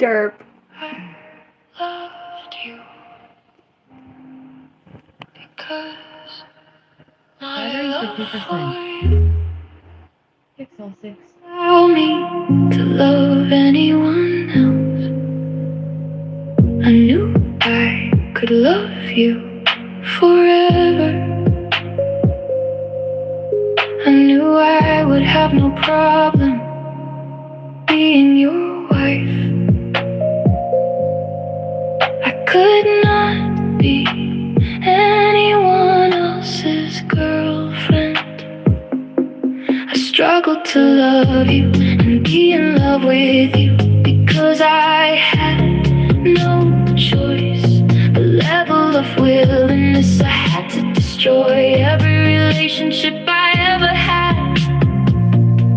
Derp. I loved you because my love for you allowed me to love anyone else. I knew I could love you forever. I knew I would have no problem being your wife. I could not be anyone else's girlfriend. I struggled to love you and be in love with you because I had no choice. The level of willingness I had to destroy every relationship I ever had.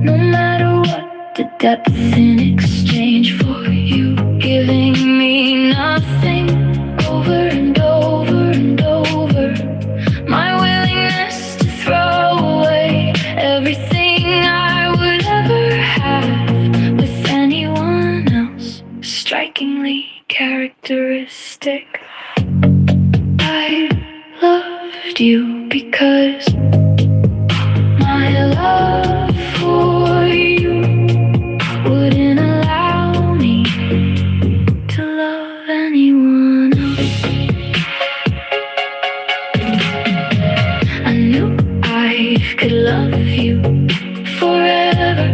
No matter what the depth in exchange for you giving me nothing over and over and over. My willingness to throw away everything I would ever have with anyone else. Strikingly characteristic. I loved you because my love for you wouldn't allow me to love anyone else. I knew I could love you forever.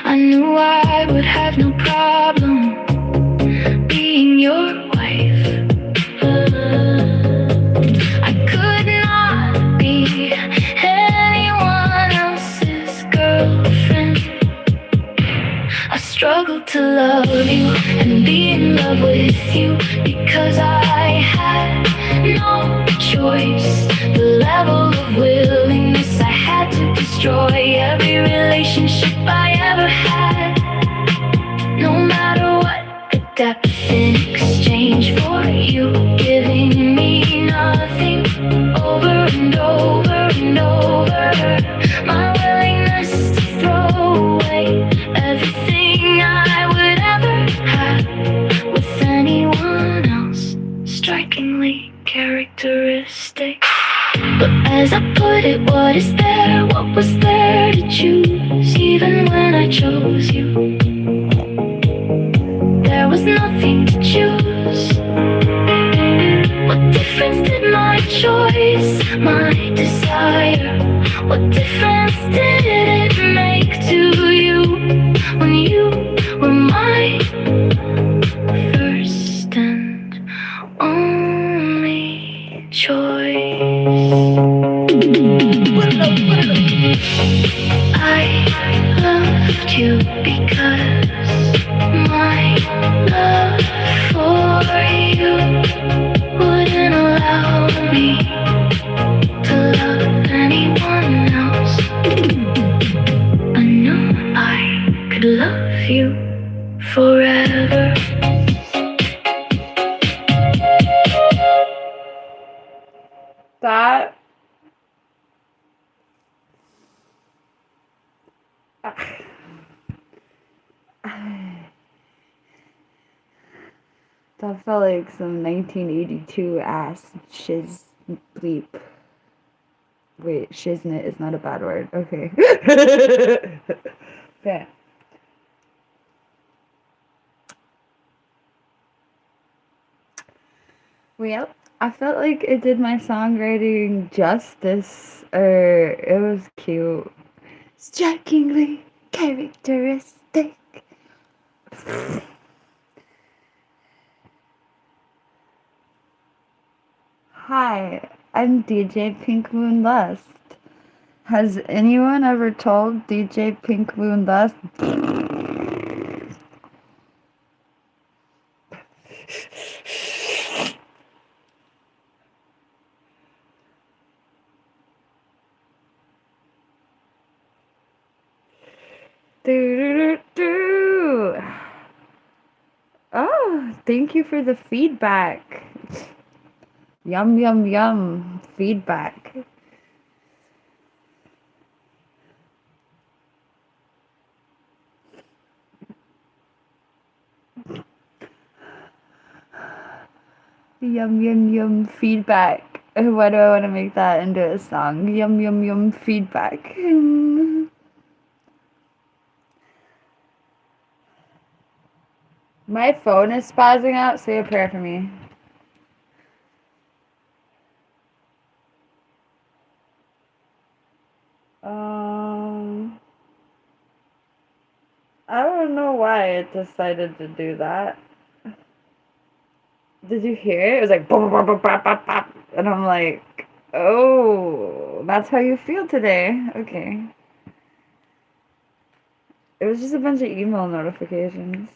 I knew I would have no problem being your wife. I could not be anyone else's girlfriend. I struggled to love you and be in love with you because I had no choice. The level of willingness I had to destroy every relationship I ever had. No matter what the depth in exchange for you giving me nothing over and over and over. My willingness to throw away everything I would ever have with anyone else. Strikingly characteristic. But as I put it, what is there? What was there to choose? Even when I chose you, there was nothing to choose. What difference did my choice, my desire, what difference did it make to you when you were my first and only choice? I loved you because my love for you wouldn't allow me to love anyone else. I knew I could love you forever. That felt like some 1982 ass shiz bleep. Wait, shiznit is not a bad word. Okay. Okay. Well, I felt like it did my songwriting justice, or it was cute. Strikingly characteristic. Hi, I'm DJ PinkMoonLust. Has anyone ever told DJ PinkMoonLust? Oh, thank you for the feedback. Yum, yum, yum. Feedback. Yum yum yum feedback. Why do I want to make that into a song? Yum yum yum feedback. My phone is spazzing out. Say a prayer for me. I don't know why it decided to do that. Did you hear it? It was like bop, bop, bop, bop, bop, bop. And I'm like, oh, that's how you feel today. Okay. It was just a bunch of email notifications.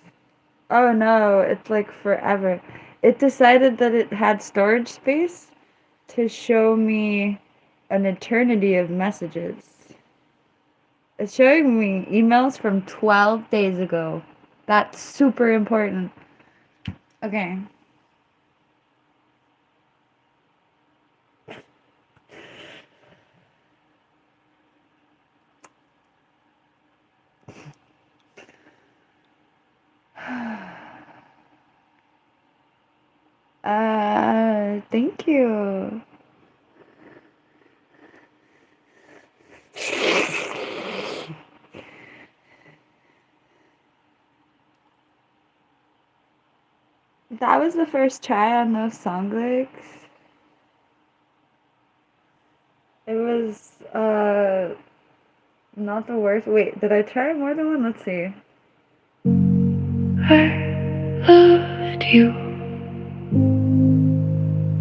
Oh no, it's like forever. It decided that it had storage space to show me an eternity of messages. It's showing me emails from 12 days ago. That's super important. Okay. Thank you. That was the first try on those song lyrics. It was not the worst. Wait, did I try more than one? Let's see. I loved you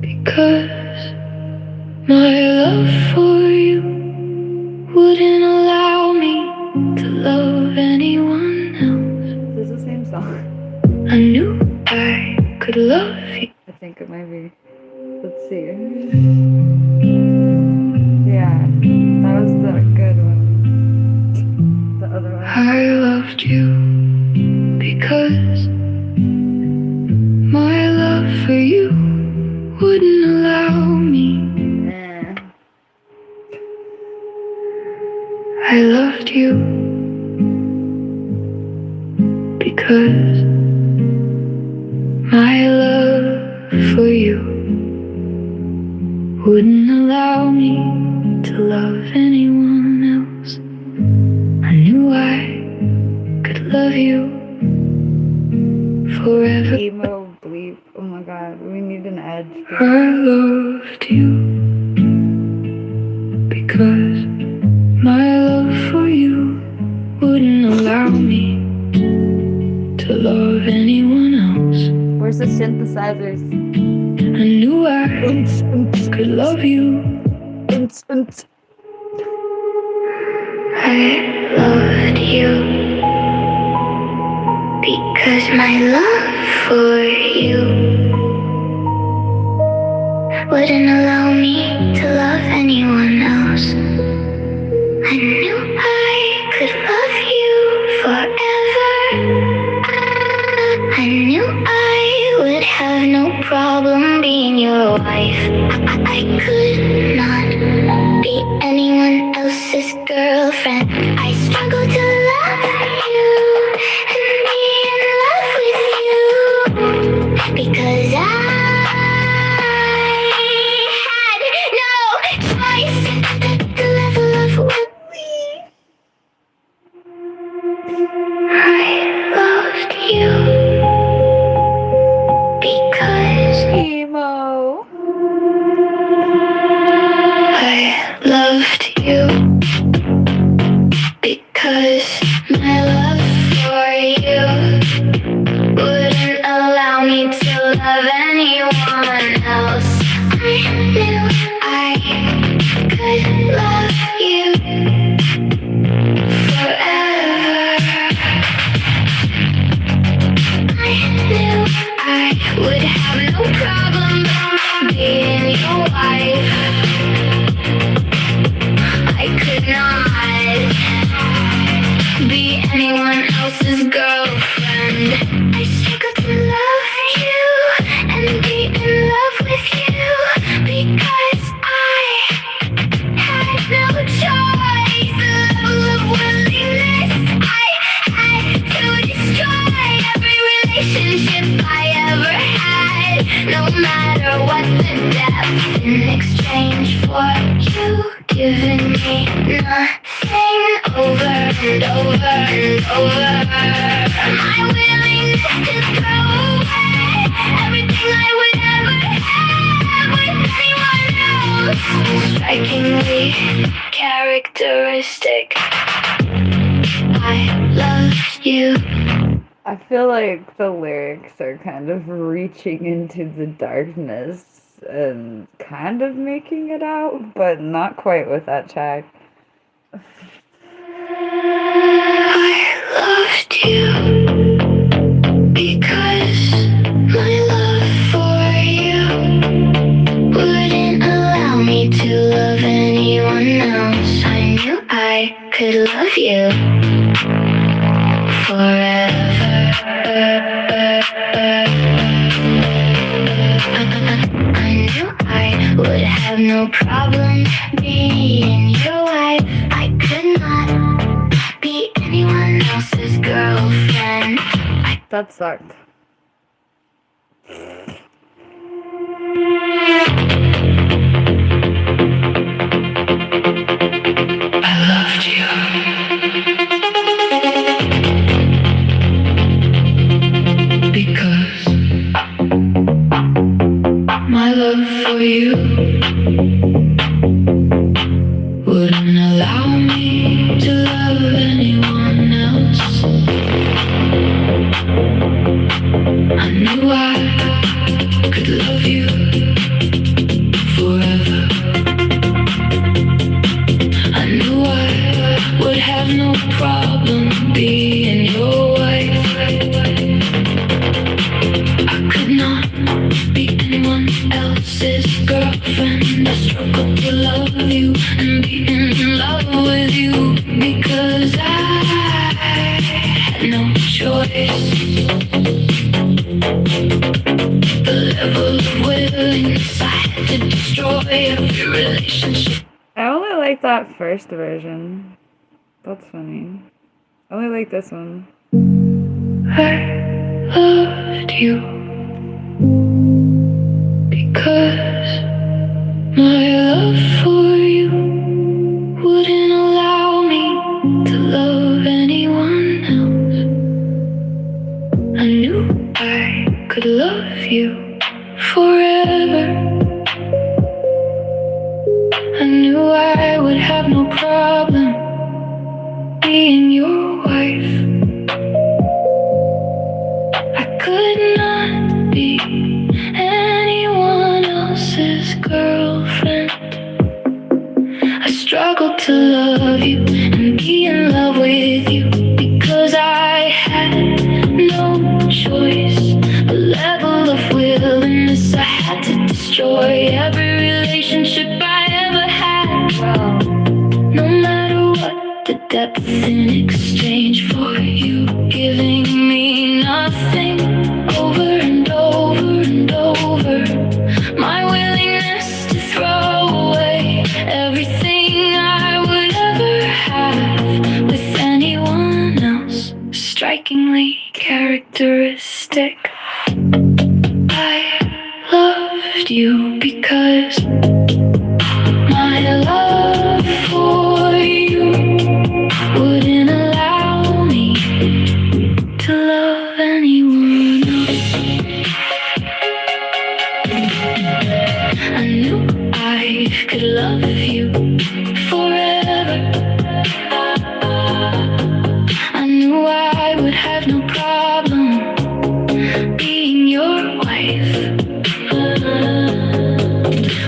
because my love for you wouldn't allow me to love anyone else. This is the same song. I knew I could love you. I think it might be. Let's see. Yeah, that was the good one. The other one. I loved you because my love for you wouldn't allow me. I loved you because my love for you wouldn't allow me to love anyone else. I knew I could love you forever. Emo bleep. Oh my god, we need an edge. I loved you because my love for you wouldn't allow me to love anyone else. Where's the synthesizers? I knew I could love you. I loved you because my love for you wouldn't allow me to love anyone else. I knew I could love you forever. I knew I would have no problem being your wife. I could not be anyone else's girlfriend. I struggle to love you and be in love with you because I had no choice to level up with me. I loved you because Emo. I loved you because my love for you wouldn't allow me to love anyone else. I knew I could love you forever. I knew I would have no problem being your wife. I could not be anyone else's girlfriend. I struggle to love you and be in love with you because I had no choice. The level of willingness I had to destroy every relationship I ever had, no matter in exchange for you giving me nothing over and over and over. My willingness to throw away everything I would ever have with anyone else. Strikingly characteristic. I loved you. I feel like the lyrics are kind of reaching into the darkness and kind of making it out, but not quite with that track. I loved you because my love for you wouldn't allow me to love anyone else. I knew I could love you forever. I knew I would have no problem being your wife. I could not be anyone else's girlfriend. That sucked. I loved you because my love for you wouldn't allow me to love anyone else. I knew I could love you forever. I knew I would have no problem being your wife. I could not be anyone else's girlfriend. I struggled to love you and be in love with you because I had no choice. The level of willingness I had to destroy every relationship. I only like that first version. That's funny. I only like this one. I loved you because my love for you wouldn't allow me to love anyone else. I knew I could love you forever. I knew I would have no problem being your wife. I could not be anyone else's girlfriend. I struggled to love you and be in love with you because I had no choice. The level of willingness I had to destroy every relationship I ever had. No matter what the depth in exchange for you giving me nothing over and over and over. My willingness to throw away everything I would ever have with anyone else. Strikingly characteristic. I loved you because my love for you wouldn't allow me to love anyone else. I knew I could love you forever. I knew I would have no problem being your wife.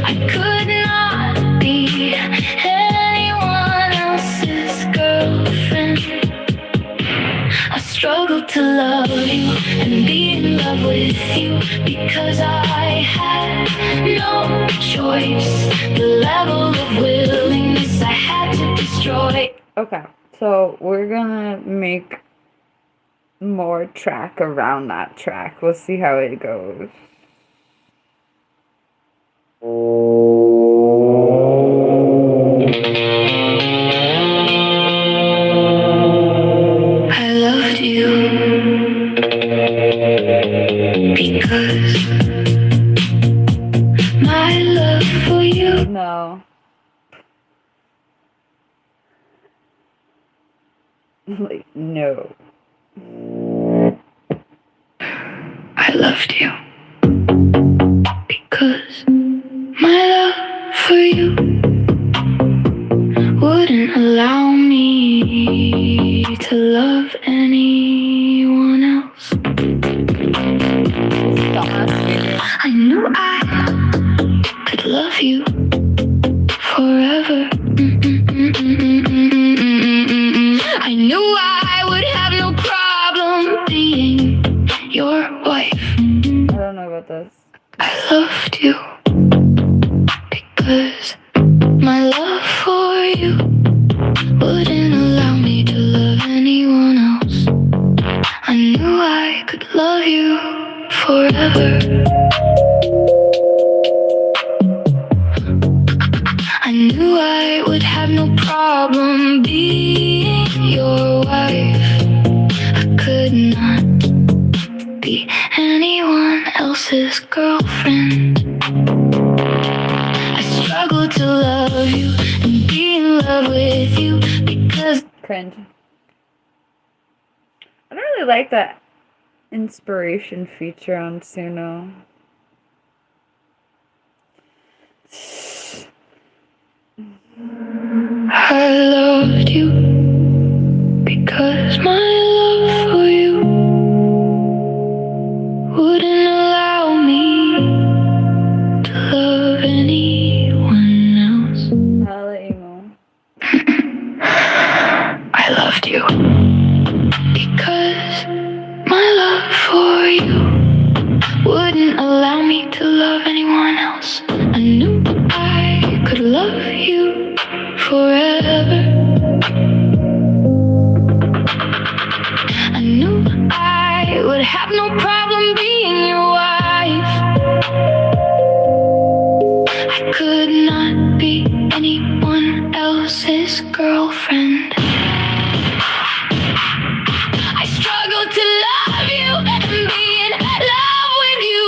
I could not be anyone else's girlfriend. I struggled to love you and be in love with you because I had no choice. The level of willingness I had to destroy. Okay, so we're gonna make more track around that track. We'll see how it goes. I loved you because my love No. Like, no. I loved you because my love for you wouldn't allow me to love anyone else. I knew I could love you forever. I knew I would have no problem being your wife. I don't know about this. I loved you because my love for you wouldn't allow me to love anyone else. I knew I could love you forever. I knew I would have no problem being your wife. I could not be anyone else's girlfriend. I struggle to love you and be in love with you because Cringe. I don't really like that inspiration feature on Suno. I loved you because my love for you wouldn't allow me to love anyone else. Hella emo. I loved you because my love for you wouldn't allow me to love anyone else. I knew I could love you forever. I knew I would have no problem being your wife. I could not be anyone else's girlfriend. I struggle to love you and be in love with you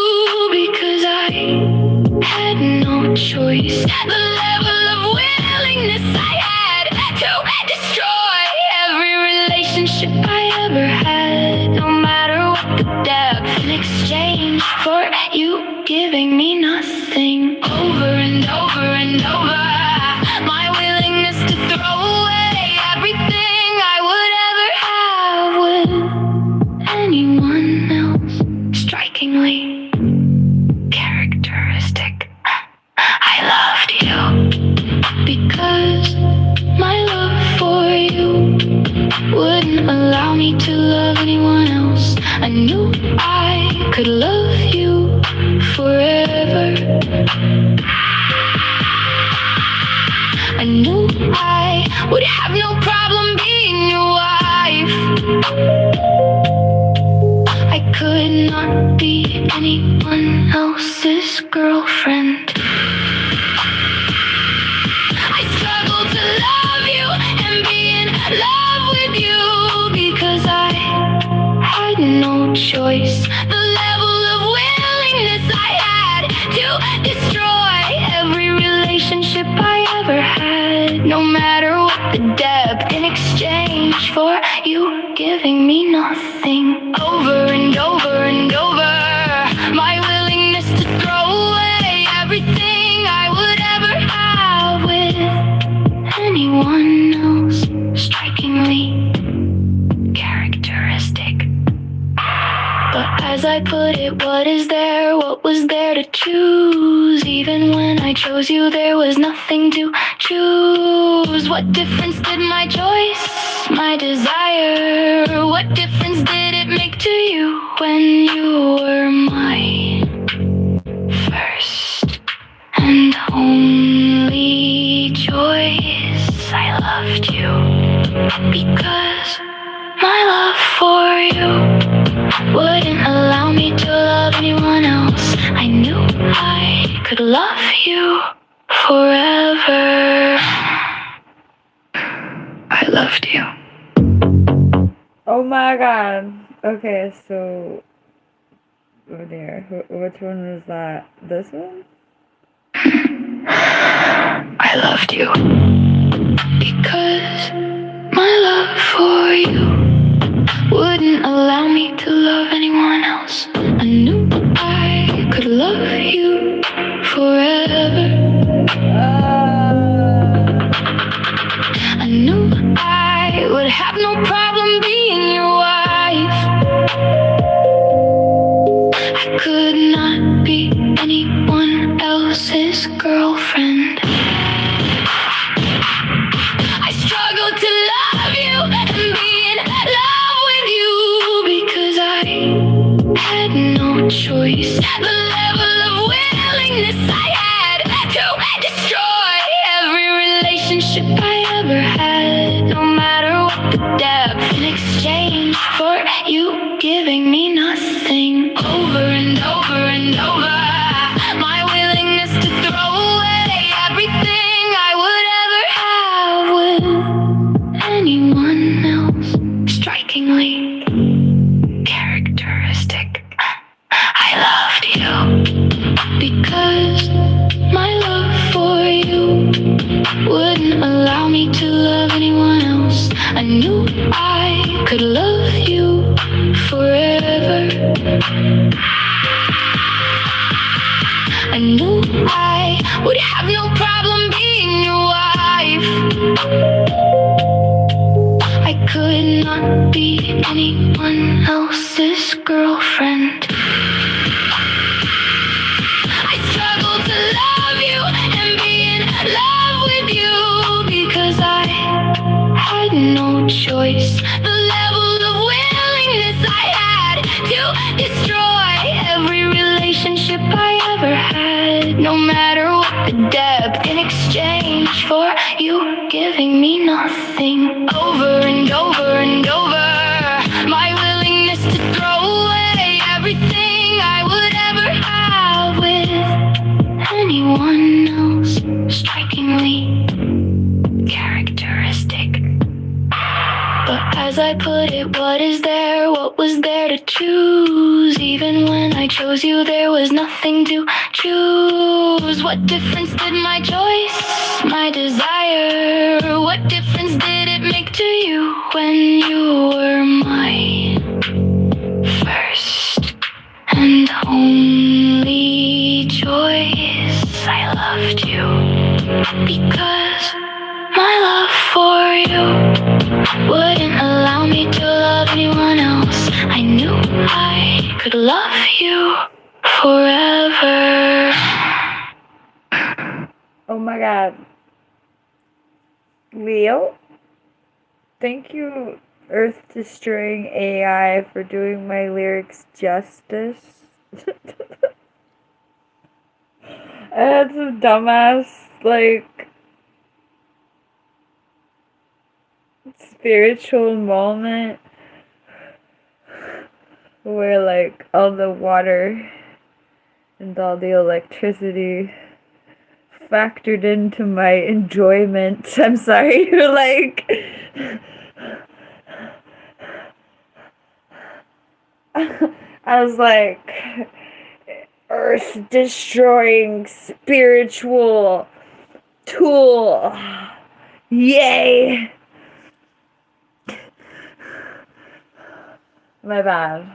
because I had no choice. The level of willingness I had to destroy every relationship I ever had, no matter what the depth, in exchange for you giving me nothing. Over and over and over, my willingness to throw away everything I would ever have with anyone else. Strikingly characteristic. I loved you because my love for you wouldn't allow me to love anyone else. I knew I could love you forever. I knew I would have no problem being your wife. I could not be anyone else's girlfriend. I struggle to love you and be in love with you because I had no choice. The level of willingness I had to destroy every relationship I ever had, no matter what the depth, in exchange for you giving me nothing. Over and over and over, my willingness to throw away everything I would ever have with anyone else. Strikingly characteristic. But as I put it, what is there? What was there to choose? Even when I chose you, there was nothing to choose. What difference did my choice, my desire, what difference did it make to you when you were my first and only choice? I loved you because my love for you wouldn't allow me to love anyone else. I knew I could love you forever. I loved you. Oh my god. Okay, so... Oh dear. Which one was that? This one? I loved you because my love for you wouldn't allow me to love anyone else. I knew I could love you forever. I knew I would have no problem being your wife. I could not be anyone else's girlfriend. I struggled to love you and be in love with you because I had no choice. The level of willingness I had to destroy every relationship I ever had, no matter what the depth, in exchange for you giving me nothing. Over and over and over, my willingness to throw away everything I would ever have with anyone else. Strikingly characteristic. I loved you because my love for you wouldn't allow me to love anyone else. I knew I could love you forever. I knew I would have no problem being your wife. I could not be anyone else's girlfriend. I struggle to love you and be in love with you because I had no choice. The level of willingness I had to destroy every relationship I ever had, no matter what the depth, in exchange for you giving me nothing. Over and over and over, my willingness to throw away everything I would ever have with anyone else. Strikingly characteristic. But as I put it, what is there? What was there to choose? Even when I chose you, there was nothing to choose. What difference did my choice, my desire, what difference did it make to you when you were my first and only choice? I loved you because my love for you wouldn't allow me to love anyone else. I knew I could love you forever. Oh my god. Leo? Thank you, Earth Destroying AI, for doing my lyrics justice. I had some dumbass, like, spiritual moment where, like, all the water and all the electricity factored into my enjoyment. I'm sorry, like, I was like, earth destroying spiritual tool. Yay! My bad.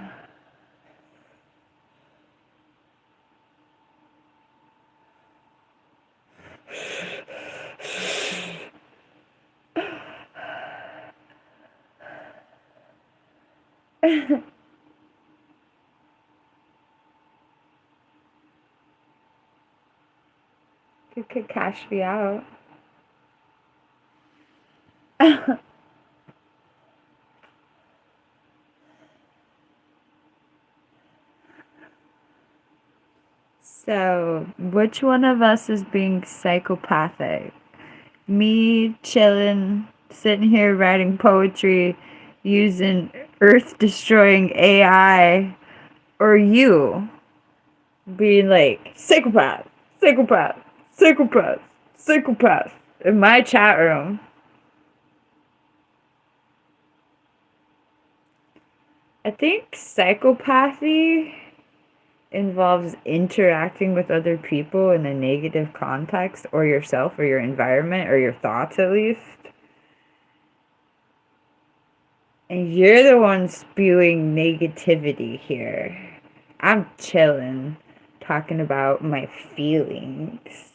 You could cash me out. So, which one of us is being psychopathic? Me chilling, sitting here writing poetry, using earth-destroying AI, or you being like, psychopath, psychopath, psychopath, psychopath, in my chat room? I think psychopathy involves interacting with other people in a negative context, or yourself, or your environment, or your thoughts at least. And you're the one spewing negativity here. I'm chilling, talking about my feelings.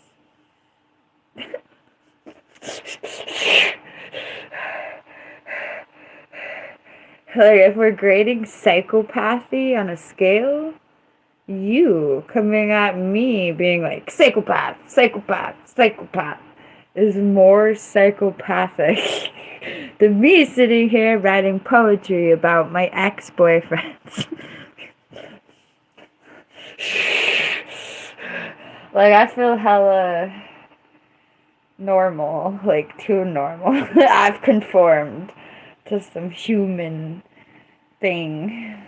Like, if we're grading psychopathy on a scale, you coming at me being like, psychopath, psychopath, psychopath, is more psychopathic than me sitting here writing poetry about my ex-boyfriends. Like, I feel hella normal, like too normal. I've conformed to some human thing.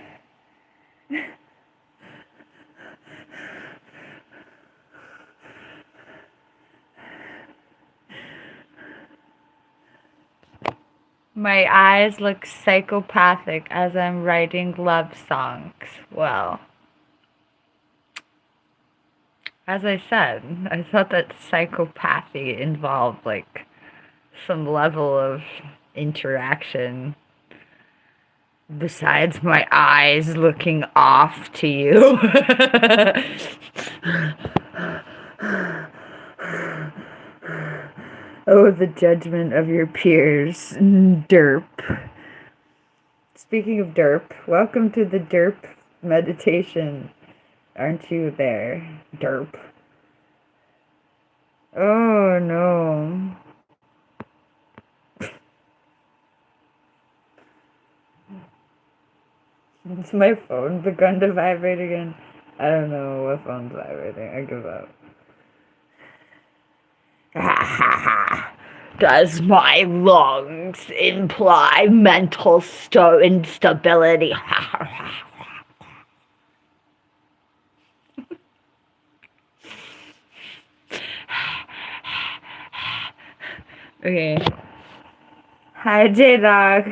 My eyes look psychopathic as I'm writing love songs. Well, as I said, I thought that psychopathy involved like some level of interaction besides my eyes looking off to you. Oh, the judgment of your peers. Derp. Speaking of derp, welcome to the Derp Meditation. Aren't you there, derp? Oh no. Has my phone begun to vibrate again? I don't know what phone's vibrating. I give up. Does my lungs imply mental instability? Okay. Hi, J-Dog.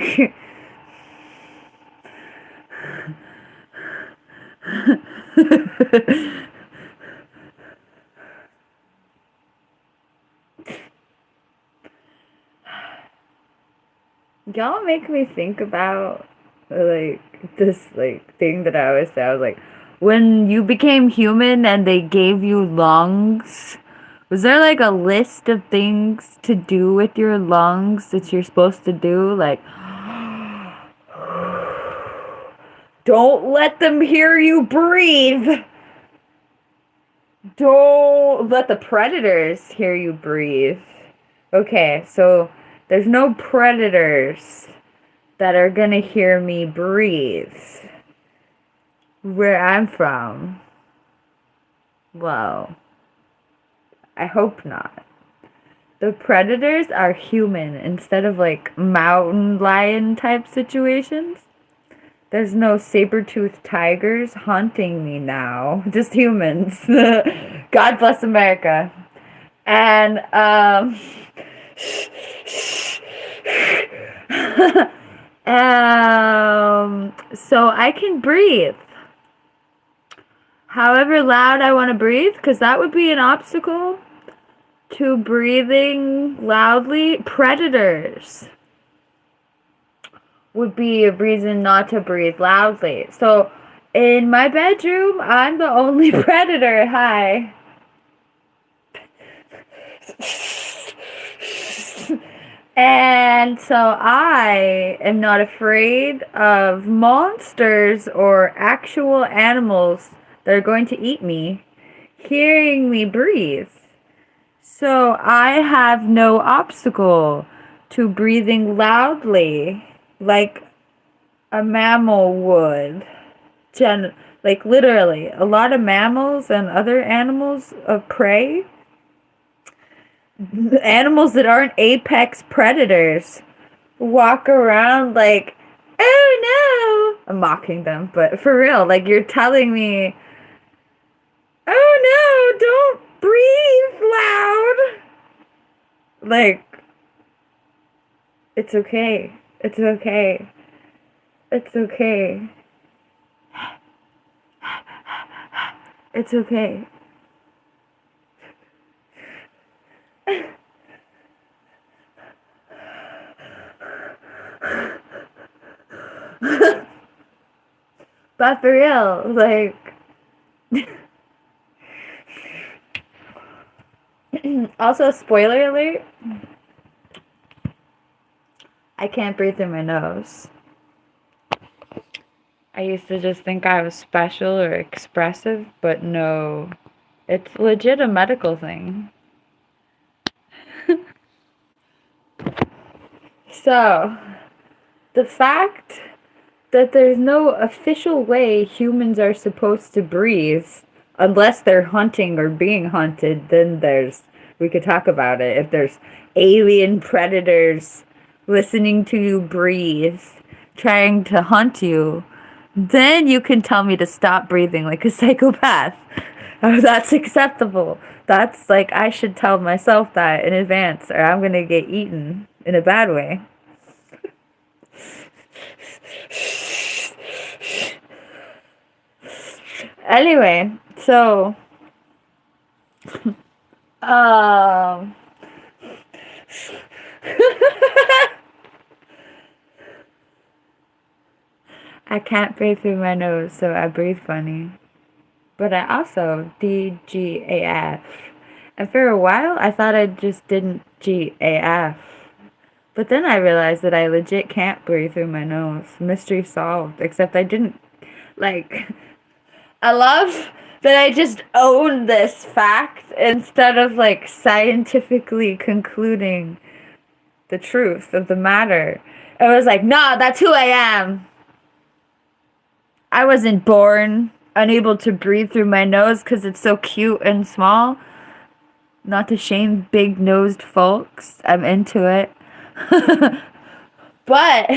Y'all make me think about like this like thing that I always say. I was like, when you became human and they gave you lungs, was there like a list of things to do with your lungs that you're supposed to do? Like, don't let them hear you breathe. Don't let the predators hear you breathe. Okay, so there's no predators that are gonna hear me breathe where I'm from. Well, I hope not. The predators are human instead of like mountain lion type situations. There's no saber-toothed tigers haunting me now. Just humans. God bless America. And so I can breathe however loud I want to breathe, because that would be an obstacle to breathing loudly. Predators would be a reason not to breathe loudly. So in my bedroom, I'm the only predator. Hi. And so I am not afraid of monsters or actual animals that are going to eat me hearing me breathe. So I have no obstacle to breathing loudly like a mammal would. Like literally, a lot of mammals and other animals of prey, animals that aren't apex predators, walk around like, oh no! I'm mocking them, but for real, like you're telling me, oh no, don't breathe loud! Like, it's okay. It's okay. It's okay. It's okay. But for real, like, also, spoiler alert, I can't breathe through my nose. I used to just think I was special or expressive, but no, it's legit a medical thing. So, the fact that there's no official way humans are supposed to breathe unless they're hunting or being hunted, then we could talk about it. If there's alien predators listening to you breathe, trying to hunt you, then you can tell me to stop breathing like a psychopath. Oh, that's acceptable. That's like, I should tell myself that in advance, or I'm gonna get eaten in a bad way. Anyway, so um I can't breathe through my nose, so I breathe funny. But I also DGAF. And for a while, I thought I just didn't GAF. But then I realized that I legit can't breathe through my nose. Mystery solved. Except I didn't, like, I love that I just own this fact instead of, like, scientifically concluding the truth of the matter. I was like, nah, that's who I am. I wasn't born unable to breathe through my nose because it's so cute and small. Not to shame big-nosed folks. I'm into it. But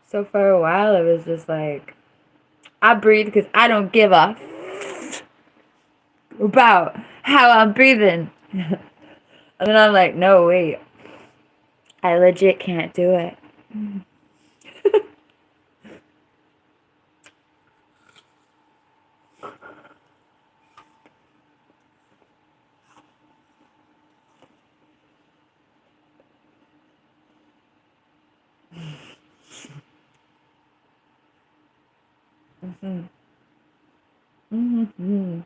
so for a while, it was just like, I breathe because I don't give a about how I'm breathing. And then I'm like, no, wait. I legit can't do it. Mm-hmm. Mm-hmm.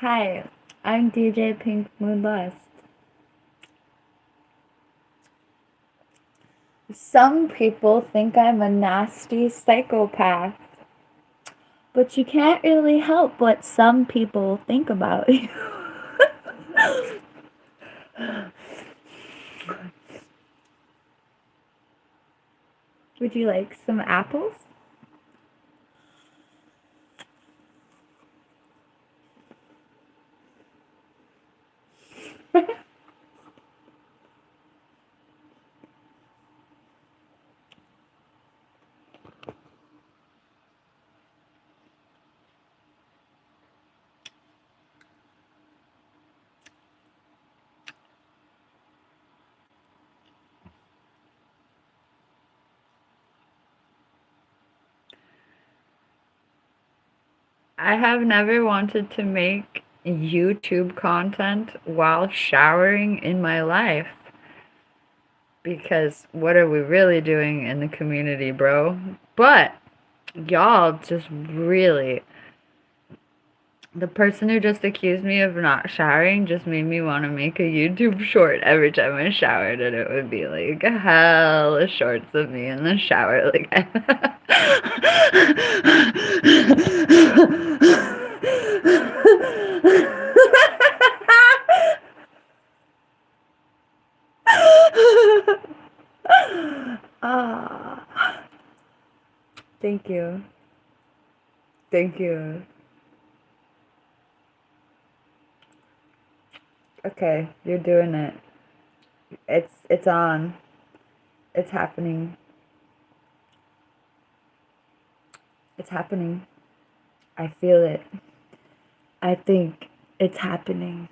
Hi, I'm DJ PinkMoonLust. Some people think I'm a nasty psychopath, but you can't really help what some people think about you. Would you like some apples? I have never wanted to make YouTube content while showering in my life. Because what are we really doing in the community, bro? But y'all just really... The person who just accused me of not showering just made me want to make a YouTube short every time I showered, and it would be like hella shorts of me in the shower, like Ah, thank you. Thank you. Okay, you're doing it. It's on. It's happening. It's happening. I feel it. I think it's happening.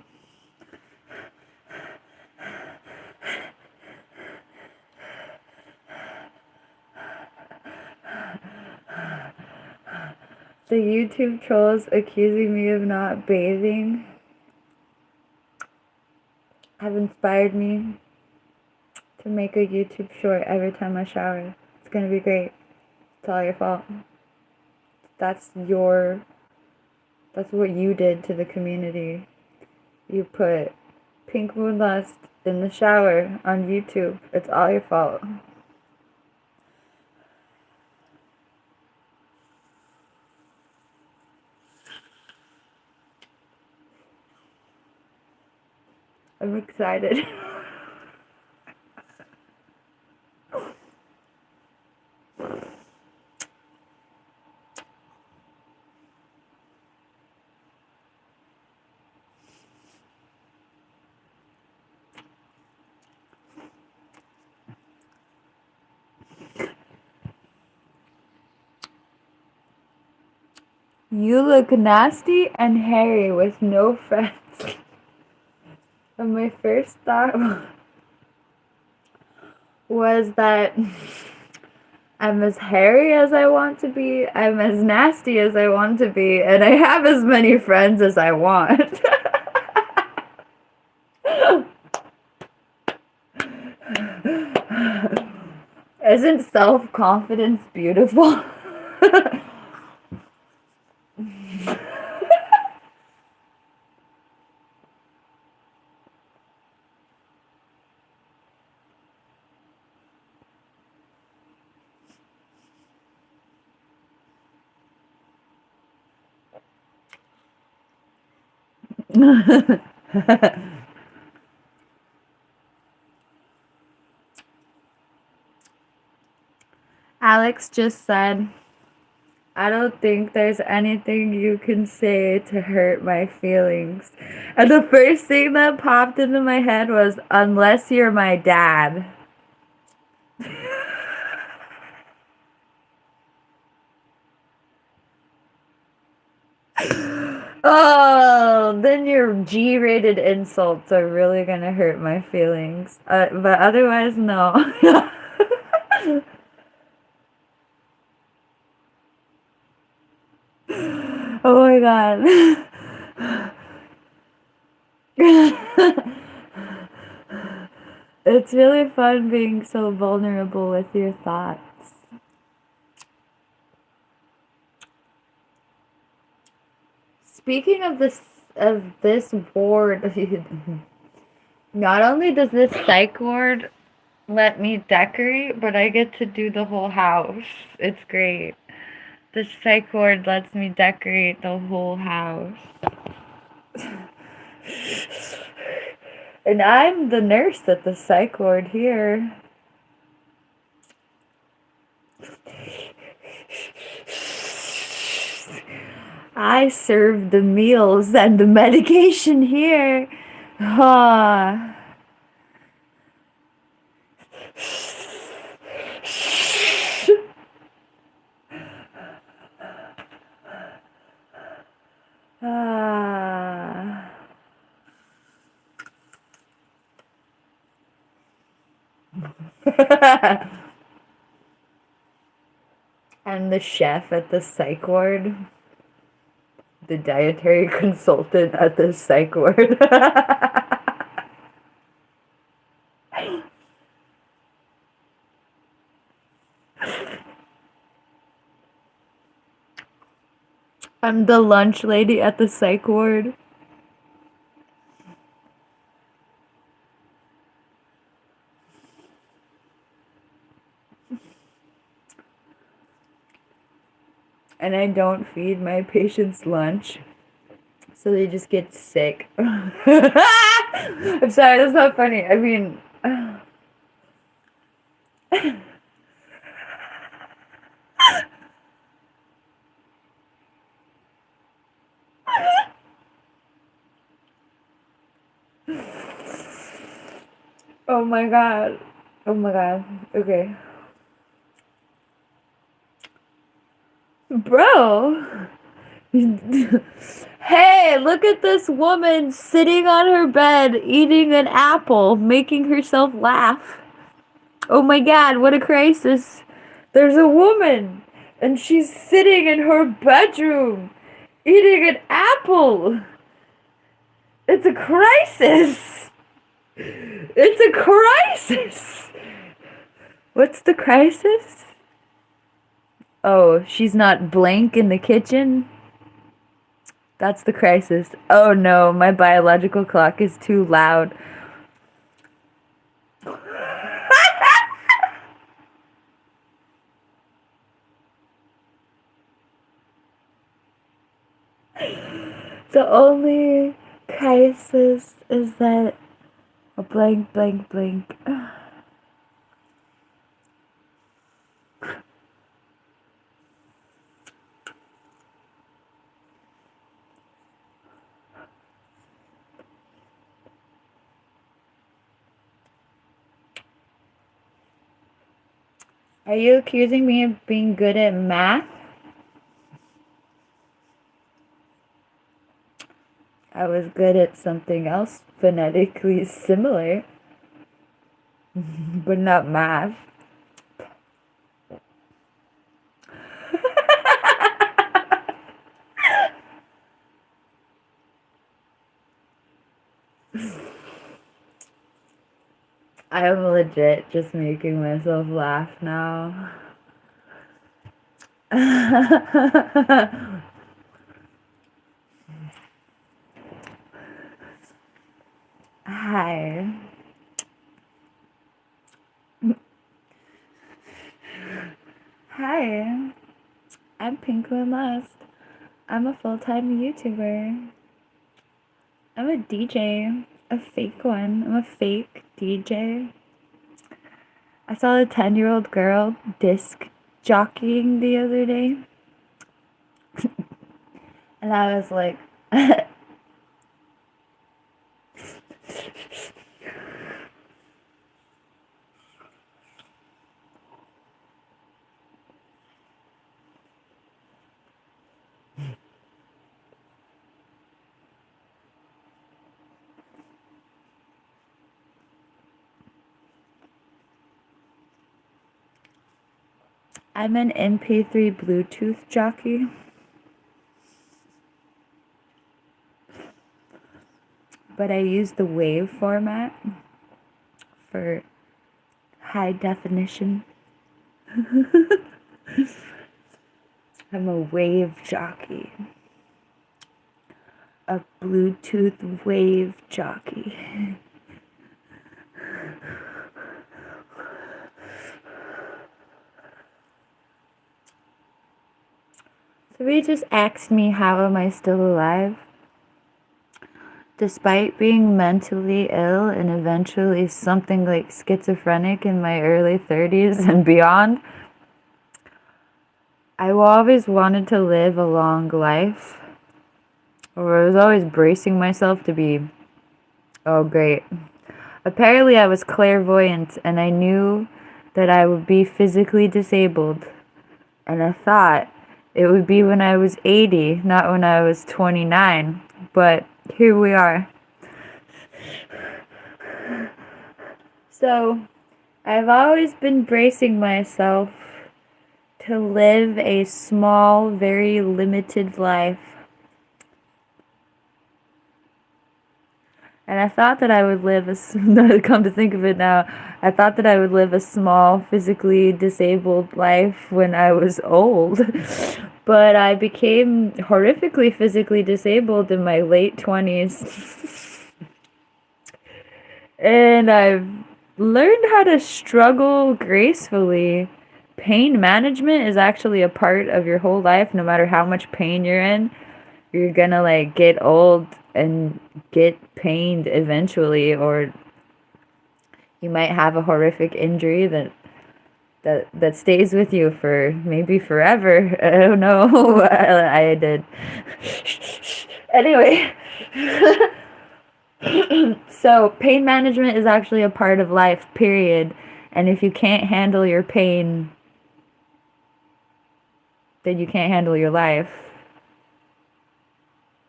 The YouTube trolls accusing me of not bathing have inspired me to make a YouTube short every time I shower. It's gonna be great. It's all your fault. That's what you did to the community. You put PinkMoonLust in the shower on YouTube. It's all your fault. I'm excited. You look nasty and hairy with no friends. And my first thought was that I'm as hairy as I want to be, I'm as nasty as I want to be, and I have as many friends as I want. Isn't self-confidence beautiful? Alex just said, I don't think there's anything you can say to hurt my feelings. And the first thing that popped into my head was, unless you're my dad. Oh, then your G-rated insults are really gonna hurt my feelings. But otherwise, no. Oh my god. It's really fun being so vulnerable with your thoughts. Speaking of this ward, not only does this psych ward let me decorate, but I get to do the whole house. It's great. This psych ward lets me decorate the whole house. And I'm the nurse at the psych ward here. I serve the meals and the medication here. Ah. Ah. I'm the chef at the psych ward. The dietary consultant at the psych ward. I'm the lunch lady at the psych ward. And I don't feed my patients lunch, so they just get sick. I'm sorry, that's not funny. I mean, Oh my god. Oh my god. Okay. Bro. Hey, look at this woman sitting on her bed eating an apple, making herself laugh. Oh my god, what a crisis. There's a woman and she's sitting in her bedroom eating an apple. It's a crisis. It's a crisis. What's the crisis? Oh, she's not blank in the kitchen? That's the crisis. Oh no, my biological clock is too loud. The only crisis is that a blank, blank, blank. Are you accusing me of being good at math? I was good at something else phonetically similar, but not math. I'm legit just making myself laugh now. Hi. Hi. I'm PinkMoonLust. I'm a full-time YouTuber. I'm a DJ. A fake one. I'm a fake DJ. I saw a 10-year-old girl disc jockeying the other day. And I was like, I'm an MP3 Bluetooth jockey. But I use the wave format for high definition. I'm a wave jockey. A Bluetooth wave jockey. Somebody just asked me, how am I still alive? Despite being mentally ill and eventually something like schizophrenic in my early 30s and beyond, I always wanted to live a long life. Or I was always bracing myself to be, oh great. Apparently I was clairvoyant and I knew that I would be physically disabled. And I thought it would be when I was 80, not when I was 29. But here we are. So, I've always been bracing myself to live a small, very limited life. And I thought that I would live come to think of it now, I thought that I would live a small, physically disabled life when I was old. But I became horrifically physically disabled in my late 20s. And I've learned how to struggle gracefully. Pain management is actually a part of your whole life. No matter how much pain you're in, you're gonna like get old and get pained eventually, or you might have a horrific injury that stays with you for maybe forever. I don't know. I did. Anyway. So pain management is actually a part of life, period. And if you can't handle your pain, then you can't handle your life.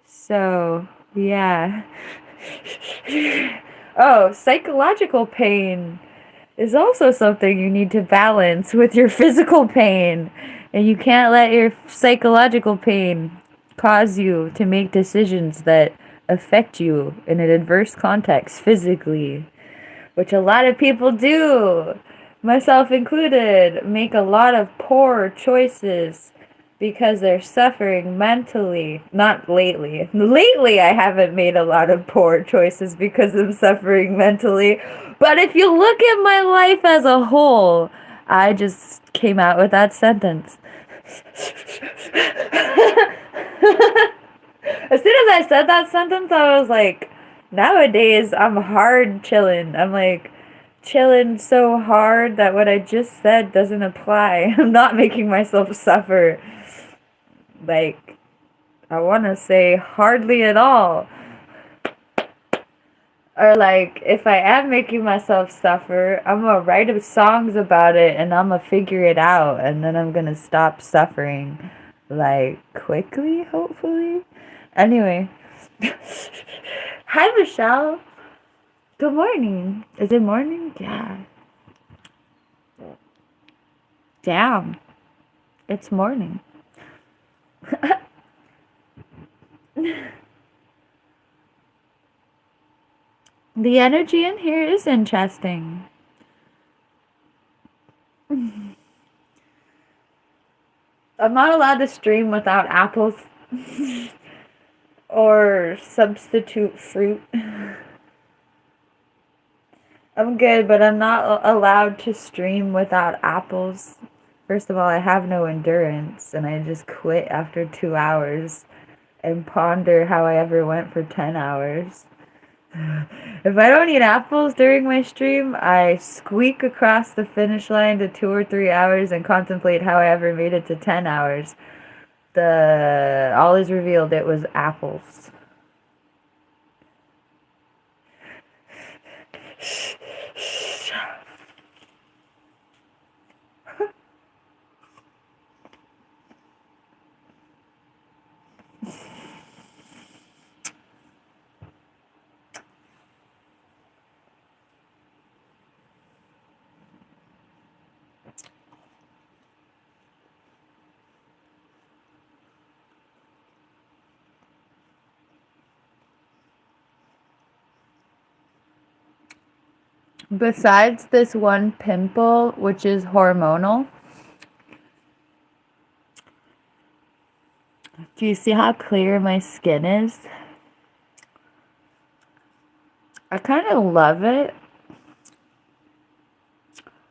So, yeah. Oh, psychological pain is also something you need to balance with your physical pain. And you can't let your psychological pain cause you to make decisions that affect you in an adverse context physically, which a lot of people do, myself included, make a lot of poor choices because they're suffering mentally. Not lately. Lately, I haven't made a lot of poor choices because I'm suffering mentally. But if you look at my life as a whole, I just came out with that sentence. As soon as I said that sentence, I was like, nowadays I'm hard chilling. I'm like chilling so hard that what I just said doesn't apply. I'm not making myself suffer. Like, I want to say hardly at all. Or like, if I am making myself suffer, I'm gonna write songs about it and I'm gonna figure it out and then I'm gonna stop suffering. Like, quickly, hopefully. Anyway. Hi, Michelle. Good morning. Is it morning? Yeah. Damn. It's morning. The energy in here is interesting. I'm not allowed to stream without apples or substitute fruit. I'm good, but I'm not allowed to stream without apples. First of all, I have no endurance, and I just quit after 2 hours and ponder how I ever went for 10 hours. If I don't eat apples during my stream, I squeak across the finish line to 2 or 3 hours and contemplate how I ever made it to 10 hours. All is revealed, it was apples. Besides this one pimple, which is hormonal, do you see how clear my skin is? I kind of love it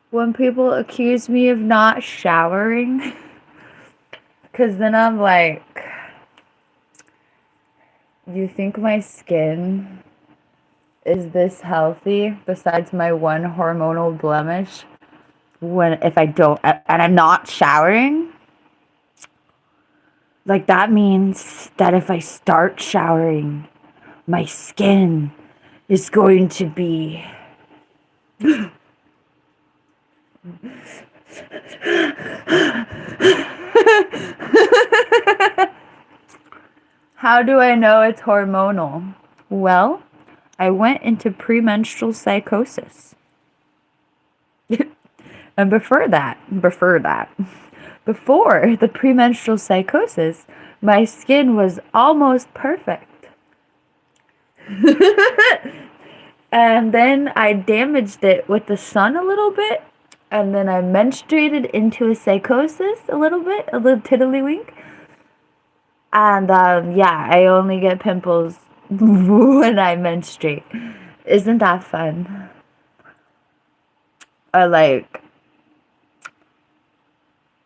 when people accuse me of not showering. Because then I'm like, you think my skin is this healthy besides my one hormonal blemish if I don't, and I'm not showering? Like, that means that if I start showering, my skin is going to be How do I know it's hormonal? Well, I went into premenstrual psychosis. And before the premenstrual psychosis, my skin was almost perfect. And then I damaged it with the sun a little bit, and then I menstruated into a psychosis a little tiddlywink. And yeah, I only get pimples when I menstruate. Isn't that fun? Like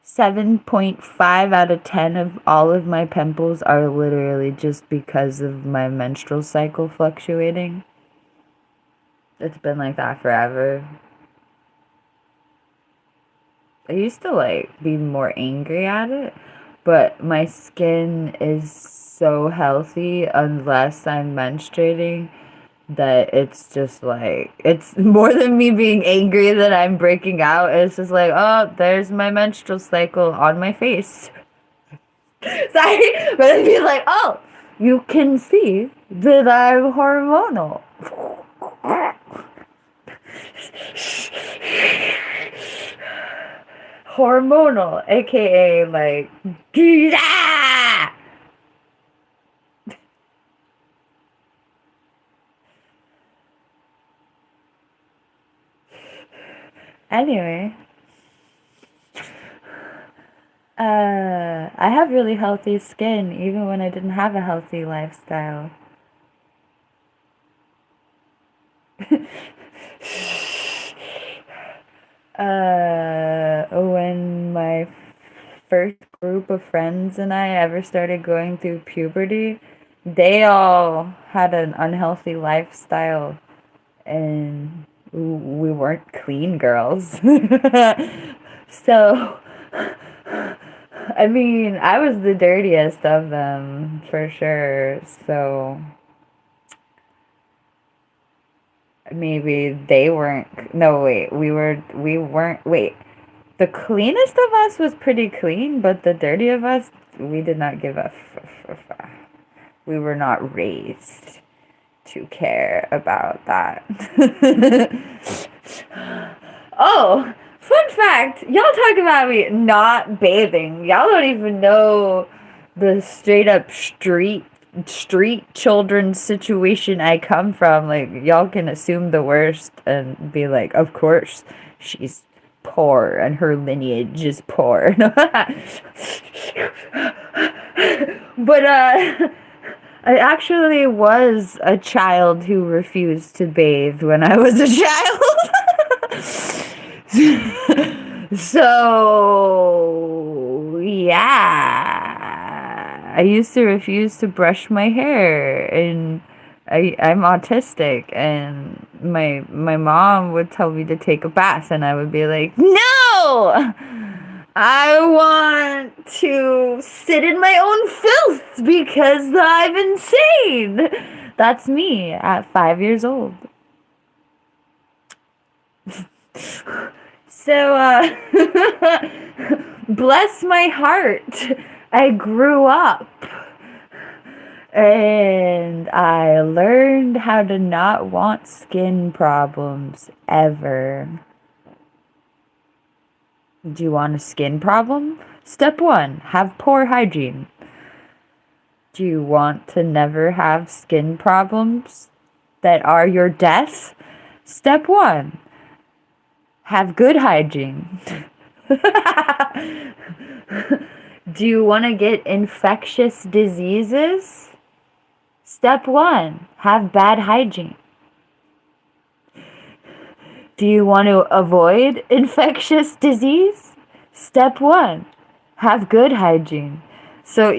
7.5 out of 10 of all of my pimples are literally just because of my menstrual cycle fluctuating. It's been like that forever. I used to like be more angry at it, but my skin is so healthy unless I'm menstruating that it's just like, it's more than me being angry that I'm breaking out. It's just like, oh, there's my menstrual cycle on my face. Sorry, but it'd be like, oh, you can see that I'm hormonal. Hormonal, aka like, ah! Anyway, I have really healthy skin even when I didn't have a healthy lifestyle. When my first group of friends and I ever started going through puberty, they all had an unhealthy lifestyle and we weren't clean girls. So, I mean, I was the dirtiest of them for sure. So, maybe they weren't. No, wait, we weren't. Wait, the cleanest of us was pretty clean, but the dirty of us, we did not give a we were not raised to care about that. Oh, fun fact, y'all talk about me not bathing. Y'all don't even know the straight up street children situation I come from. Like, y'all can assume the worst and be like, of course she's poor and her lineage is poor. But I actually was a child who refused to bathe when I was a child. So, yeah. I used to refuse to brush my hair, and I'm autistic, and my mom would tell me to take a bath, and I would be like, "No! I want to sit in my own filth because I'm insane." That's me at 5 years old. So, bless my heart, I grew up and I learned how to not want skin problems ever. Do you want a skin problem? Step 1, have poor hygiene. Do you want to never have skin problems that are your death? Step 1, have good hygiene. Do you want to get infectious diseases? Step 1, have bad hygiene. Do you want to avoid infectious disease? Step 1, have good hygiene. So,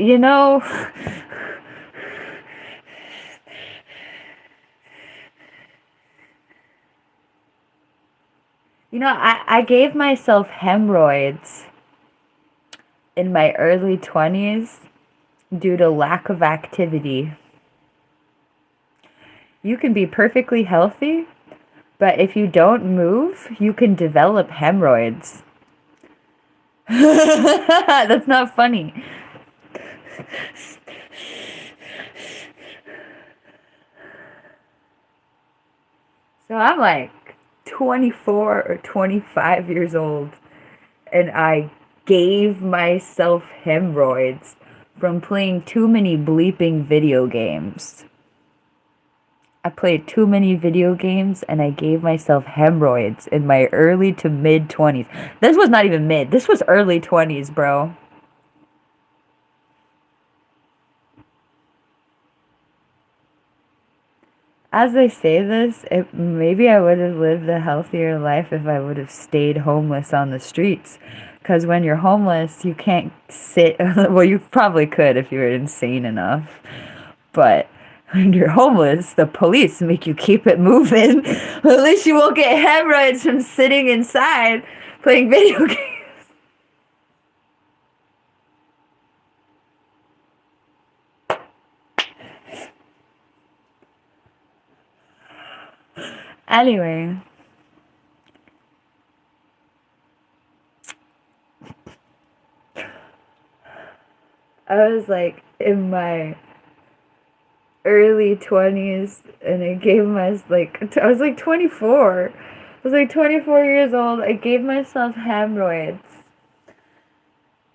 I gave myself hemorrhoids in my early 20s due to lack of activity. You can be perfectly healthy, but if you don't move, you can develop hemorrhoids. That's not funny. So I'm like 24 or 25 years old, and I gave myself hemorrhoids from playing too many bleeping video games. I played too many video games and I gave myself hemorrhoids in my early to mid 20s. This was not even mid. This was early 20s, bro. As I say this, maybe I would have lived a healthier life if I would have stayed homeless on the streets. Because when you're homeless, you can't sit. Well, you probably could if you were insane enough. But when you're homeless, the police make you keep it moving. At least you won't get hemorrhoids from sitting inside playing video games. Anyway, I was like in my early 20s and I gave myself I was like 24. I was like 24 years old. I gave myself hemorrhoids.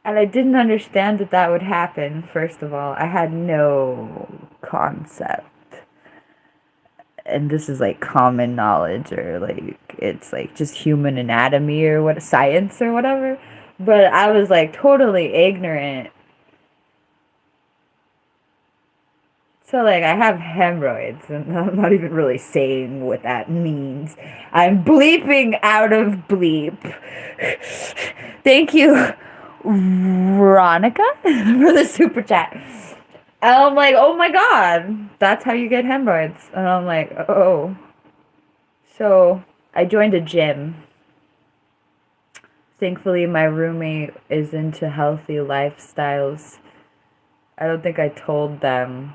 And I didn't understand that that would happen, first of all. I had no concept. And this is like common knowledge, or like it's like just human anatomy or what, science or whatever. But I was like totally ignorant. So like I have hemorrhoids and I'm not even really saying what that means. I'm bleeping out of bleep. Thank you, Veronica, for the super chat. And I'm like, oh my god, that's how you get hemorrhoids. And I'm like, oh. So I joined a gym. Thankfully, my roommate is into healthy lifestyles. I don't think I told them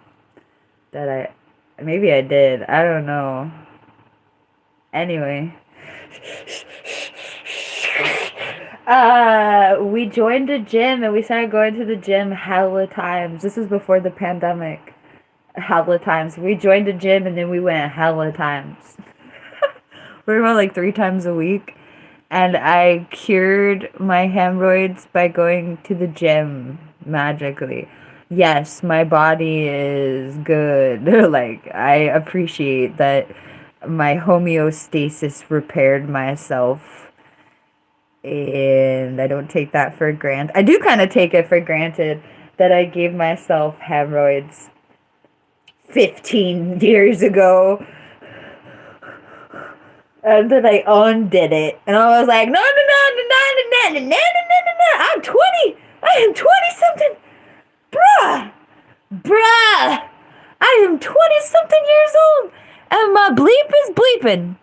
that maybe I did. I don't know. Anyway. We joined a gym and we started going to the gym hella times. This is before the pandemic. Hella times. We joined a gym and then we went hella times. We went like 3 times a week. And I cured my hemorrhoids by going to the gym magically. Yes, my body is good. Like, I appreciate that my homeostasis repaired myself. And I don't take that for granted. I do kind of take it for granted that I gave myself hemorrhoids 15 years ago. And then I undid it. And I was like, no, no, no, no, no, no, no, no, no, no, no, no. I'm 20. I am 20 something. Bruh. Bruh. I am 20 something years old. And my bleep is bleeping.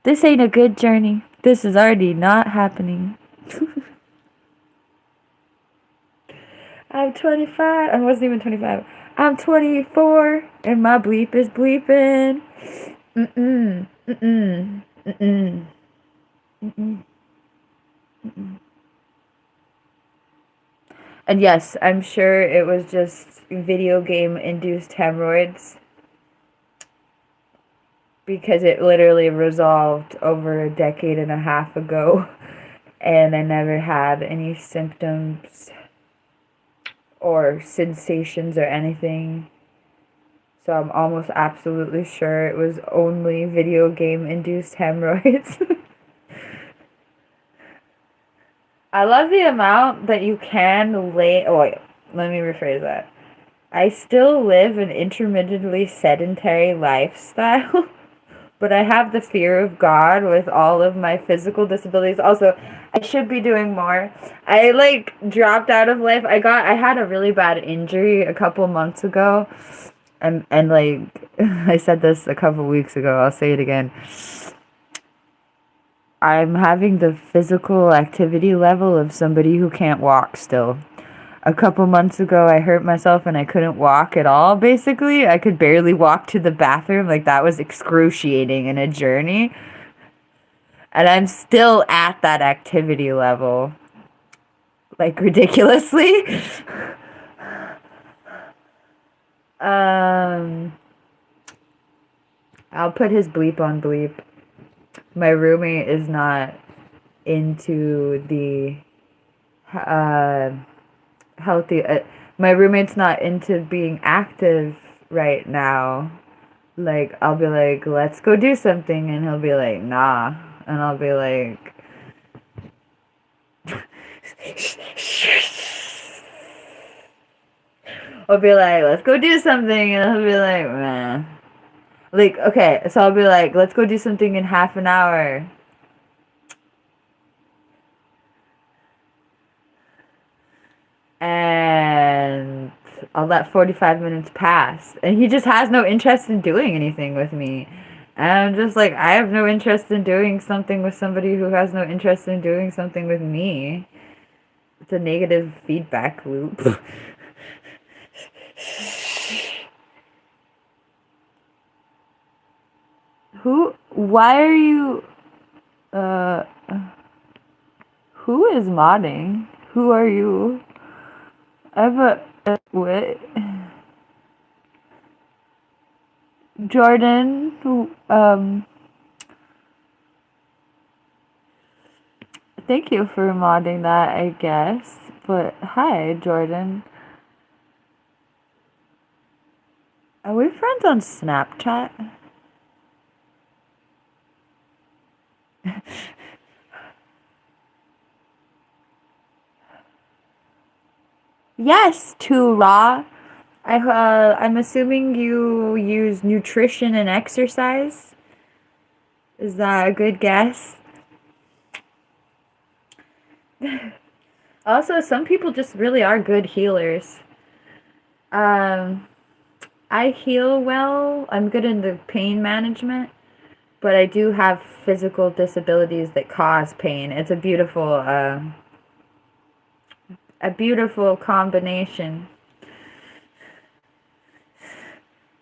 This ain't a good journey. This is already not happening. I'm 25. I wasn't even 25. I'm 24. And my bleep is bleeping. Mm-mm. Mm-mm. Mm-mm. Mm-mm. Mm-mm. And yes, I'm sure it was just video game induced hemorrhoids. Because it literally resolved over a decade and a half ago. And I never had any symptoms or sensations or anything. So I'm almost absolutely sure it was only video game induced hemorrhoids. I love the amount that you can lay. Oh, wait, let me rephrase that. I still live an intermittently sedentary lifestyle, but I have the fear of God with all of my physical disabilities. Also, I should be doing more. I like dropped out of life. I had a really bad injury a couple months ago. And like I said this a couple weeks ago, I'll say it again. I'm having the physical activity level of somebody who can't walk still. A couple months ago, I hurt myself and I couldn't walk at all, basically. I could barely walk to the bathroom. Like, that was excruciating in a journey. And I'm still at that activity level. Like, ridiculously. I'll put his bleep on bleep. My roommate is not into the healthy. My roommate's not into being active right now. Like, I'll be like, let's go do something, and he'll be like, nah. And I'll be like, let's go do something, and he'll be like, nah. Like, okay, so I'll be like, let's go do something in half an hour. And I'll let 45 minutes pass. And he just has no interest in doing anything with me. And I'm just like, I have no interest in doing something with somebody who has no interest in doing something with me. It's a negative feedback loop. Why are you, uh, who is modding? Who are you? I have wait. Jordan, thank you for modding that, I guess. But hi, Jordan. Are we friends on Snapchat? Yes, too raw. I'm assuming you use nutrition and exercise. Is that a good guess? Also, some people just really are good healers. I heal well. I'm good in the pain management, but I do have physical disabilities that cause pain. It's a beautiful combination.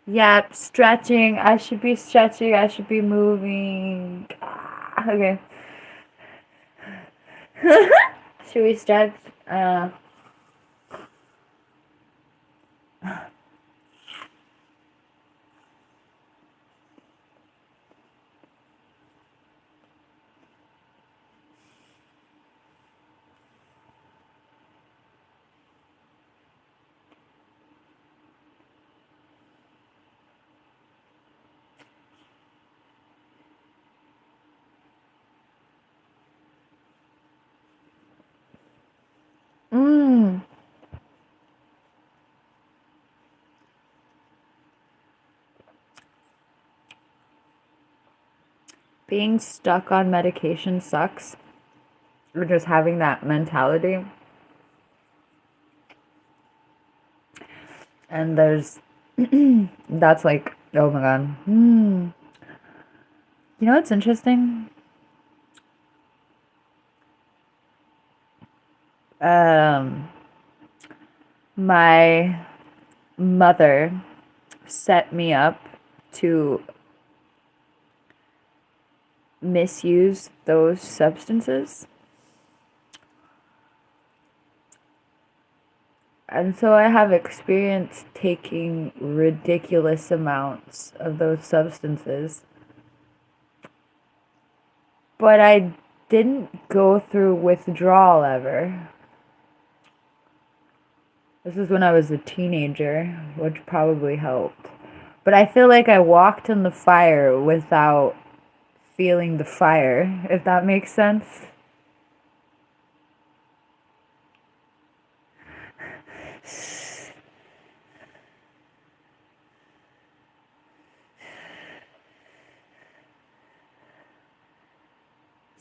Yep, stretching. I should be stretching. I should be moving. Okay. Should we stretch? Mmm. Being stuck on medication sucks. Or just having that mentality. And that's like, oh my god. You know what's interesting? My mother set me up to misuse those substances. And so I have experience taking ridiculous amounts of those substances. But I didn't go through withdrawal ever. This is when I was a teenager, which probably helped. But I feel like I walked in the fire without feeling the fire, if that makes sense.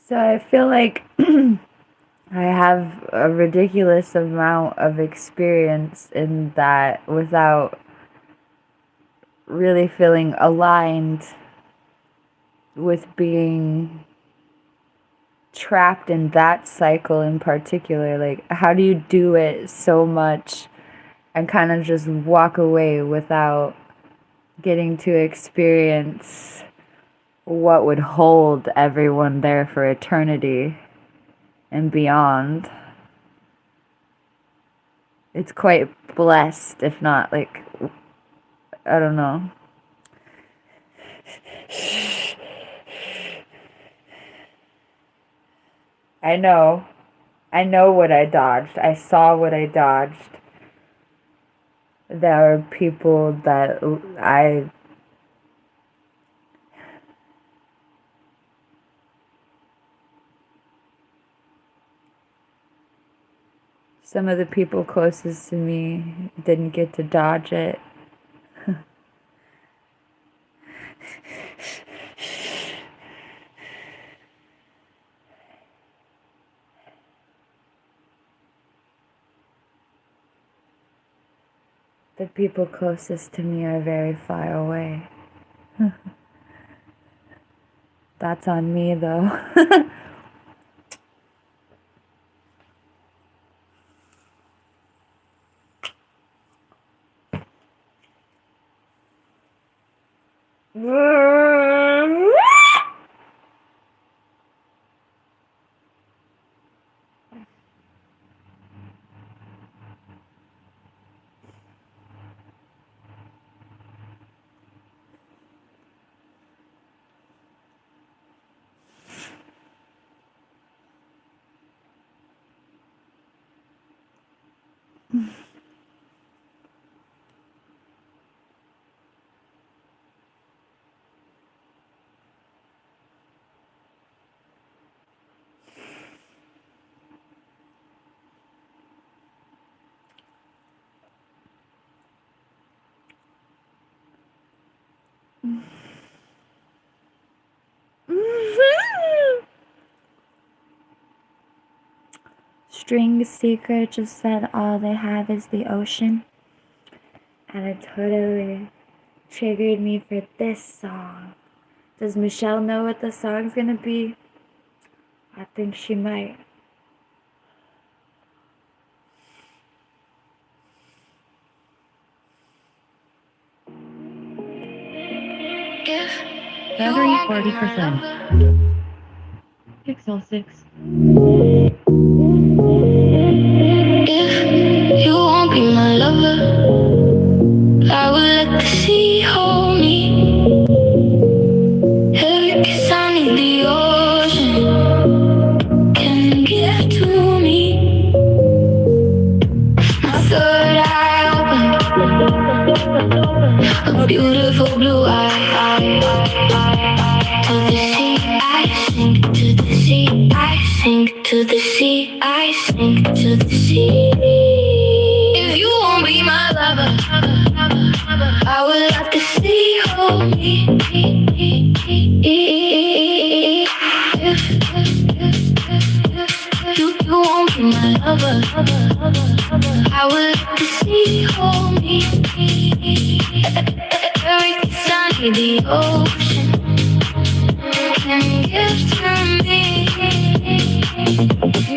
So I feel like I have a ridiculous amount of experience in that without really feeling aligned with being trapped in that cycle in particular. Like, how do you do it so much and kind of just walk away without getting to experience what would hold everyone there for eternity and beyond? It's quite blessed, if not, like, I don't know. I know. I know what I dodged. I saw what I dodged. There are people that some of the people closest to me didn't get to dodge it. The people closest to me are very far away. That's on me, though. String Seeker just said all they have is the ocean. And it totally triggered me for this song. Does Michelle know what the song's gonna be? I think she might. Battery 40%. Pixel 6. If you won't be my lover, I will let the sea hold me. Every kiss I need the ocean can give to me. My third eye open, a beautiful blue eye. To the sea, I sink to the sea, I sink to the sea, I sink to the sea. If you won't be my lover, I will let the sea hold me. If you won't be my lover, I will let the sea hold me. Every kiss I need the ocean can give to me.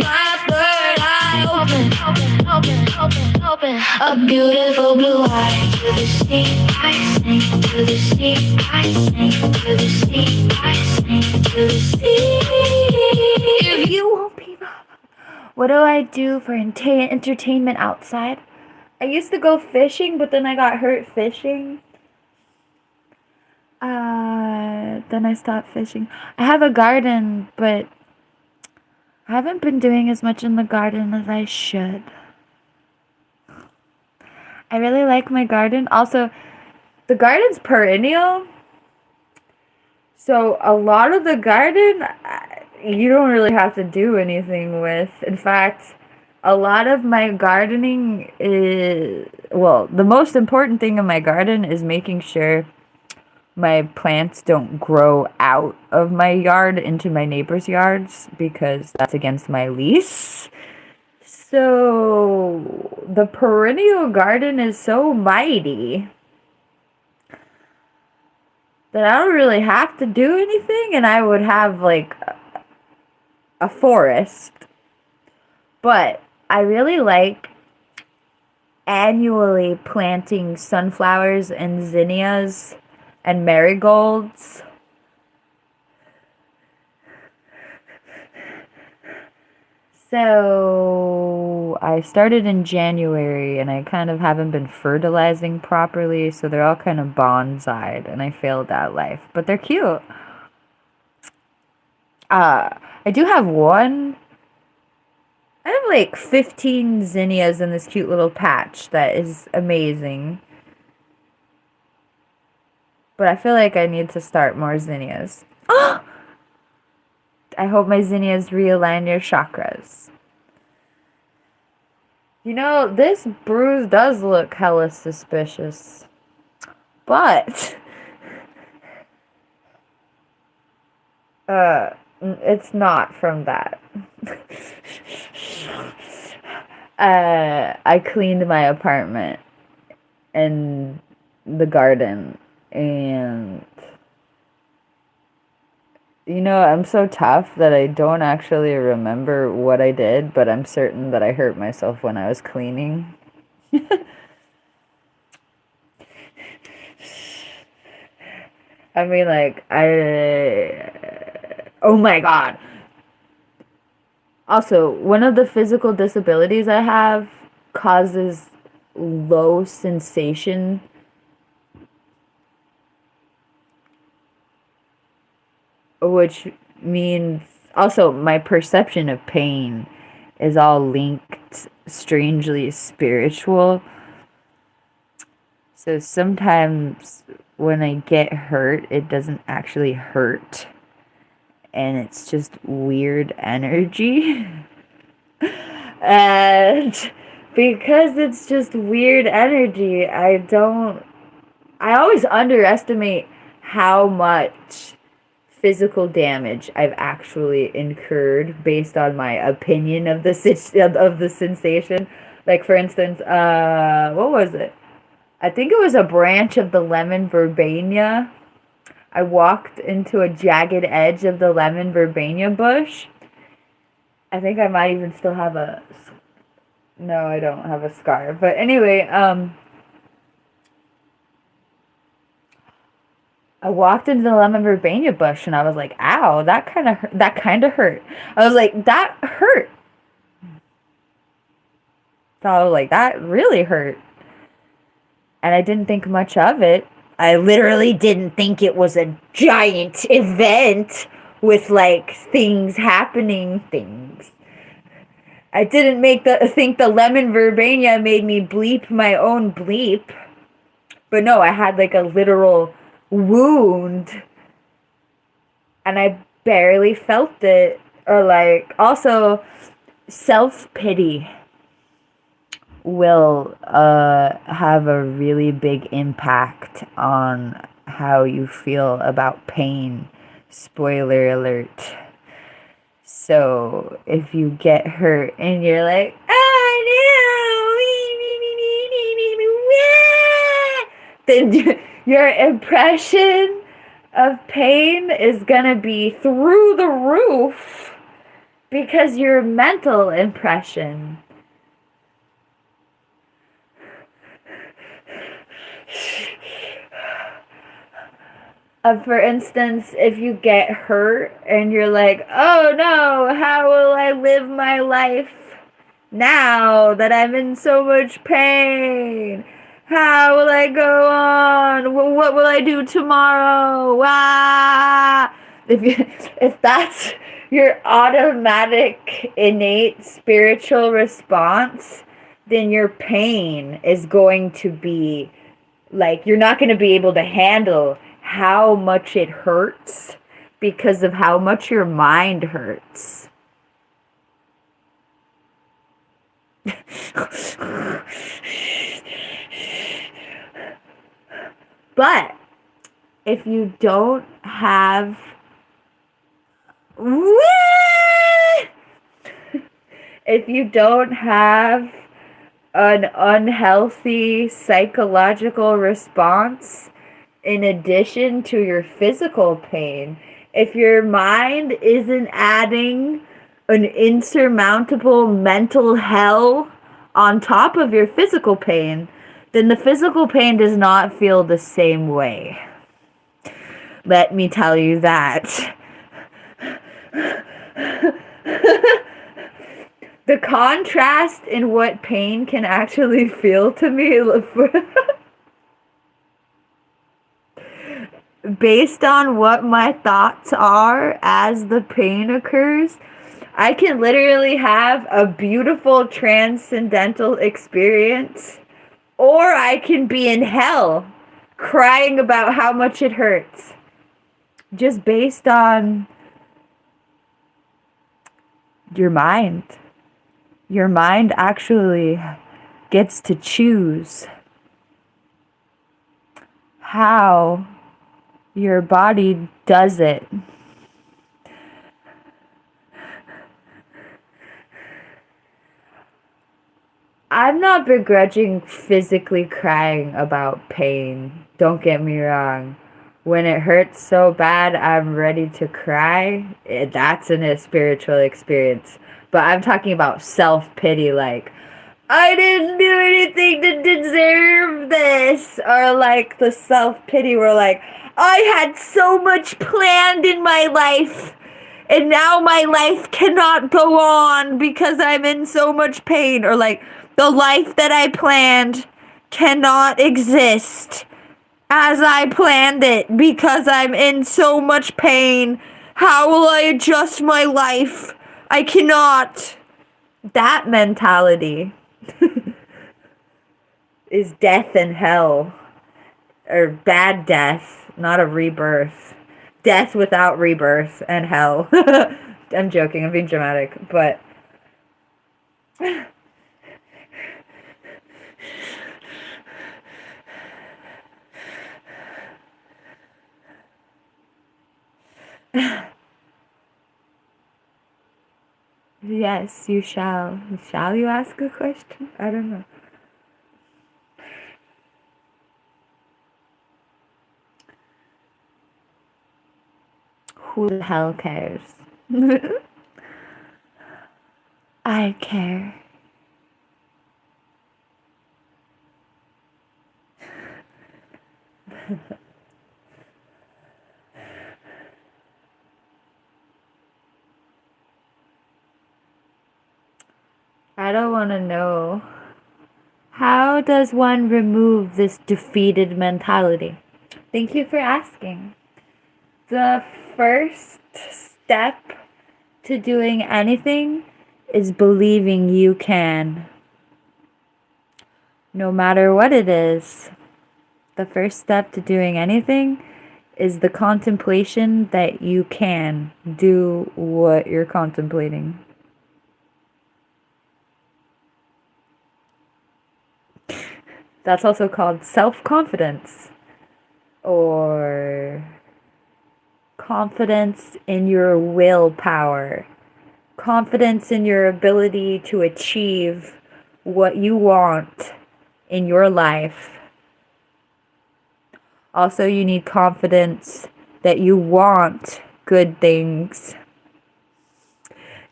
My third eye open, a beautiful blue eye. To the sea, I sink to the sea, I sink to the sea, I sink to the sea. If you won't be my... What do I do for entertainment outside? I used to go fishing, but then I got hurt fishing. Then I stopped fishing. I have a garden, but I haven't been doing as much in the garden as I should. I really like my garden. Also, the garden's perennial. So a lot of the garden, you don't really have to do anything with. In fact, a lot of my gardening is... Well, the most important thing in my garden is making sure my plants don't grow out of my yard into my neighbor's yards, because that's against my lease. So the perennial garden is so mighty that I don't really have to do anything, and I would have like a forest. But I really like annually planting sunflowers and zinnias and marigolds. So I started in January, and I kind of haven't been fertilizing properly, so they're all kind of bonsai'd, and I failed at life. But they're cute. I do have one. I have like 15 zinnias in this cute little patch that is amazing. But I feel like I need to start more zinnias. I hope my zinnias realign your chakras. You know, this bruise does look hella suspicious. But it's not from that. I cleaned my apartment and the garden, and you know, I'm so tough that I don't actually remember what I did, but I'm certain that I hurt myself when I was cleaning. I mean, like, oh my god. Also, one of the physical disabilities I have causes low sensation. Which means also my perception of pain is all linked strangely spiritual. So sometimes when I get hurt, it doesn't actually hurt, and it's just weird energy. And because it's just weird energy, I always underestimate how much physical damage I've actually incurred based on my opinion of the of the sensation. Like for instance, what was it? I think it was a branch of the lemon verbena. I walked into a jagged edge of the lemon verbena bush. I think I might even still have a. No, I don't have a scar. But anyway, I walked into the lemon verbena bush and I was like, "Ow, that kind of hurt." I was like, "That hurt." So I was like, "That really hurt." And I didn't think much of it. I literally didn't think it was a giant event with like things happening, things. I didn't think the lemon verbena made me bleep my own bleep. But no, I had like a literal wound and I barely felt it. Or like also self-pity will have a really big impact on how you feel about pain. Spoiler alert. So if you get hurt and you're like, oh no, then your impression of pain is gonna be through the roof because your mental impression. For instance, if you get hurt and you're like, oh no, how will I live my life now that I'm in so much pain? How will I go on? What will I do tomorrow? Ah! If that's your automatic, innate spiritual response, then your pain is going to be like, you're not going to be able to handle how much it hurts because of how much your mind hurts. But if you don't have if you don't have an unhealthy psychological response in addition to your physical pain, if your mind isn't adding an insurmountable mental hell on top of your physical pain, then the physical pain does not feel the same way. Let me tell you that. The contrast in what pain can actually feel to me based on what my thoughts are as the pain occurs, I can literally have a beautiful transcendental experience, or I can be in hell crying about how much it hurts. Just based on your mind. Your mind actually gets to choose how your body does it. I'm not begrudging physically crying about pain. Don't get me wrong. When it hurts so bad, I'm ready to cry. That's a spiritual experience. But I'm talking about self-pity, like, I didn't do anything to deserve this. Or like the self-pity where like, I had so much planned in my life. And now my life cannot go on because I'm in so much pain. Or like, the life that I planned cannot exist as I planned it because I'm in so much pain. How will I adjust my life? I cannot. That mentality is death and hell. Or bad death, not a rebirth. Death without rebirth and hell. I'm joking, I'm being dramatic, but Yes, you shall. Shall you ask a question? I don't know. Who the hell cares? I care. I don't want to know. How does one remove this defeated mentality? Thank you for asking. The first step to doing anything is believing you can. No matter what it is, the first step to doing anything is the contemplation that you can do what you're contemplating. That's also called self-confidence, or confidence in your willpower, confidence in your ability to achieve what you want in your life. Also, you need confidence that you want good things.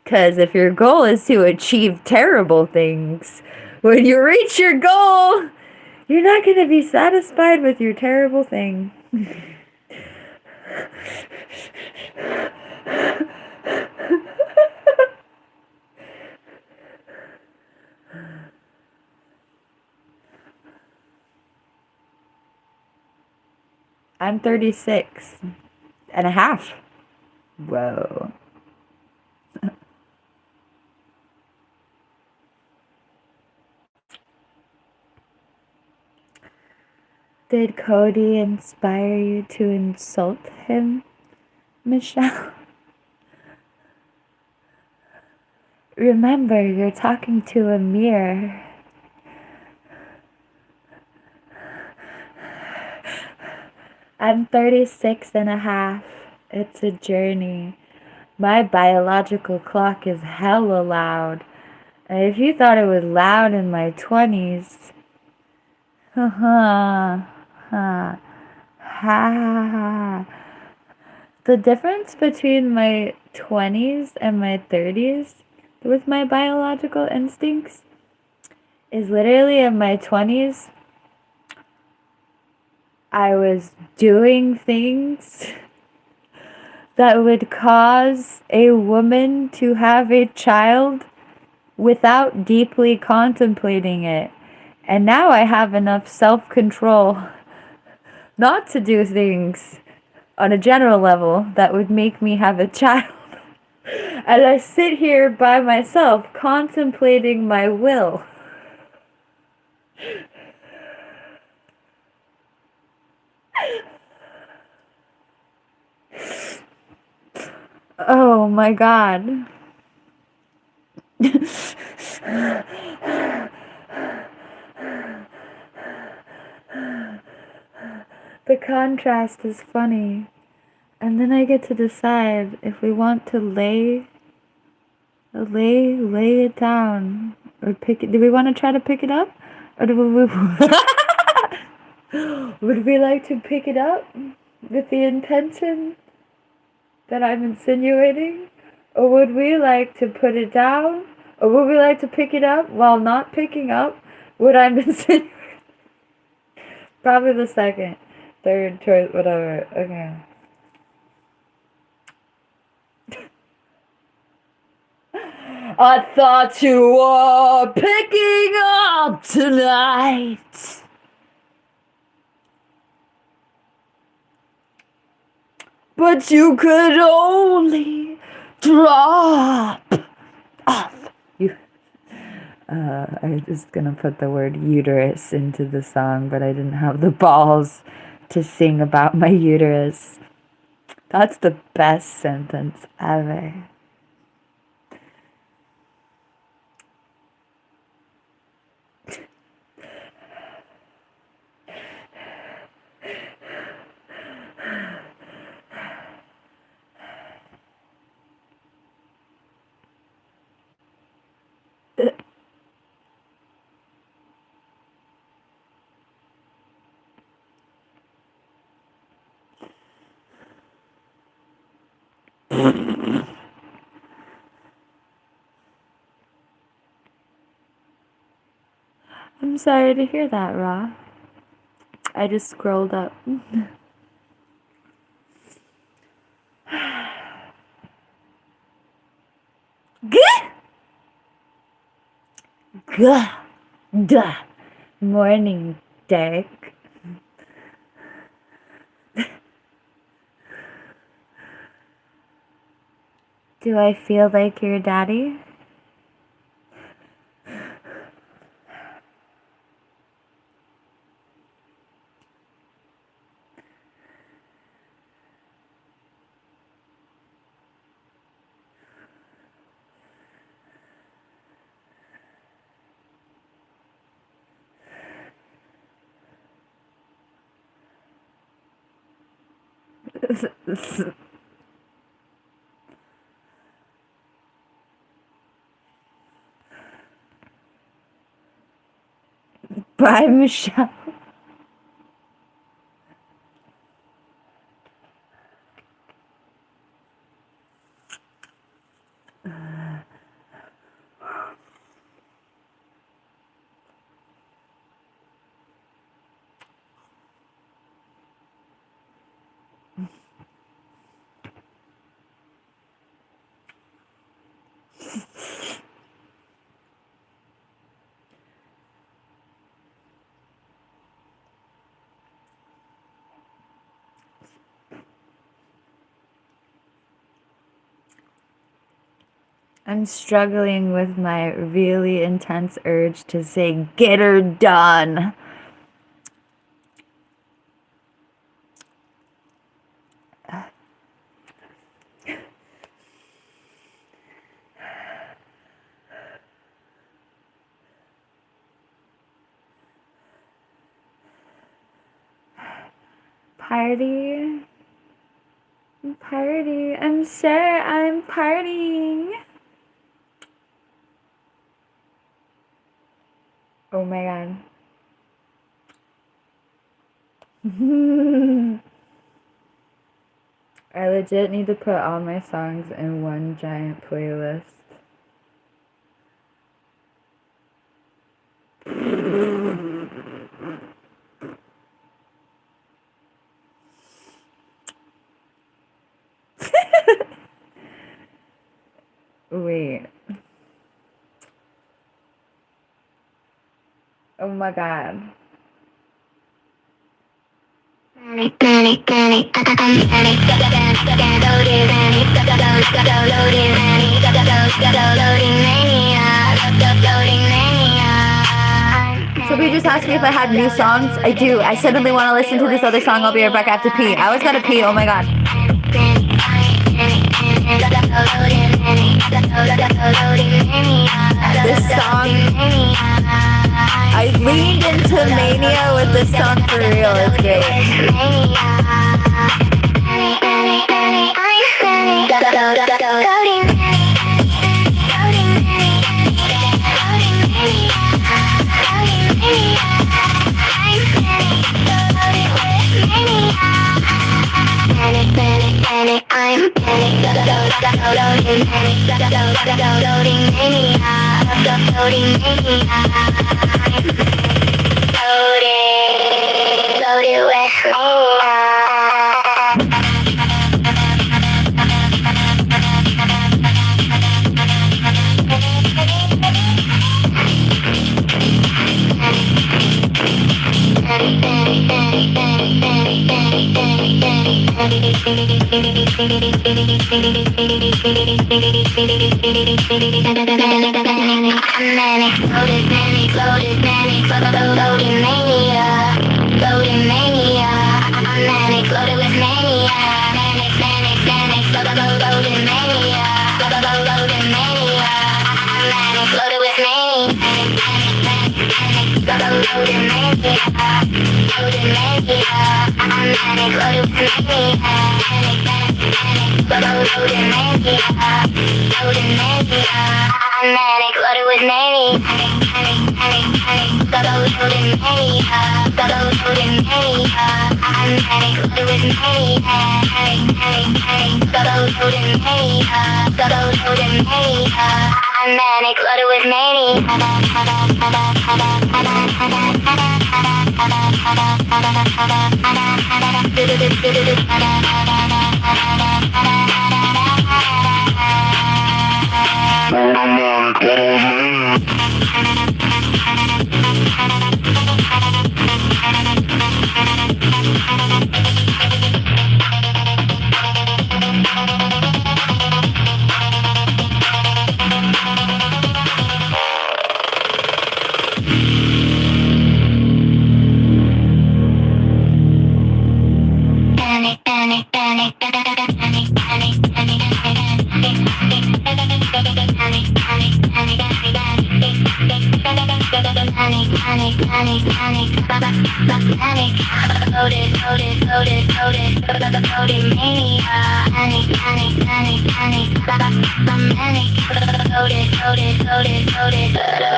Because if your goal is to achieve terrible things, when you reach your goal, you're not going to be satisfied with your terrible thing. I'm 36 and a half. Whoa. Did Cody inspire you to insult him, Michelle? Remember, you're talking to a mirror. I'm 36 and a half. It's a journey. My biological clock is hella loud. And if you thought it was loud in my 20s, ha ha ha. The difference between my 20s and my 30s with my biological instincts is literally in my 20s, I was doing things that would cause a woman to have a child without deeply contemplating it. And now I have enough self-control not to do things on a general level that would make me have a child. And I sit here by myself contemplating my will. Oh my God. The contrast is funny. And then I get to decide if we want to lay it down or pick it. Do we want to try to pick it up? Or do we would we like to pick it up with the intention that I'm insinuating? Or would we like to put it down? Or would we like to pick it up while not picking up what I'm insinuating? Probably the second, third choice, whatever. Okay. I thought you were picking up tonight. But you could only drop off. I was gonna put the word uterus into the song, but I didn't have the balls to sing about my uterus. That's the best sentence ever. I'm sorry to hear that, Ra. I just scrolled up. Good morning, Dick. Do I feel like your daddy? Bye, Michelle. I'm struggling with my really intense urge to say, get her done. Party. Party. I'm sure I'm partying. Oh my god. I legit need to put all my songs in one giant playlist. Wait. Oh my god. So we just asked me if I had new songs. I do. I suddenly want to listen to this other song. I'll be right back. I have to pee. I always gotta pee. Oh my god. This song, I leaned into mania with this song for real. It's great. I'm manic, loaded with mania. Loaded mania. Loaded mania. I'm manic, loaded with mania. Loaded mania. Loaded mania. I'm manic, loaded with mania.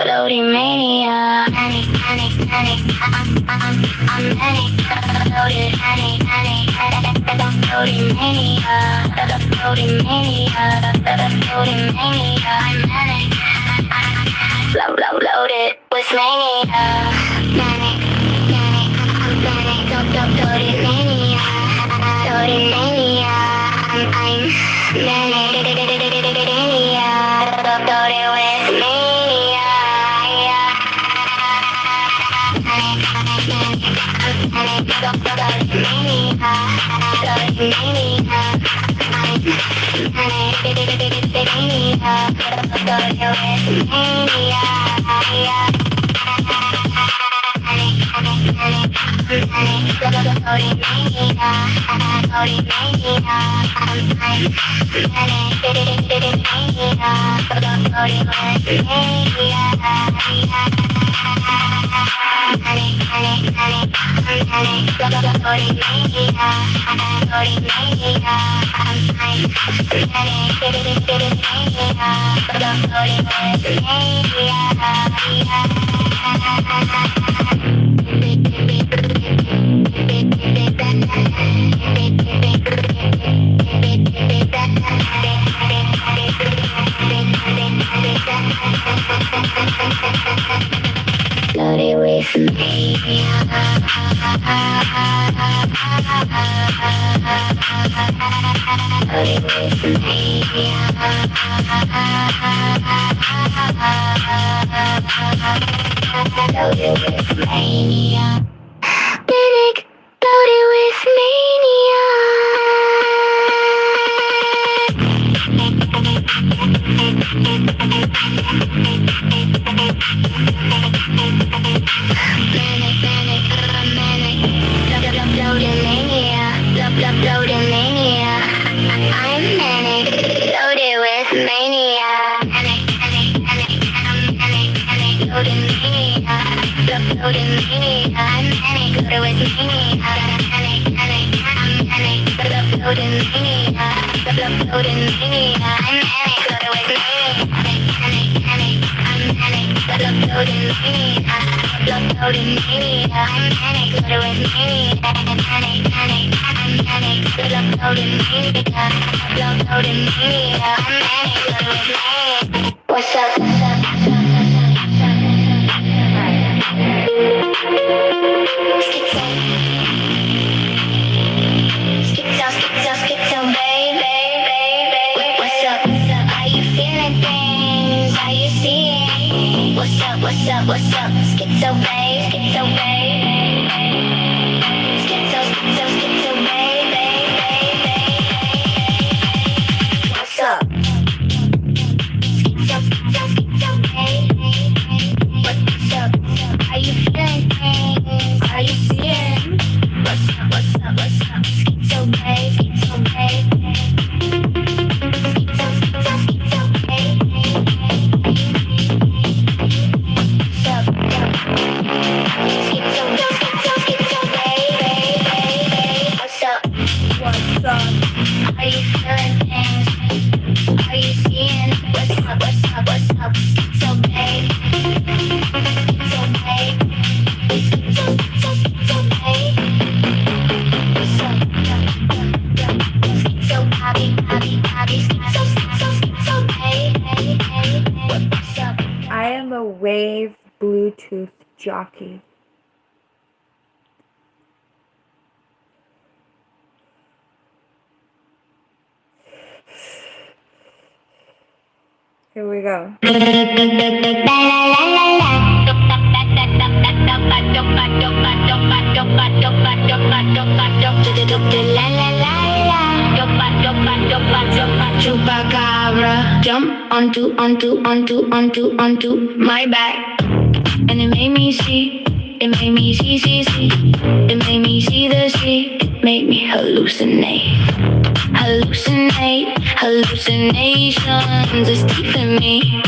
Loaded with mania. Manic, manic, I'm manic. Loaded mania. Loaded mania. I'm manic. Mania. Loaded with mania. Manic, manic, I'm manic. Loaded mania. Loaded mania. I'm manic. Mania. Loaded with mania. Loaded with mania. Loaded with mania. Loaded with mania. Manic, loaded with mania. Loaded mania. Loaded mania. I'm manic, loaded with mania. Loaded mania. Loaded mania. I'm manic, loaded with mania. Loaded mania. Loaded mania. I'm manic, loaded with mania. Loaded mania. Loaded mania. I'm manic, loaded with mania. Loaded mania. Loaded mania. I'm manic, loaded with mania. What's up? Schizo, baby. What's up? Are you feeling things? Are you seeing? What's up? Schizo, baby. Schizo, baby. What's up? Schizo, baby. What's up? Are you feeling things? Are you seeing? What's up? Schizo, baby. Schizo, baby. Schizo, baby. What's up? I am a wave Bluetooth jockey. Here we go. Chupacabra, jump onto my back, and it made me see, it made me see, it made me see the sea, it made me hallucinate, hallucinations is deep in me.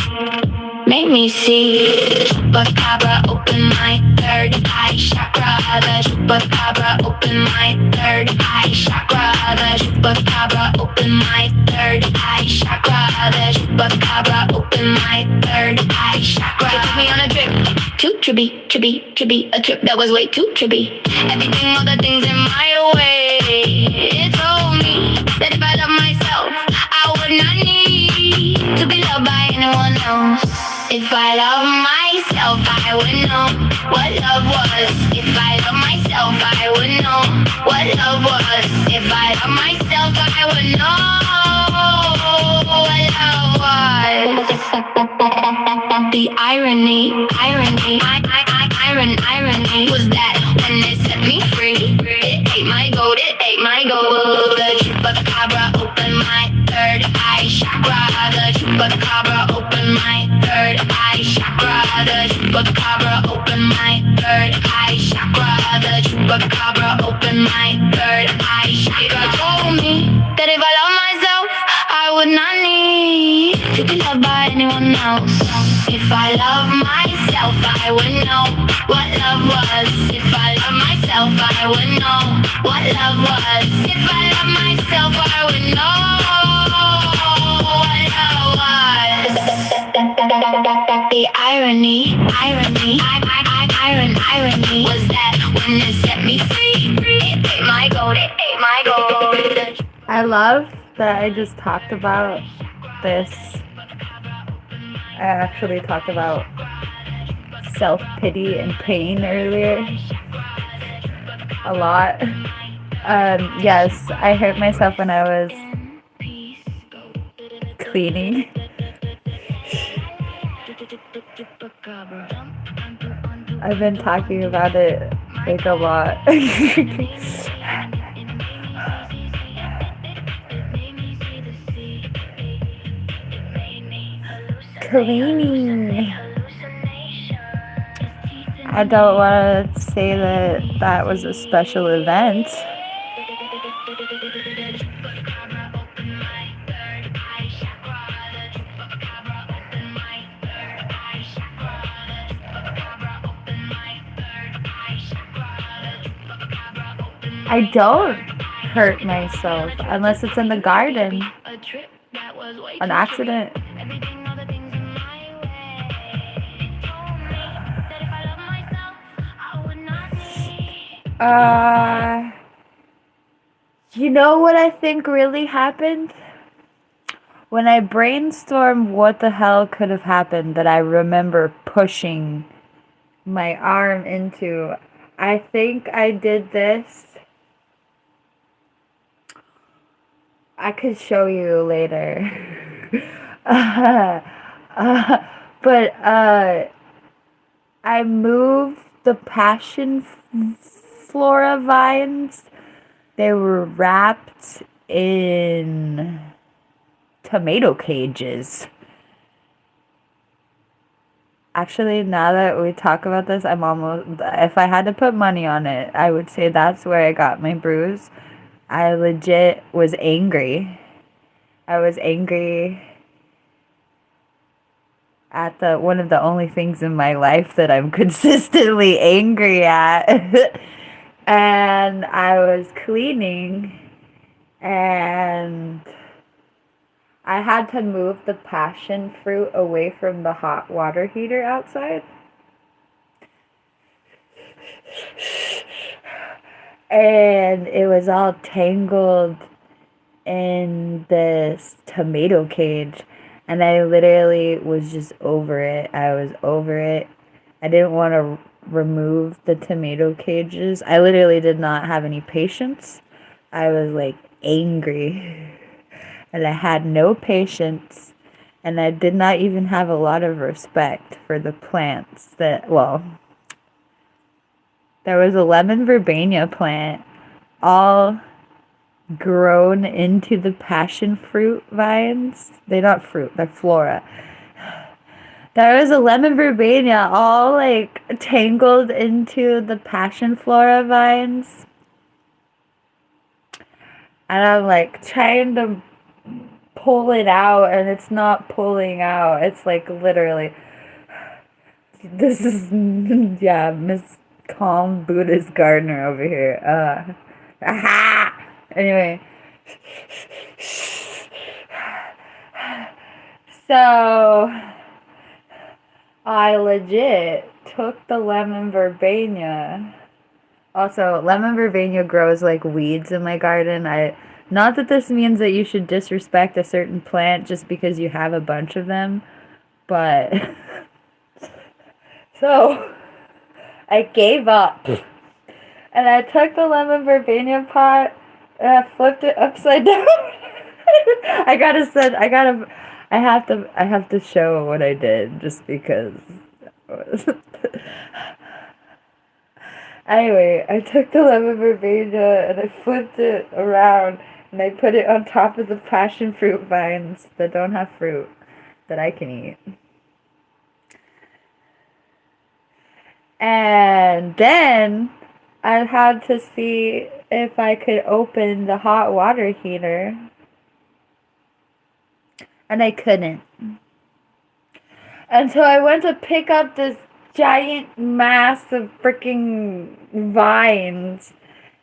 Make me see. Chupacabra, open my third eye chakra. The chupacabra, open my third eye chakra. The chupacabra, open my third eye chakra. The chupacabra, open my third eye chakra. It took me on a trip, too trippy, a trip that was way too trippy. Everything, all the things in my way. It told me that if I love myself, I would not need to be loved by anyone else. If I love myself, I would know what love was. If I love myself, I would know what love was. If I love myself, I would know what love was. The irony was that when it set me free, it ate my gold, The chupacabra opened my third eye chakra. The chupacabra opened my third eye chakra. The chupacabra opened my third eye chakra. The chupacabra opened my third eye chakra. It told me that if I love myself, I would not need to be loved by anyone else. If I love myself, I would know what love was. If I love myself, I would know what love was. If I love myself, I would know what love was. The irony was that when it set me free, it ate my gold, I love that I just talked about this. I actually talked about self-pity and pain earlier a lot. Yes, I hurt myself when I was cleaning. I've been talking about it like a lot. Cleaning. I don't want to say that that was a special event. I don't hurt myself unless it's in the garden. An accident. You know what I think really happened? When I brainstormed what the hell could have happened that I remember pushing my arm into, I think I did this. I could show you later. But I moved the passion flora vines. They were wrapped in tomato cages. Actually, now that we talk about this, I'm almost, if I had to put money on it, I would say that's where I got my bruise. I legit was angry. I was angry at one of the only things in my life that I'm consistently angry at. And I was cleaning, and I had to move the passion fruit away from the hot water heater outside. And it was all tangled in this tomato cage. And I literally was just over it. I was over it. I didn't want to remove the tomato cages. I literally did not have any patience. I was like angry. And I had no patience. And I did not even have a lot of respect for the plants that, well, there was a lemon verbena plant all grown into the passion fruit vines. They're not fruit, they're flora. There was a lemon verbena all like tangled into the passion flora vines. And I'm like trying to pull it out and it's not pulling out. It's like literally, this is, yeah, Miss Calm Buddhist Gardener over here. Aha! Anyway. So, I legit took the lemon verbena. Also, lemon verbena grows like weeds in my garden. Not that this means that you should disrespect a certain plant just because you have a bunch of them, but so I gave up. And I took the lemon verbena pot and I flipped it upside down. I have to show what I did just because. Anyway, I took the lemon verbena and I flipped it around and I put it on top of the passion fruit vines that don't have fruit that I can eat. And then I had to see if I could open the hot water heater. And I couldn't. And so I went to pick up this giant mass of freaking vines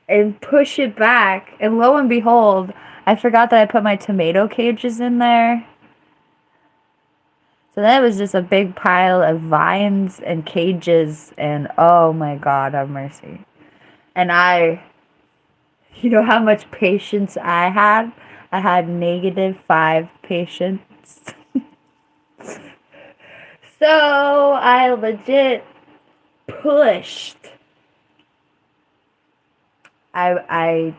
and push it back. And lo and behold, I forgot that I put my tomato cages in there. So that was just a big pile of vines and cages. And oh my God, have mercy. And you know how much patience I had? I had -5 patience. So I legit pushed. I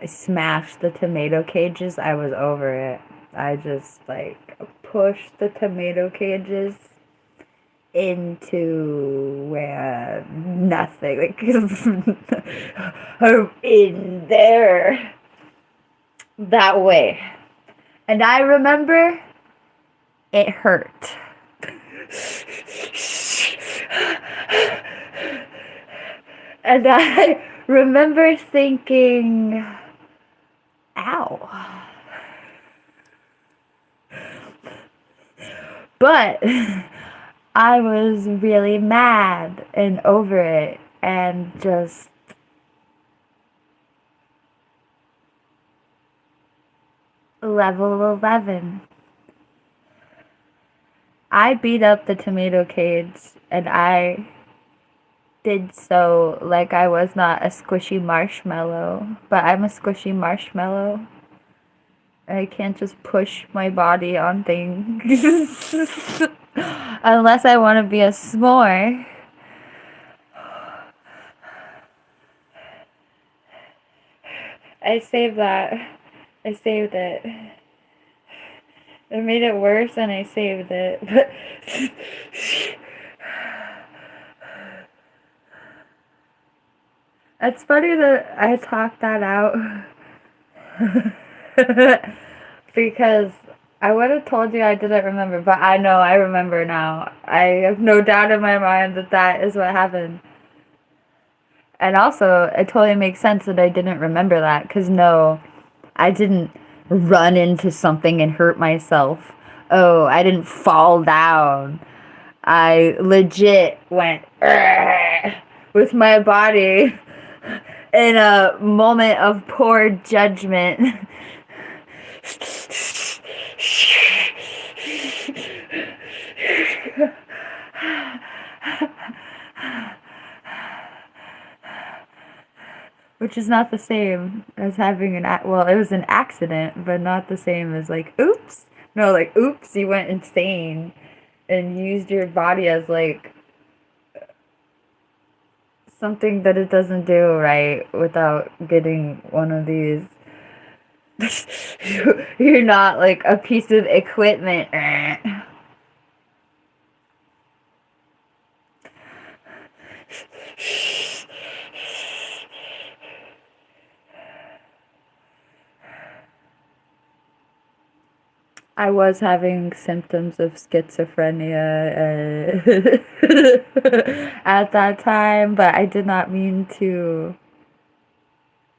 smashed the tomato cages. I was over it. I just like pushed the tomato cages into where nothing, like in there that way. And I remember it hurt. And I remember thinking, ow. But I was really mad and over it and just level 11. I beat up the tomato cage and I did so like I was not a squishy marshmallow, but I'm a squishy marshmallow. I can't just push my body on things unless I want to be a s'more. I saved that. I saved it. It made it worse and I saved it. But it's funny that I talked that out. Because I would have told you I didn't remember, but I know I remember now. I have no doubt in my mind that that is what happened. And also, it totally makes sense that I didn't remember that, because no, I didn't run into something and hurt myself. Oh, I didn't fall down. I legit went with my body in a moment of poor judgment. Which is not the same as having well, it was an accident, but not the same as like, oops. No, like, oops, you went insane and used your body as like something that it doesn't do right without getting one of these. You're not like a piece of equipment. I was having symptoms of schizophrenia at that time, but I did not mean to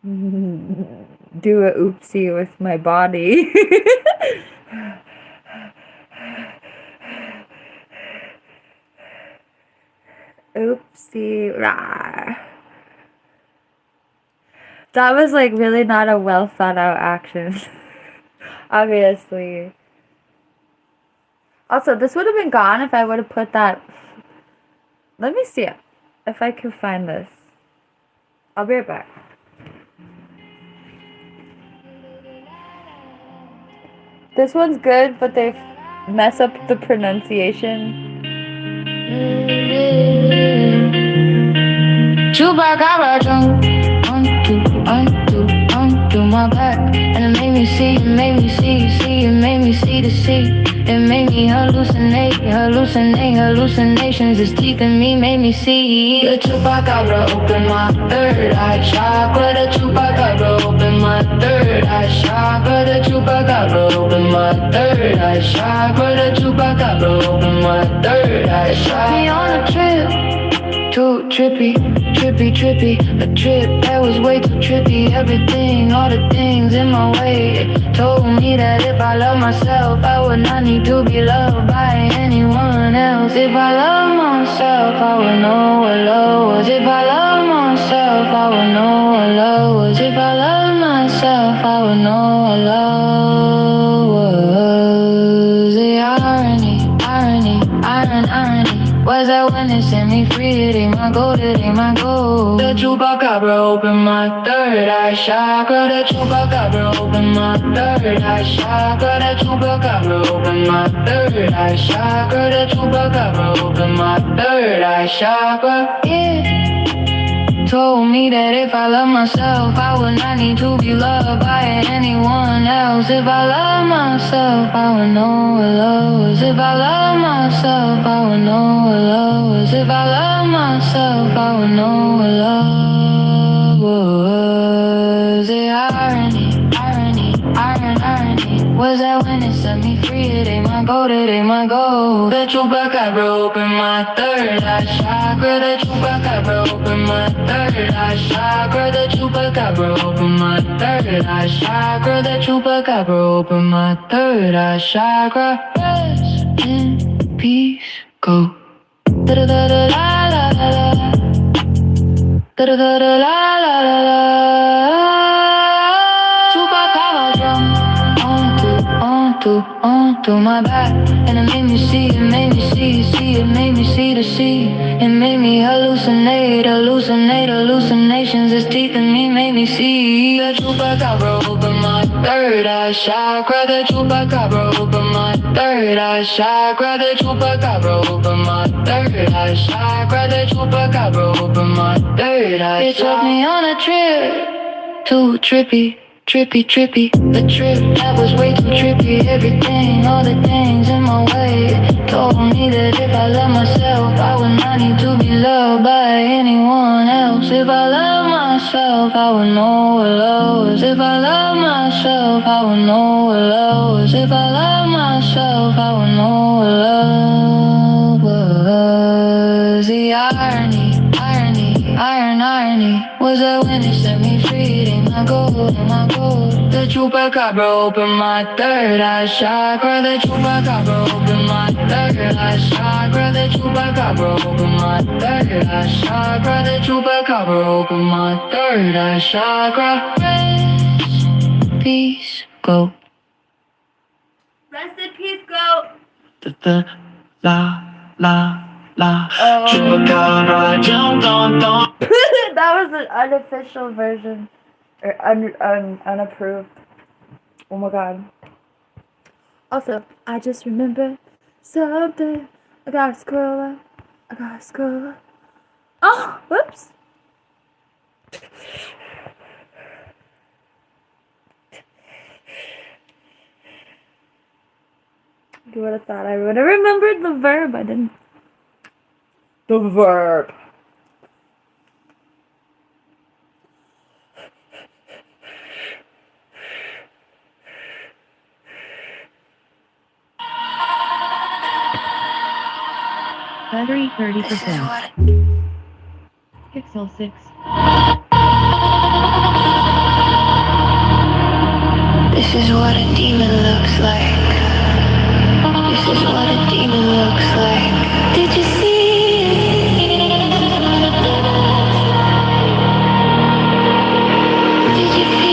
do a oopsie with my body. Oopsie. Rah. That was like really not a well thought out action. Obviously. Also, this would have been gone if I would have put that. Let me see if I can find this. I'll be right back. This one's good, but they mess up the pronunciation. Chupacabra jump onto my back, and it made me see, it made me see, it made me see the sea. It made me hallucinations. Its teeth in me made me see. The chupacabra opened my third eye chakra. The chupacabra opened my third eye chakra. The chupacabra opened my third eye chakra. The chupacabra opened my third eye chakra. Me on a trip. Too trippy, a trip that was way too trippy. Everything, all the things in my way told me that if I love myself, I would not need to be loved by anyone else. If I love myself, I would know what love was. If I love myself, I would know what love was. If I love myself, I would know what love was. The irony was that when it set me free, it ain't my goal, it ain't my goal. The chupacabra opened my third eye chakra. The chupacabra opened my third eye chakra. The chupacabra opened my third eye chakra. The chupacabra opened my third eye chakra. Yeah. Told me that if I love myself, I would not need to be loved by anyone else. If I love myself, I would know what love was. If I love myself, I would know what love was. If I love myself, I would know what love was. The irony was that when it set me free, it ain't my goal, it ain't my goal. The chupacabra opened my third eye chakra. The chupacabra opened my third eye chakra. The chupacabra opened my third eye chakra. The chupacabra opened my third eye chakra. Rest in peace, go. Da da da da la la la la. Da da da da la la la la. Chupacabra jump onto my back, and it made me see, it made me see, it made me see the sea. It made me hallucinations. Its teeth in me made me see. The chupacabra opened my third eye chakra. The chupacabra opened my third eye chakra. The chupacabra opened my third eye chakra. The chupacabra opened my third eye. It took me on a trip, too trippy. A trip that was way too trippy. Everything, all the things in my way told me that if I love myself, I would not need to be loved by anyone else. If I love myself, I would know what love was. If I love myself, I would know what love was. If I love myself, I would know what love was. The irony was that when it set me free, it ain't my goal, ain't my goal. The chupacabra opened my third eye chakra. The chupacabra opened my third eye chakra. The chupacabra opened my third eye chakra. The chupacabra opened my third eye chakra. Rest, peace, go. Rest in peace, Glow. La la la. That was an unofficial version. Or unapproved. Oh my god. Also, I just remember something. I gotta scroll up. I gotta scroll up. Oh, whoops. You would have thought I would have remembered the verb. I didn't. The verb. Battery 30%. Pixel 6. This is what a demon looks like. This is what a demon looks like. Did you see it? Did you feel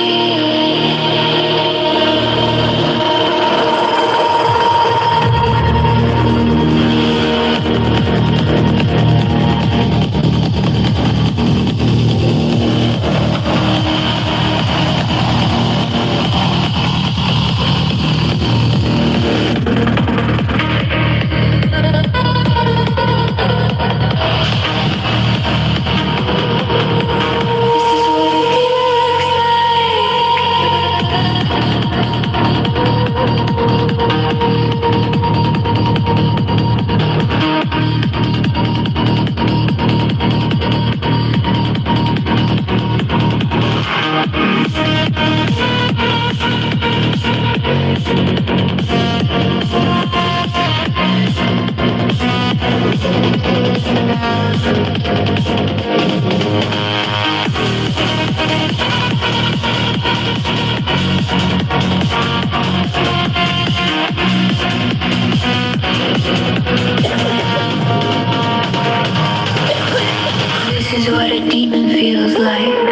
This is what a demon feels like.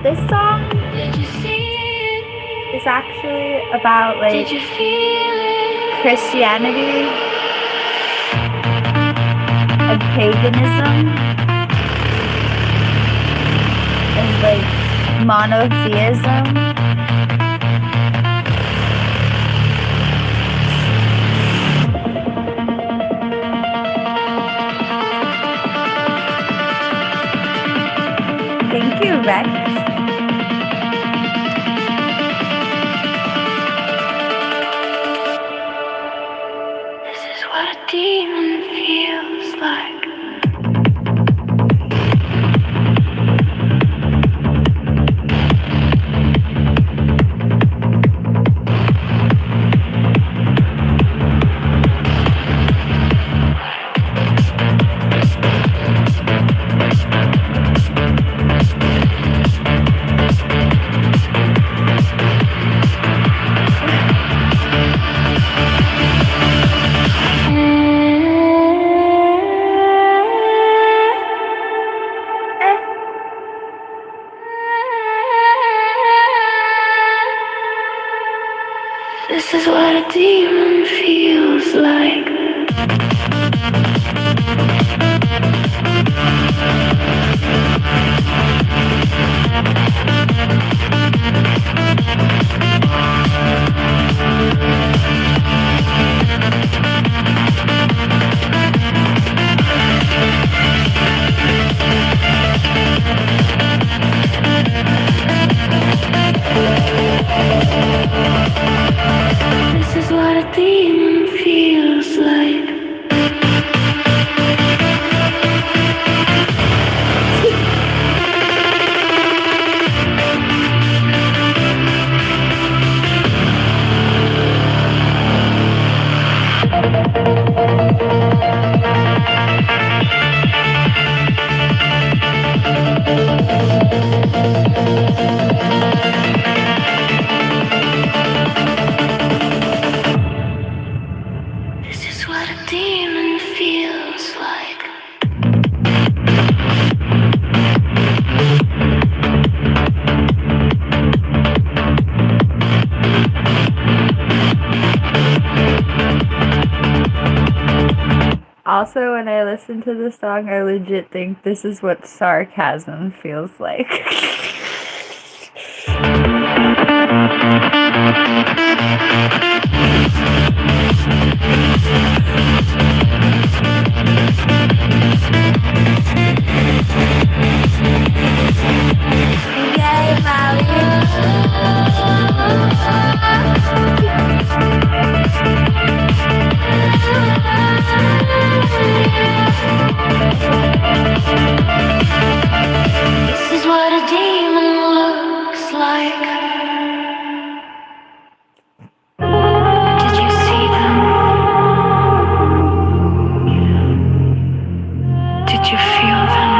This song is actually about like Christianity and paganism and like monotheism. Thank you, Rex. This is what a demon feels like. This is what a demon feels like. This is what a demon feels like. This is what a demon feels like. Also, when I listen to the song, I legit think this is what sarcasm feels like. Yay, This is what a demon looks like. Did you see them? Did you feel them?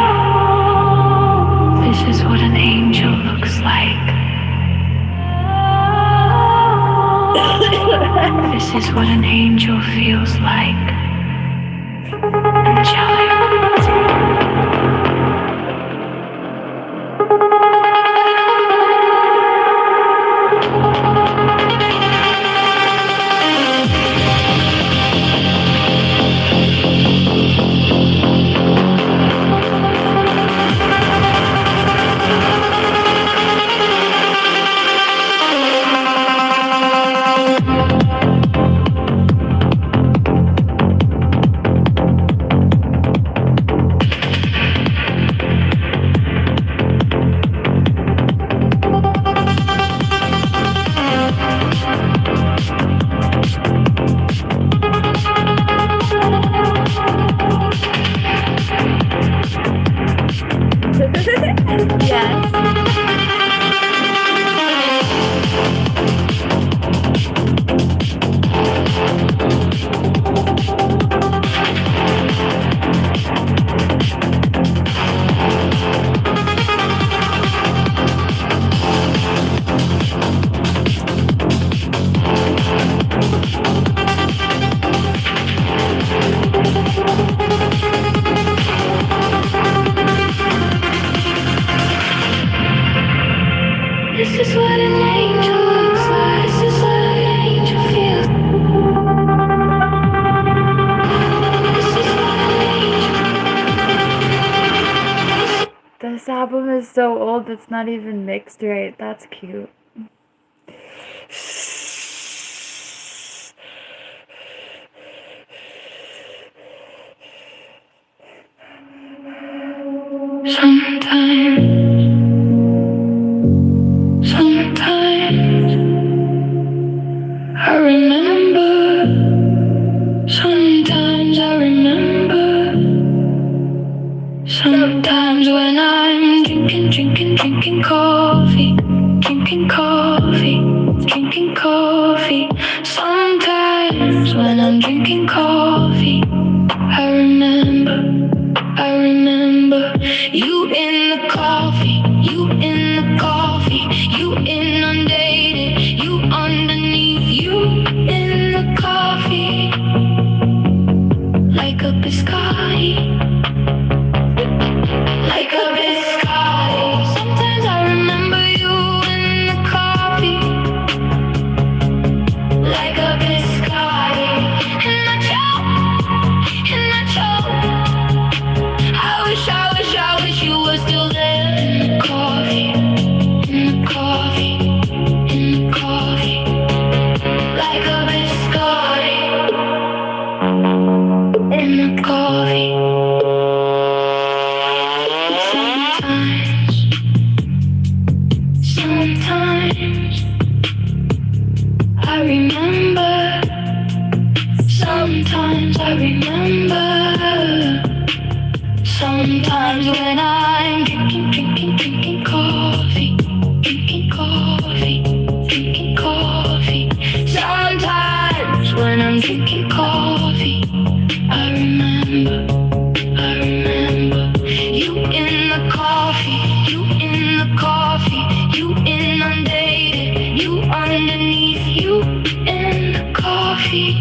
This is what an angel looks like. This is what an angel feels like. Angelic. This is what an angel looks like. This is what an angel feels. This is what an angel. This album is so old it's not even mixed right. That's cute. Sometimes I remember. Sometimes I remember. Sometimes when I'm drinking coffee, drinking coffee, drinking coffee. Sometimes when I'm drinking coffee, I remember you in the coffee, you in the coffee, you inundated, you underneath, you in the coffee, like a biscotti, like a biscotti. Sometimes I remember you in the coffee, like a biscotti, and I choke. I wish you were still there in the coffee, in the coffee, in the coffee, like a biscotti, in the coffee. Sometimes I remember. Sometimes I remember. Sometimes when I'm drinking coffee, drinking coffee, drinking coffee. Sometimes when I'm drinking coffee, I remember you in the coffee, you in the coffee, you inundated, you underneath, you in the coffee,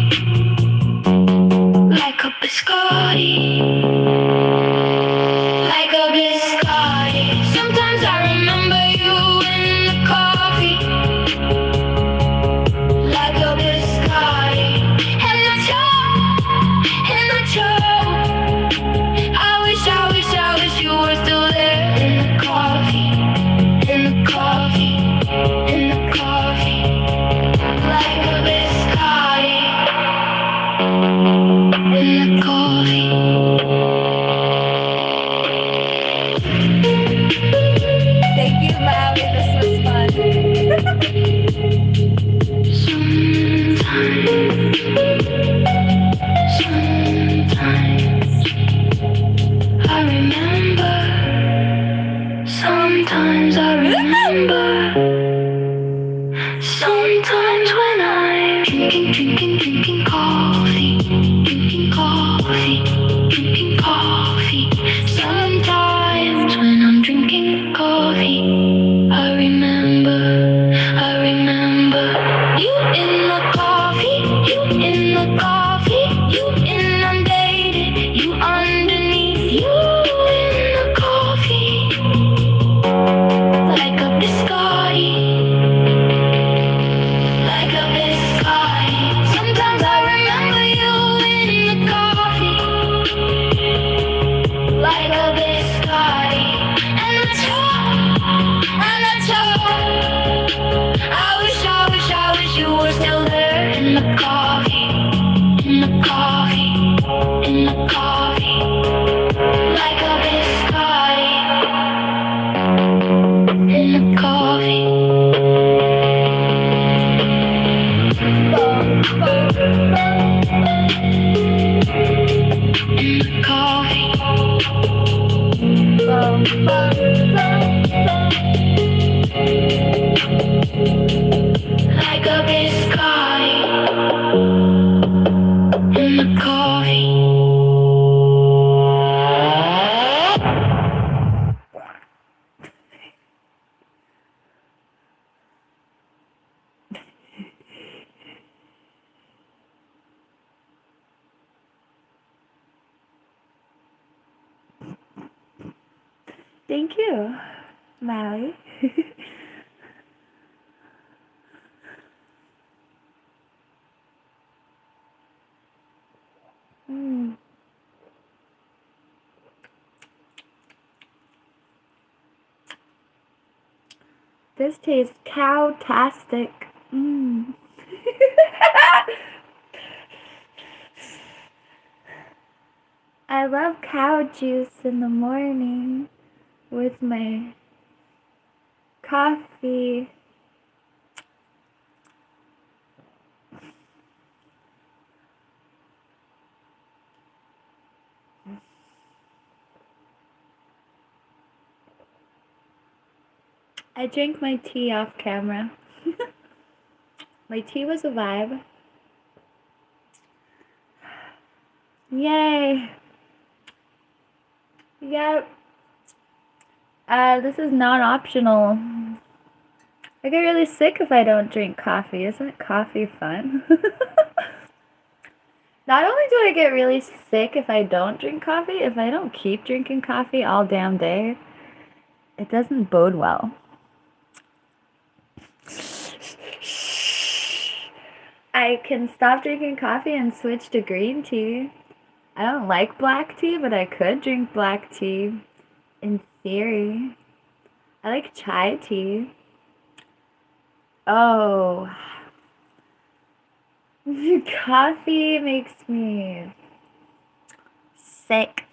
like a biscotti. Like a biscotti. Sometimes I remember you in the coffee, like a biscotti. And I choke. I wish you were still there in the coffee, in the coffee, in the coffee, like a biscotti, in the coffee. Thank you, Maui. This was fun. Sometimes I remember. Sometimes when I'm drinking coffee, drinking coffee, drinking coffee. Sometimes when I'm drinking coffee, I remember you in the coffee, you in the coffee, you inundated, you underneath, you in the coffee, like a biscotti. Thank you, Maui. Mm. This tastes cow-tastic. Mm. I love cow juice in the morning with my coffee. I drank my tea off camera. My tea was a vibe. Yay! Yep. This is not optional. I get really sick if I don't drink coffee. Isn't coffee fun? Not only do I get really sick if I don't drink coffee, if I don't keep drinking coffee all damn day, it doesn't bode well. I can stop drinking coffee and switch to green tea. I don't like black tea, but I could drink black tea in theory. I like chai tea. Oh. Coffee makes me sick.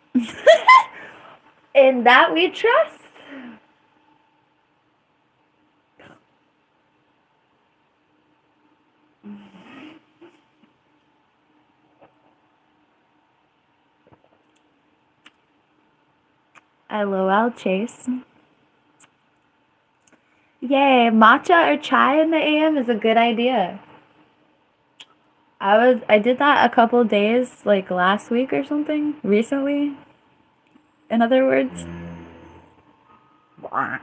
In that we trust. LOL Chase. Yay, matcha or chai in the AM is a good idea. I did that a couple days, like last week or something, recently. In other words. I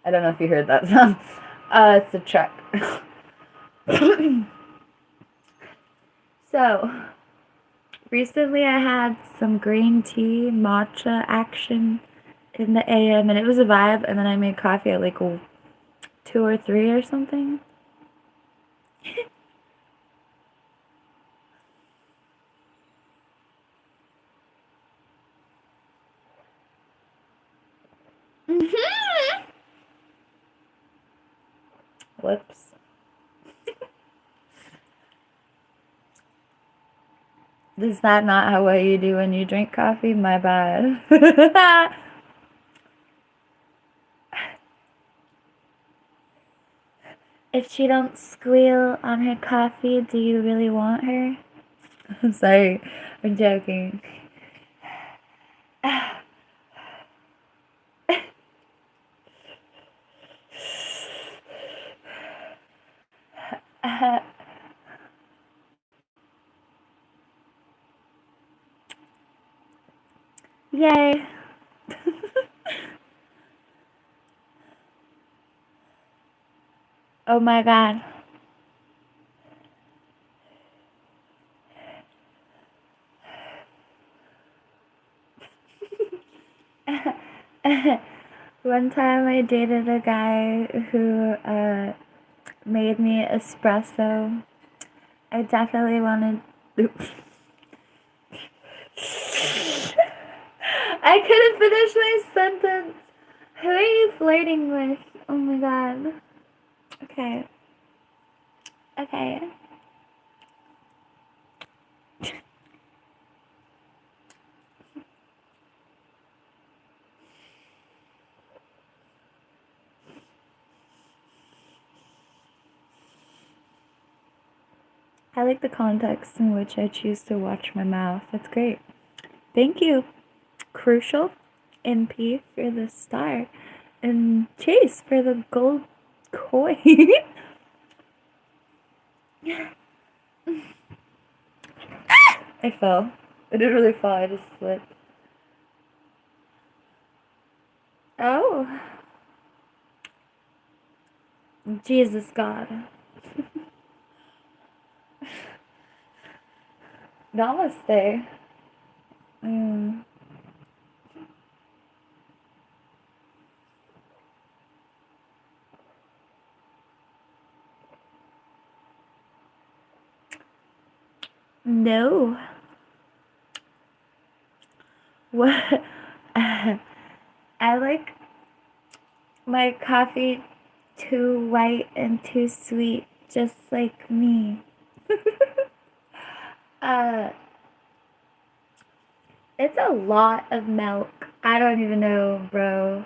don't know if you heard that sound. It's a truck. So, recently I had some green tea matcha action in the AM, and it was a vibe, and then I made coffee at like 2 or 3 or something. Whoops. Is that not how what you do when you drink coffee? My bad. If she don't squeal on her coffee, do you really want her? I'm sorry, I'm joking. Yay. Oh my god. One time I dated a guy who made me espresso. I definitely wanted... Oops. I couldn't finish my sentence. Who are you flirting with? Oh my god. Okay. Okay. I like the context in which I choose to watch my mouth. That's great. Thank you, Crucial NP, for the star, and Chase for the gold coin. I fell. I didn't really fall, I just slipped. Oh. Jesus God. Namaste. No. What? I like my coffee too white and too sweet, just like me. uh, it's a lot of milk. I don't even know, bro.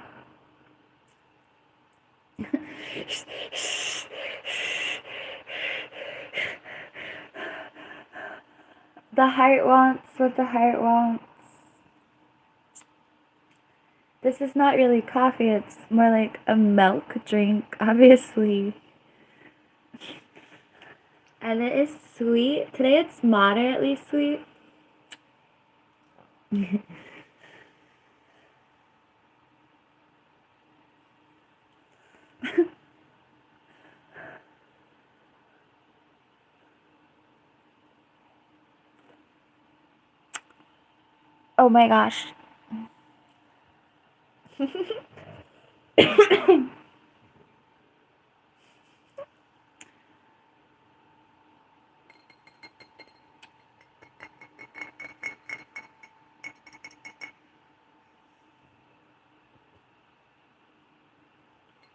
The heart wants what the heart wants. This is not really coffee, it's more like a milk drink, obviously. And it is sweet. Today it's moderately sweet. Oh my gosh.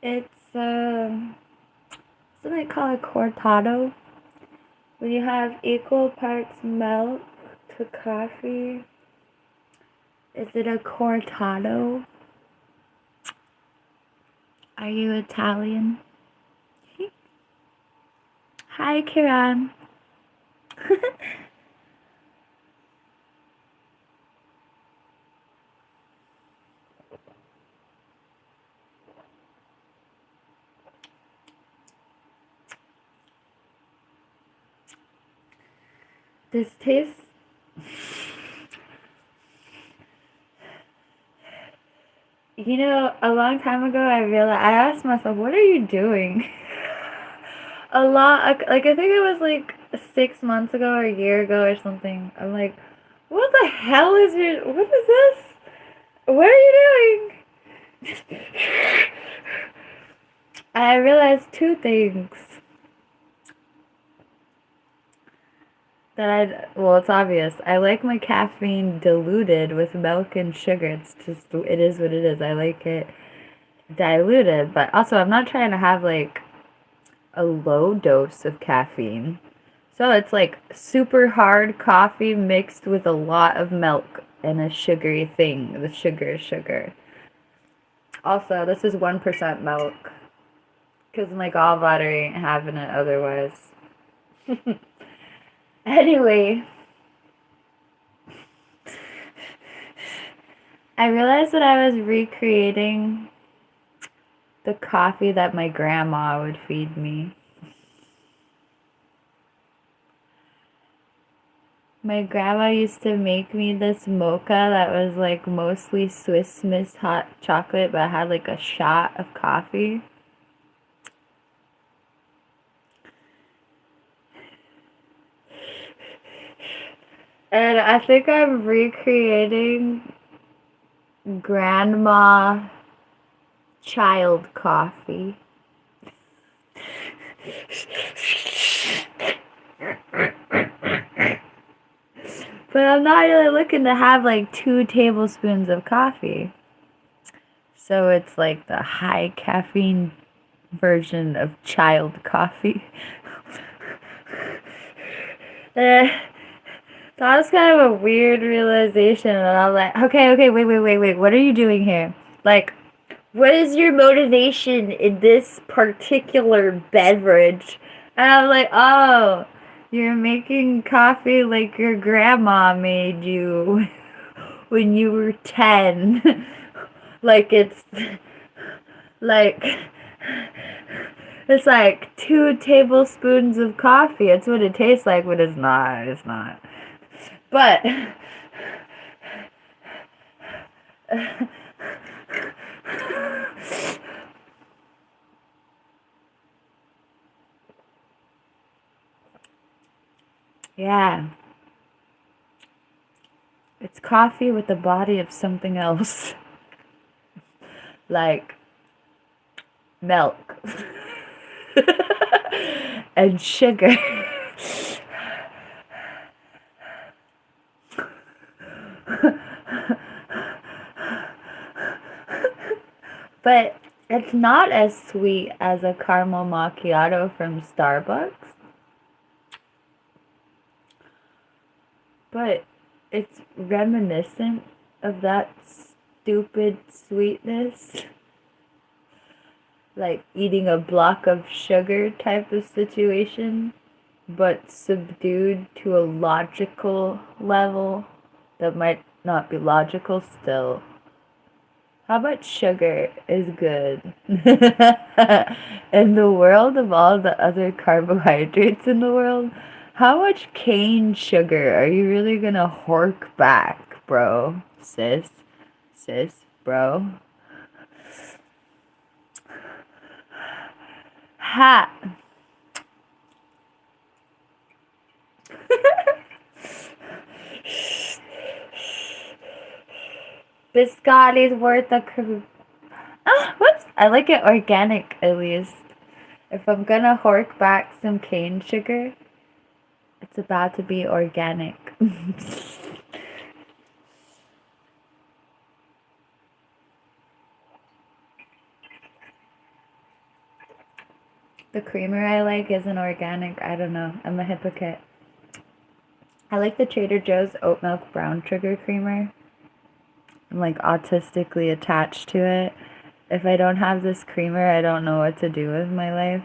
It's something called a cortado. When you have equal parts milk to coffee, is it a cortado? Are you Italian? Hi, Kiran. This tastes... You know, a long time ago, I asked myself, what are you doing? A lot, like, I think it was like 6 months ago or a year ago or something. I'm like, what the hell is what is this? What are you doing? I realized two things. Well, it's obvious. I like my caffeine diluted with milk and sugar. It's just, it is what it is. I like it diluted, but also I'm not trying to have like a low dose of caffeine. So it's like super hard coffee mixed with a lot of milk and a sugary thing. The sugar is sugar. Also, this is 1% milk because my gallbladder ain't having it otherwise. Anyway, I realized that I was recreating the coffee that my grandma would feed me. My grandma used to make me this mocha that was like mostly Swiss Miss hot chocolate, but had like a shot of coffee. And I think I'm recreating grandma child coffee. But I'm not really looking to have like 2 tablespoons of coffee. So it's like the high caffeine version of child coffee. That was kind of a weird realization, and I'm like, okay, wait, what are you doing here? Like, what is your motivation in this particular beverage? And I'm like, oh, you're making coffee like your grandma made you when you were 10. Like like it's like 2 tablespoons of coffee. It's what it tastes like, but it's not. But yeah. It's coffee with the body of something else. Like milk. And sugar. But it's not as sweet as a caramel macchiato from Starbucks. But it's reminiscent of that stupid sweetness. Like eating a block of sugar type of situation, but subdued to a logical level that might not be logical still. How about sugar is good? In the world of all the other carbohydrates in the world, how much cane sugar are you really gonna hork back, bro? Sis, bro. Ha! Biscotti's worth a whoops! I like it organic at least. If I'm gonna hork back some cane sugar, it's about to be organic. The creamer I like isn't organic. I don't know. I'm a hypocrite. I like the Trader Joe's oat milk brown sugar creamer. I'm like autistically attached to it. If I don't have this creamer, I don't know what to do with my life.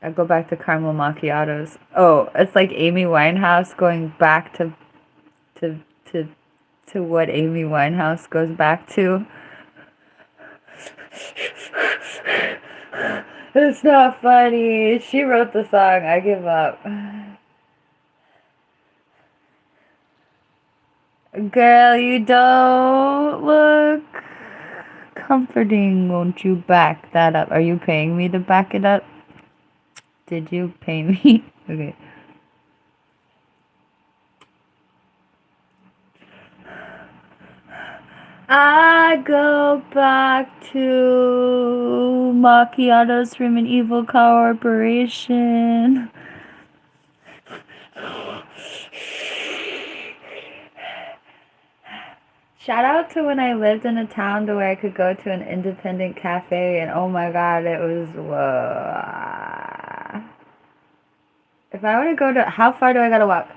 I go back to caramel macchiatos. Oh, it's like Amy Winehouse going back to what Amy Winehouse goes back to. It's not funny. She wrote the song. I give up. Girl, you don't look comforting. Won't you back that up? Are you paying me to back it up? Did you pay me? Okay. I go back to macchiatos from an evil corporation. Shout out to when I lived in a town to where I could go to an independent cafe and oh my god, it was whoa. If I were to go to, how far do I gotta walk?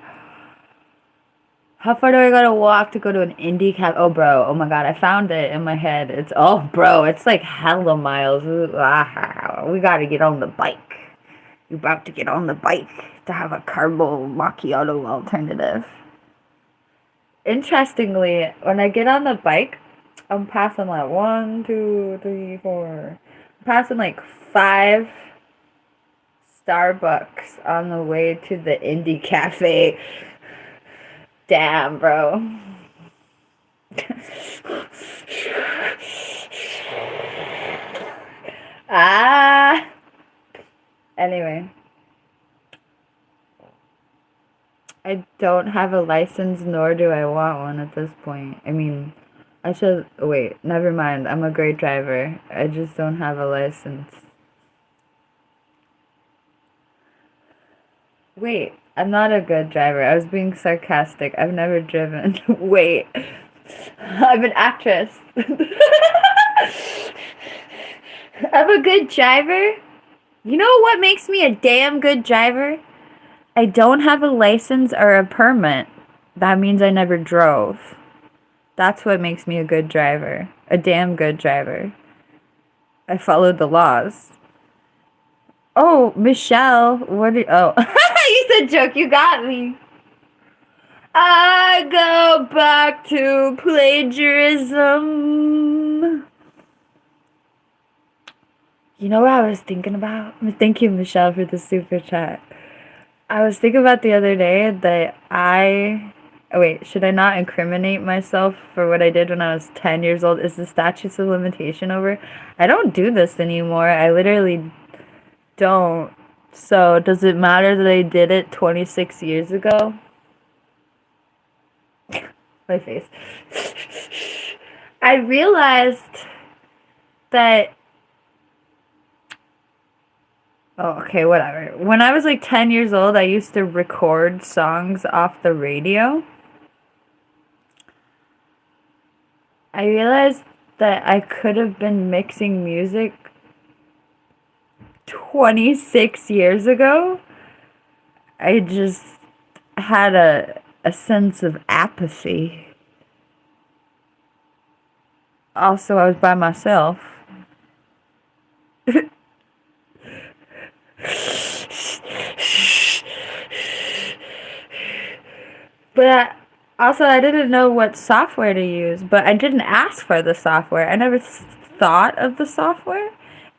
How far do I gotta walk to go to an indie cafe? Oh bro, oh my god, I found it in my head. It's, oh bro, it's like hella miles. We gotta get on the bike. You about to get on the bike to have a caramel macchiato alternative. Interestingly, when I get on the bike, I'm passing like 1, 2, 3, 4. I'm passing like 5 Starbucks on the way to the indie cafe. Damn, bro. Anyway. I don't have a license, nor do I want one at this point. I mean, I should, wait, never mind. I'm a great driver. I just don't have a license. Wait, I'm not a good driver. I was being sarcastic. I've never driven. Wait, I'm an actress. I'm a good driver? You know what makes me a damn good driver? I don't have a license or a permit. That means I never drove. That's what makes me a good driver. A damn good driver. I followed the laws. Oh, Michelle, what are you, oh. You said joke, you got me. I go back to plagiarism. You know what I was thinking about? Thank you, Michelle, for the super chat. I was thinking about the other day that oh wait, should I not incriminate myself for what I did when I was 10 years old? Is the statute of limitation over? I don't do this anymore. I literally don't. So does it matter that I did it 26 years ago? My face. I realized that, oh, okay, whatever. When I was like 10 years old, I used to record songs off the radio. I realized that I could have been mixing music 26 years ago, I just had a sense of apathy. Also, I was by myself. But I didn't know what software to use, but I didn't ask for the software. I never thought of the software.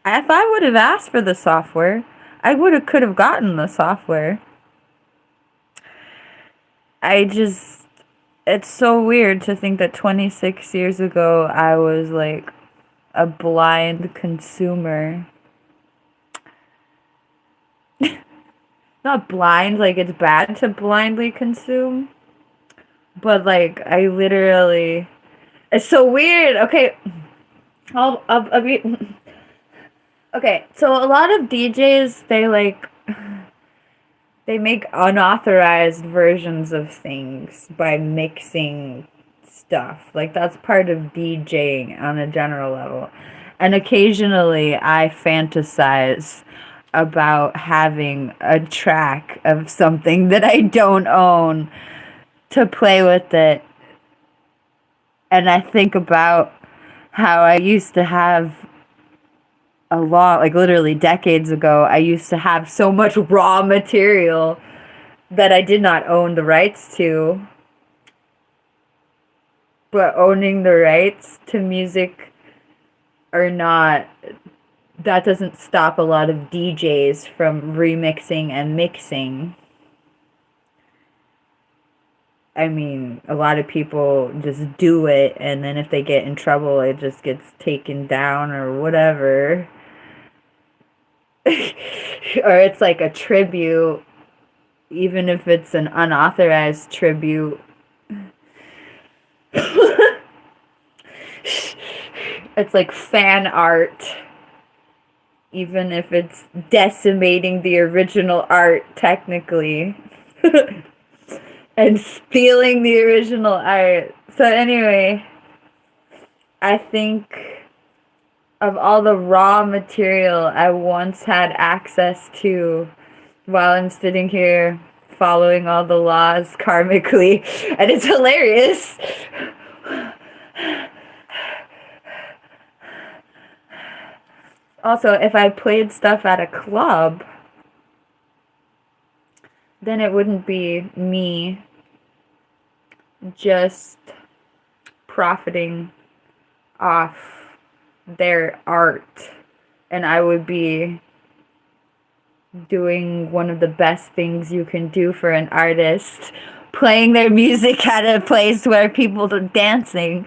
If I would have asked for the software, I could have gotten the software. It's so weird to think that 26 years ago I was like a blind consumer. Not blind, like it's bad to blindly consume. But like I literally, it's so weird. Okay, I'll be. Okay, so a lot of DJs they make unauthorized versions of things by mixing stuff. Like that's part of DJing on a general level. And occasionally I fantasize about having a track of something that I don't own to play with it. And I think about how I used to have like literally decades ago, I used to have so much raw material that I did not own the rights to. But owning the rights to music that doesn't stop a lot of DJs from remixing and mixing. I mean, a lot of people just do it, and then if they get in trouble, it just gets taken down or whatever. Or it's like a tribute, even if it's an unauthorized tribute. It's like fan art, even if it's decimating the original art technically. And stealing the original art. So anyway, I think of all the raw material I once had access to while I'm sitting here following all the laws karmically, and it's hilarious. Also, if I played stuff at a club, then it wouldn't be me just profiting off their art, and I would be doing one of the best things you can do for an artist, playing their music at a place where people are dancing,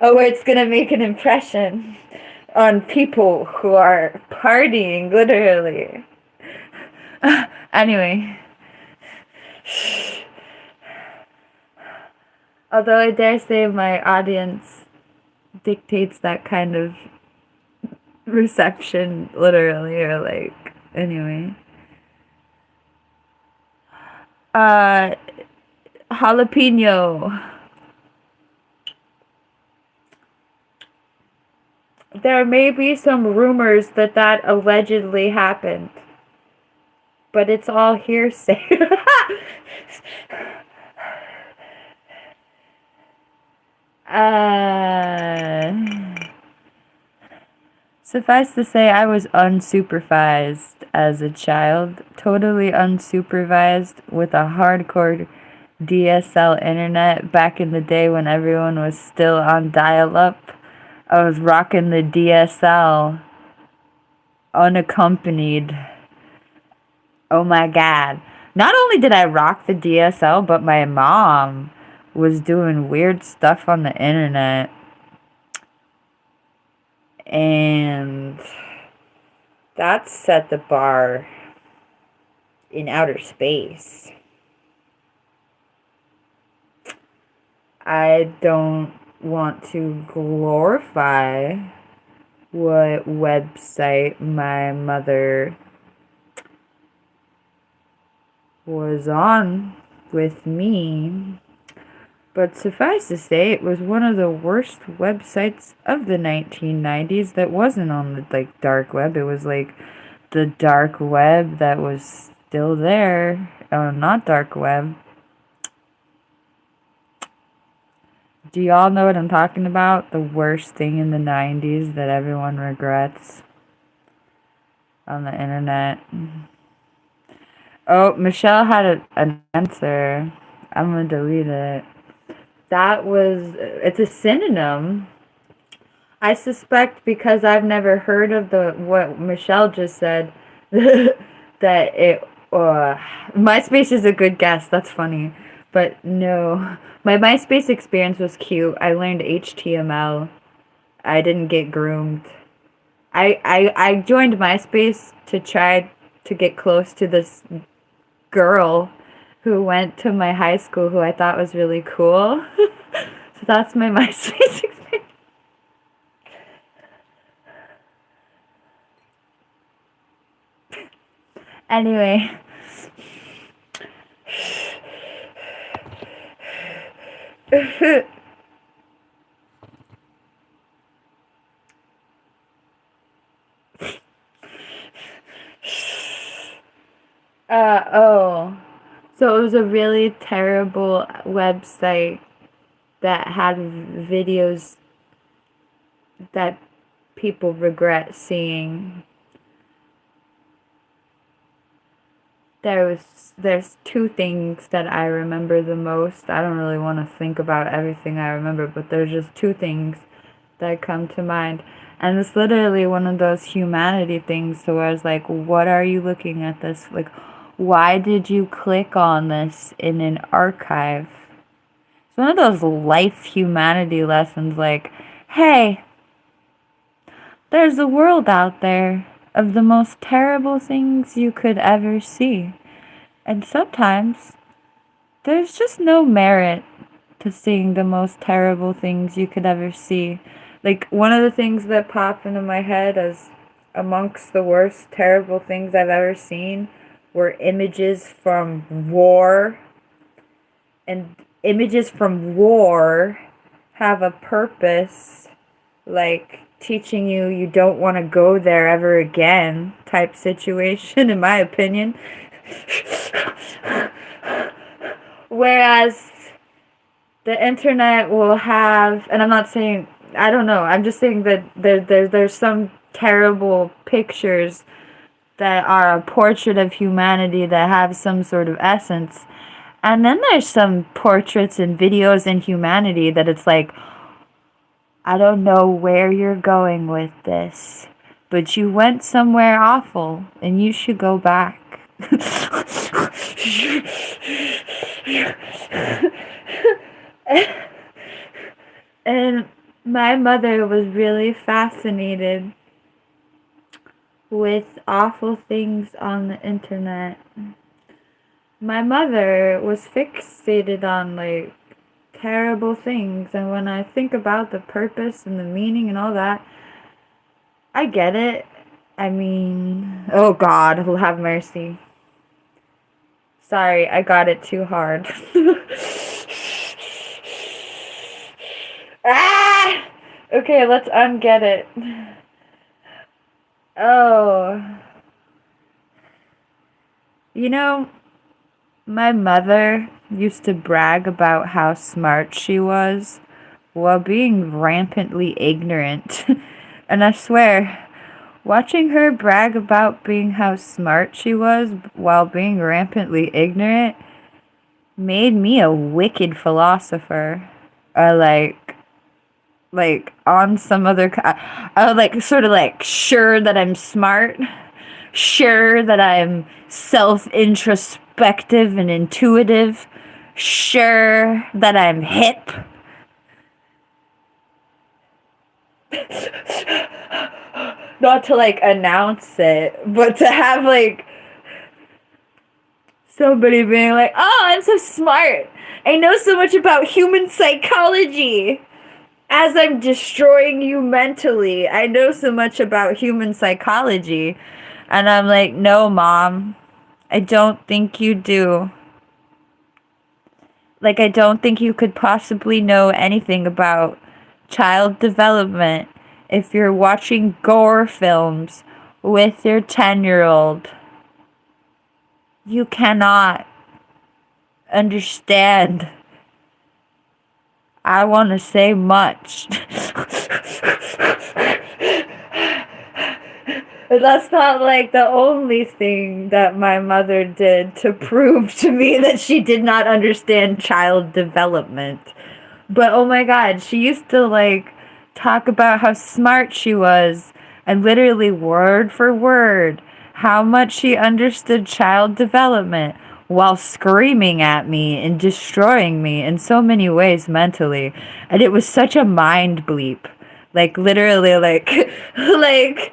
or where it's gonna make an impression on people who are partying, literally. Anyway, although I dare say my audience dictates that kind of reception, literally, or like, anyway. Jalapeno. There may be some rumors that allegedly happened, but it's all hearsay. Suffice to say, I was unsupervised as a child, totally unsupervised, with a hardcore DSL internet back in the day when everyone was still on dial-up. I was rocking the DSL unaccompanied. Oh my god. Not only did I rock the DSL, but my mom was doing weird stuff on the internet. And that set the bar in outer space. I don't want to glorify what website my mother was on with me, But suffice to say, it was one of the worst websites of the 1990s that wasn't on the like dark web. It was like the dark web that was still there. Oh, not dark web. Do y'all know what I'm talking about? The worst thing in the 90s that everyone regrets on the internet. Oh, Michelle had an answer. I'm gonna delete it. It's a synonym. I suspect because I've never heard of what Michelle just said, that MySpace is a good guess. That's funny. But no, my MySpace experience was cute. I learned HTML. I didn't get groomed. I joined MySpace to try to get close to this girl who went to my high school who I thought was really cool. So that's my MySpace experience. Anyway. Oh. So it was a really terrible website that had videos that people regret seeing. There's two things that I remember the most. I don't really want to think about everything I remember, but there's just two things that come to mind. And it's literally one of those humanity things, so I was like, what are you looking at this? Like, why did you click on this in an archive? It's one of those life humanity lessons like, hey, there's a world out there of the most terrible things you could ever see. And sometimes there's just no merit to seeing the most terrible things you could ever see. Like, one of the things that popped into my head as amongst the worst terrible things I've ever seen were images from war. And images from war have a purpose, like teaching you don't want to go there ever again type situation, in my opinion. Whereas the internet will have, and I'm not saying, I don't know, I'm just saying that there's some terrible pictures that are a portrait of humanity that have some sort of essence. And then there's some portraits and videos in humanity that it's like, I don't know where you're going with this, but you went somewhere awful and you should go back. And my mother was really fascinated with awful things on the internet. My mother was fixated on like terrible things, and when I think about the purpose and the meaning and all that, I get it. I mean, oh God, who'll have mercy. Sorry, I got it too hard. Ah! Okay, let's unget it. Oh. You know, my mother used to brag about how smart she was while being rampantly ignorant. And I swear, watching her brag about being how smart she was while being rampantly ignorant made me a wicked philosopher. Or like on some other, I was like sort of like sure that I'm smart, sure that I'm self-introspective and intuitive, sure that I'm hip. Not to like announce it, but to have like somebody being like, oh, I'm so smart. I know so much about human psychology. As I'm destroying you mentally, I know so much about human psychology. And I'm like, no, Mom, I don't think you do. Like, I don't think you could possibly know anything about child development if you're watching gore films with your 10-year-old. You cannot understand. I want to say much. But that's not like the only thing that my mother did to prove to me that she did not understand child development. But oh my god, she used to like talk about how smart she was, and literally word for word how much she understood child development while screaming at me and destroying me in so many ways mentally. And it was such a mind bleep. Like literally like like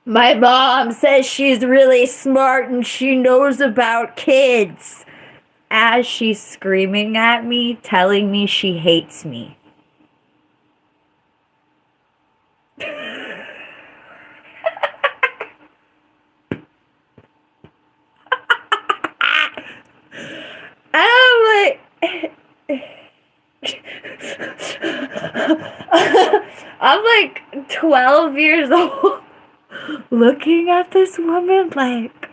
my mom says she's really smart and she knows about kids, as she's screaming at me, telling me she hates me. I'm like, I'm like 12 years old, looking at this woman like,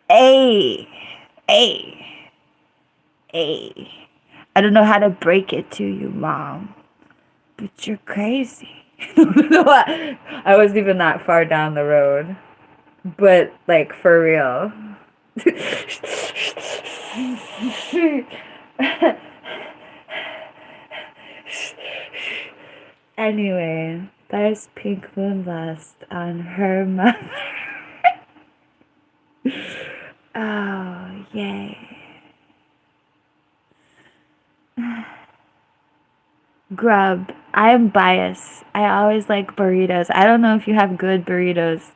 hey, hey, hey. I don't know how to break it to you, Mom, but you're crazy. I wasn't even that far down the road, but like for real. Anyway, there's PinkMoonLust on her mother. Oh, yay. Grub. I am biased. I always like burritos. I don't know if you have good burritos.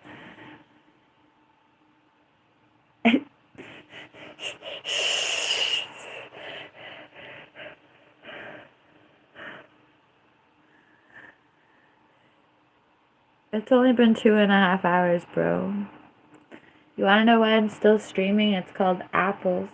It's only been 2.5 hours, bro. You wanna know why I'm still streaming? It's called apples.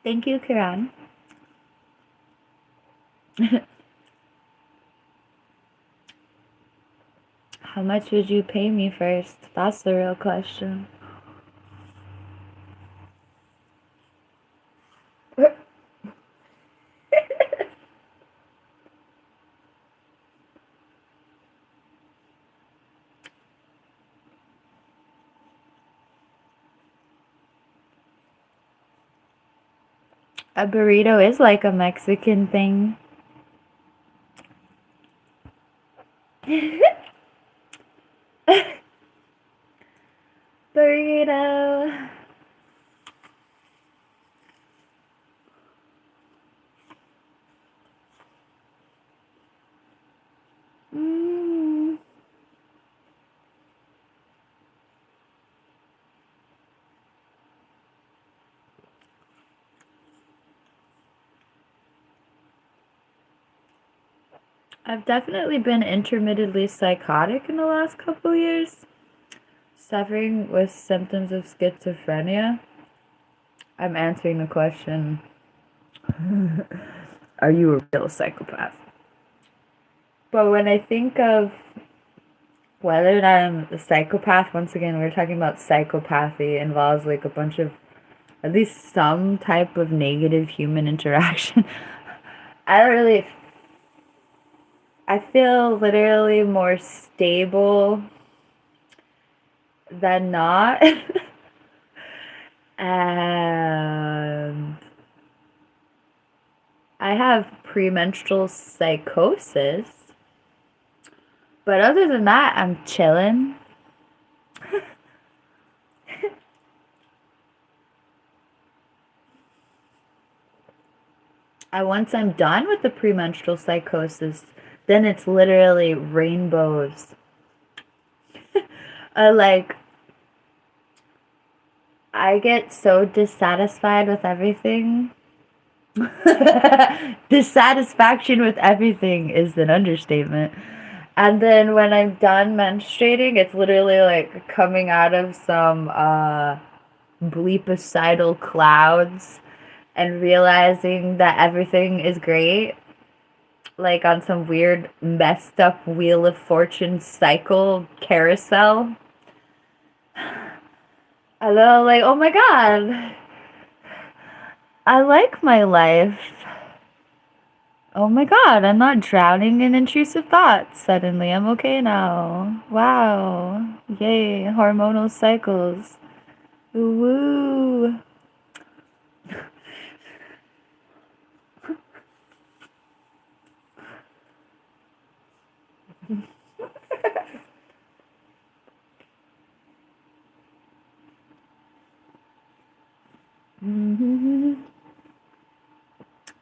Thank you, Kiran. How much would you pay me first? That's the real question. A burrito is like a Mexican thing. Burrito. Mm. I've definitely been intermittently psychotic in the last couple years, suffering with symptoms of schizophrenia. I'm answering the question, are you a real psychopath? But when I think of whether or not I'm a psychopath, once again, we're talking about psychopathy, involves like a bunch of, at least some type of negative human interaction. I don't really, I feel literally more stable than not. And I have premenstrual psychosis. But other than that, I'm chilling. Once I'm done with the premenstrual psychosis, then it's literally rainbows. Like, I get so dissatisfied with everything. Dissatisfaction with everything is an understatement. And then when I'm done menstruating, it's literally like coming out of some bleepicidal clouds and realizing that everything is great. Like on some weird messed up Wheel of Fortune cycle carousel. I love, like, oh my god, I like my life. Oh my god, I'm not drowning in intrusive thoughts. Suddenly, I'm okay now. Wow. Yay, hormonal cycles. Woo.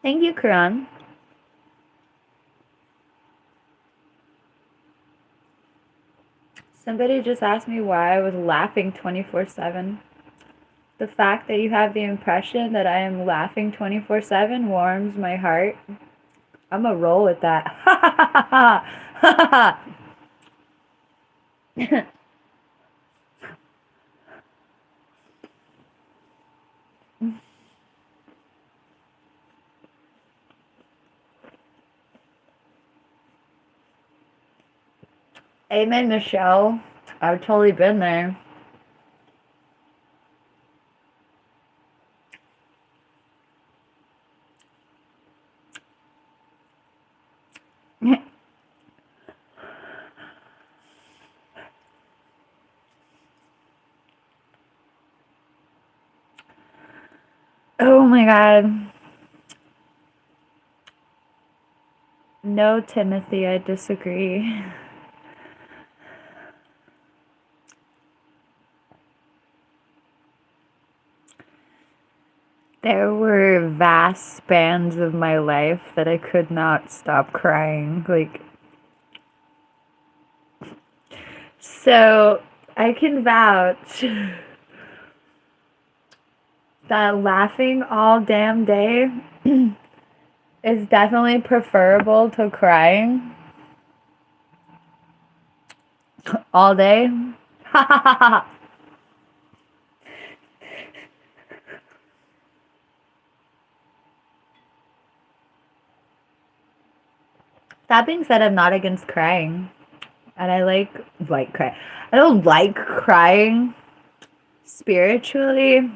Thank you, Karan. Somebody just asked me why I was laughing 24/7. The fact that you have the impression that I am laughing 24/7 warms my heart. I'm gonna roll with that. Ha ha ha ha ha ha. Amen, Michelle. I've totally been there. Oh my god. No, Timothy, I disagree. There were vast spans of my life that I could not stop crying. Like, so I can vouch that laughing all damn day is definitely preferable to crying all day. That being said, I'm not against crying. And I like cry. I don't like crying spiritually,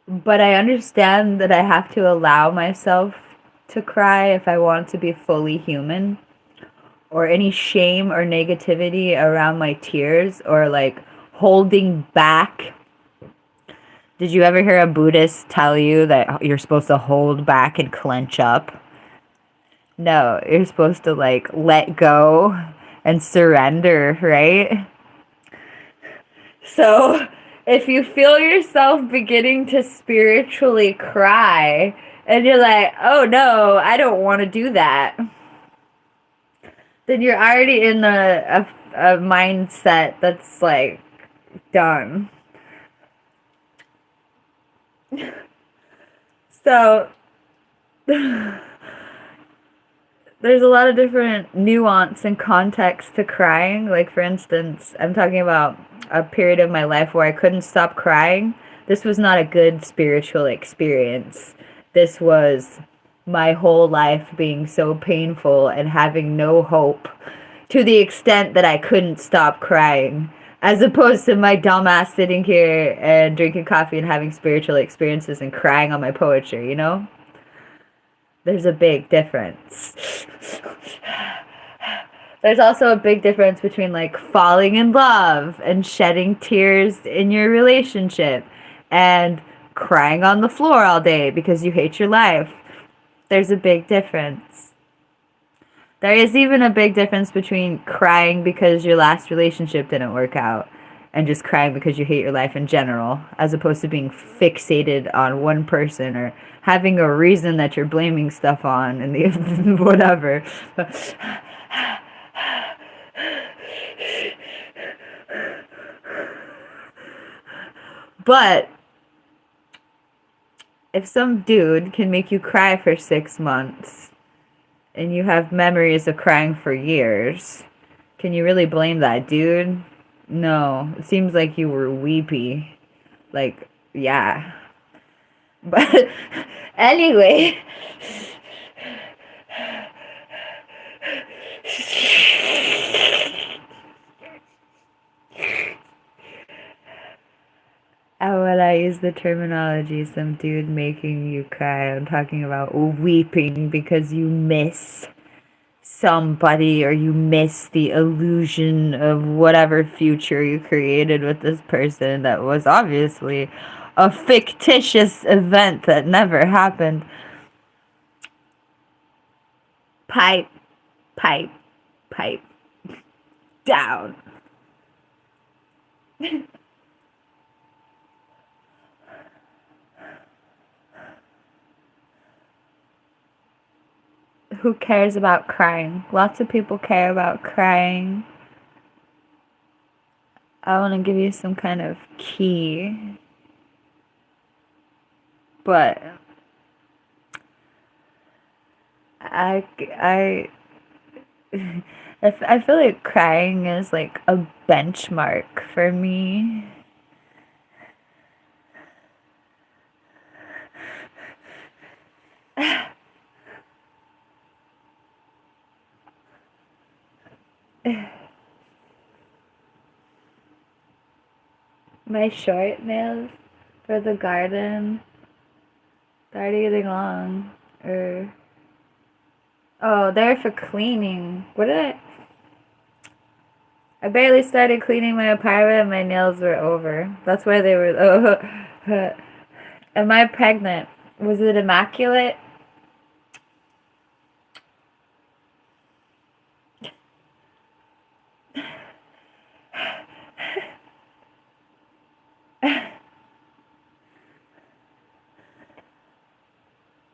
but I understand that I have to allow myself to cry if I want to be fully human. Or any shame or negativity around my tears or like holding back. Did you ever hear a Buddhist tell you that you're supposed to hold back and clench up? No, you're supposed to like let go and surrender, right? So if you feel yourself beginning to spiritually cry and you're like, oh no, I don't want to do that, then you're already in a mindset that's like done. So there's a lot of different nuance and context to crying. Like, for instance, I'm talking about a period of my life where I couldn't stop crying. This was not a good spiritual experience. This was my whole life being so painful and having no hope to the extent that I couldn't stop crying. As opposed to my dumbass sitting here and drinking coffee and having spiritual experiences and crying on my poetry, you know? There's a big difference. There's also a big difference between like falling in love and shedding tears in your relationship and crying on the floor all day because you hate your life. There's a big difference. There is even a big difference between crying because your last relationship didn't work out and just crying because you hate your life in general, as opposed to being fixated on one person or having a reason that you're blaming stuff on and the whatever. But if some dude can make you cry for 6 months and you have memories of crying for years, can you really blame that dude? No, it seems like you were weepy. Like, yeah. But anyway, when I use the terminology, some dude making you cry, I'm talking about weeping because you miss somebody or you miss the illusion of whatever future you created with this person that was obviously a fictitious event that never happened. Pipe, pipe, pipe down. Who cares about crying? Lots of people care about crying. I want to give you some kind of key, but I I feel like crying is like a benchmark for me. My short nails for the garden, they're already getting long. Or oh, they're for cleaning. What did I barely started cleaning my apartment and my nails were over. That's why they were. Oh, am I pregnant? Was it immaculate?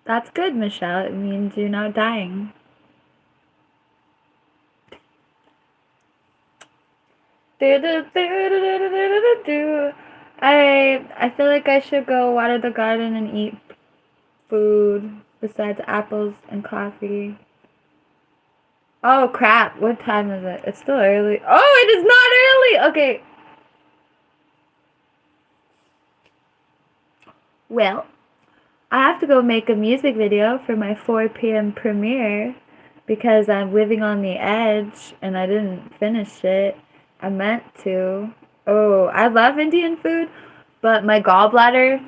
That's good, Michelle. It means you're not dying. I feel like I should go water the garden and eat food besides apples and coffee. Oh crap, what time is it? It's still early. Oh, it is not early! Okay. Well, I have to go make a music video for my 4 p.m. premiere because I'm living on the edge and I didn't finish it. I meant to. Oh, I love Indian food, but my gallbladder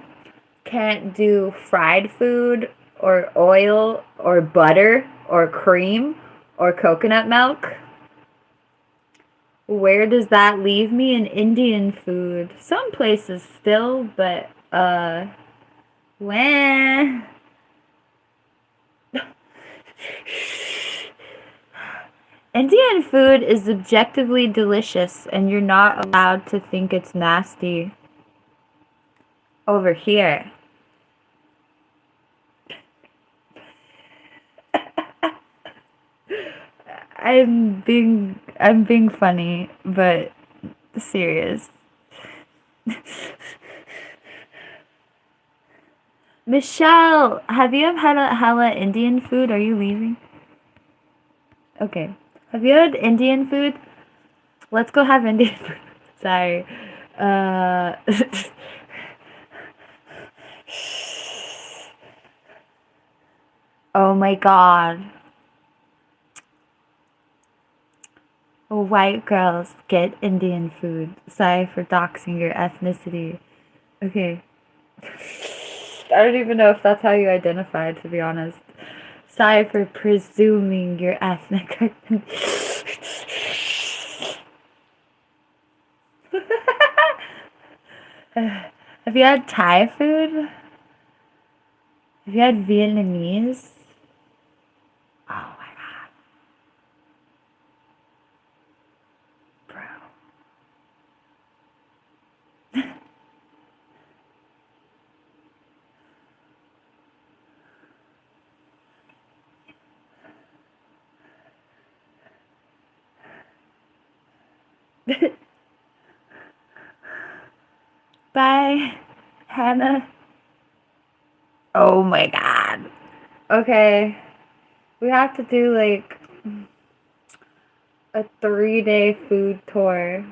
can't do fried food or oil or butter or cream or coconut milk. Where does that leave me in Indian food? Some places still, but when Indian food is objectively delicious and you're not allowed to think it's nasty over here. I'm being funny, but serious. Michelle, have you had hella Indian food? Are you leaving? Okay. Have you had Indian food? Let's go have Indian food. Sorry. Oh my god. White girls get Indian food. Sorry for doxing your ethnicity. Okay. I don't even know if that's how you identify, to be honest. Sorry for presuming your ethnic identity. Have you had Thai food? Have you had Vietnamese? Oh my god. Bro. Bye, Hannah. Oh my god. Okay. We have to do like a 3-day food tour.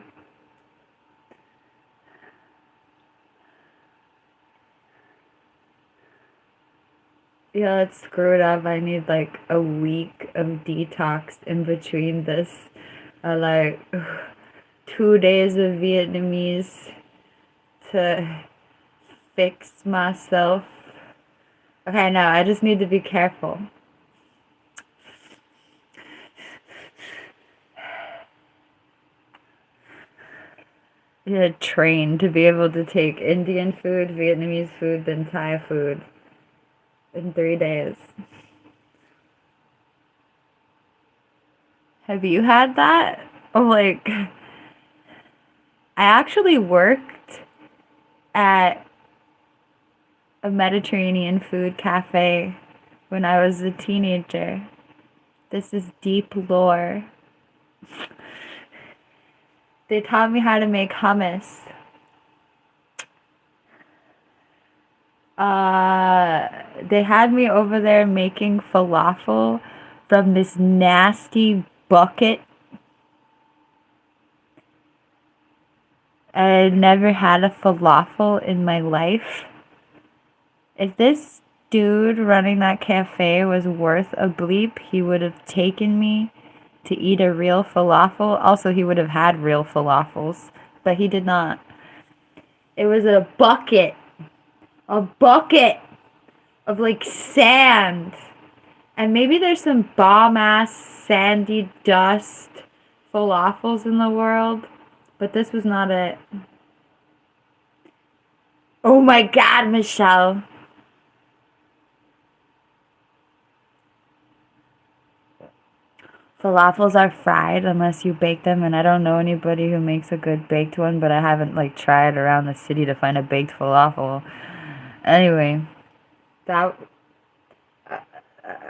Yeah, it's screwed up. I need like a week of detox in between this. Like 2 days of Vietnamese to fix myself. Okay, no, I just need to be careful. You're trained to be able to take Indian food, Vietnamese food, then Thai food in 3 days. Have you had that? Oh, like, I actually worked at a Mediterranean food cafe when I was a teenager. This is deep lore. They taught me how to make hummus. They had me over there making falafel from this nasty bucket. I had never had a falafel in my life. If this dude running that cafe was worth a bleep, he would have taken me to eat a real falafel. Also, he would have had real falafels, but he did not. It was a bucket of like sand. And maybe there's some bomb ass sandy dust falafels in the world, but this was not it. Oh my god, Michelle. Falafels are fried unless you bake them, and I don't know anybody who makes a good baked one, but I haven't like tried around the city to find a baked falafel. Anyway, that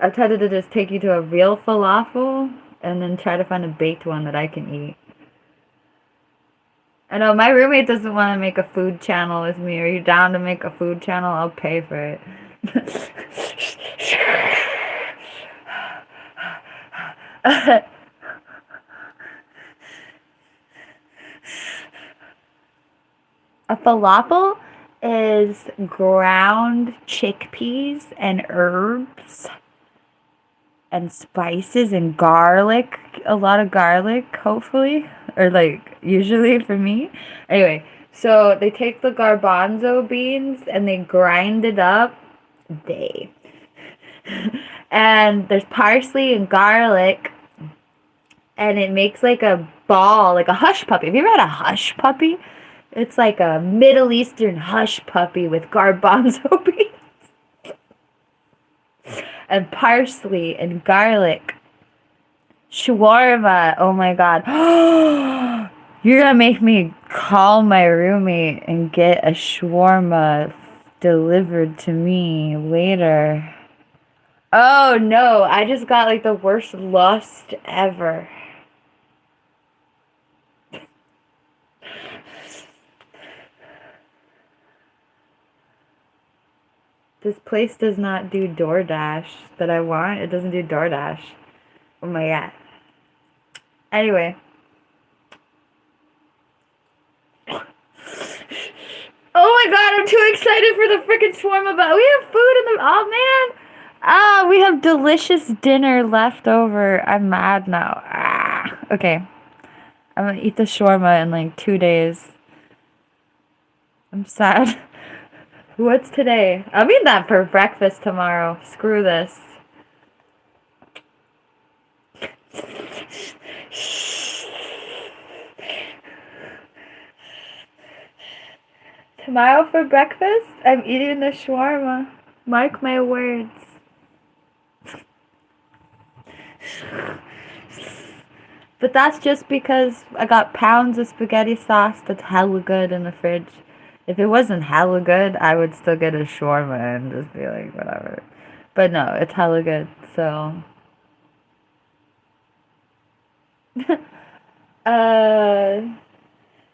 I tried to just take you to a real falafel and then try to find a baked one that I can eat. I know my roommate doesn't want to make a food channel with me. Are you down to make a food channel? I'll pay for it. A falafel is ground chickpeas and herbs and spices and garlic. A lot of garlic, hopefully. Or like, usually for me. Anyway, so they take the garbanzo beans and they grind it up. And there's parsley and garlic. And it makes like a ball, like a hush puppy. Have you ever had a hush puppy? It's like a Middle Eastern hush puppy with garbanzo beans. And parsley and garlic. Shawarma. Oh my god. You're gonna make me call my roommate and get a shawarma delivered to me later. Oh no, I just got like the worst lust ever. This place does not do DoorDash that I want. It doesn't do DoorDash. Oh my god. Anyway. Oh my god, I'm too excited for the freaking shawarma, but we have food in the... Oh man! Ah, we have delicious dinner left over. I'm mad now. Ah, okay. I'm gonna eat the shawarma in like 2 days. I'm sad. What's today? I'll eat that for breakfast tomorrow. Screw this. Tomorrow for breakfast, I'm eating the shawarma. Mark my words. But that's just because I got pounds of spaghetti sauce that's hella good in the fridge. If it wasn't hella good, I would still get a shawarma and just be like, whatever. But no, it's hella good, so...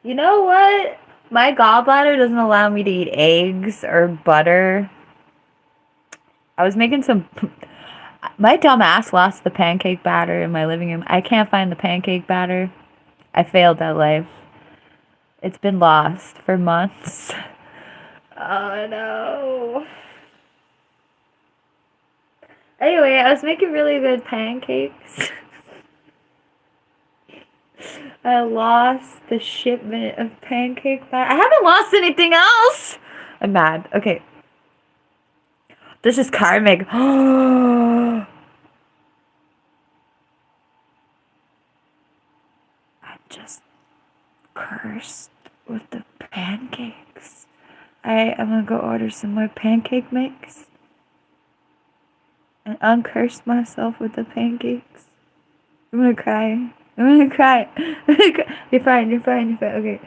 You know what? My gallbladder doesn't allow me to eat eggs or butter. I was making some... My dumb ass lost the pancake batter in my living room. I can't find the pancake batter. I failed at life. It's been lost for months. Oh no. Anyway, I was making really good pancakes. I lost the shipment of pancake batter. I haven't lost anything else. I'm mad. Okay. This is karmic. I just cursed with the pancakes. I'm gonna go order some more pancake mix and uncurse myself with the pancakes. I'm gonna cry. I'm gonna cry. You're fine. Okay.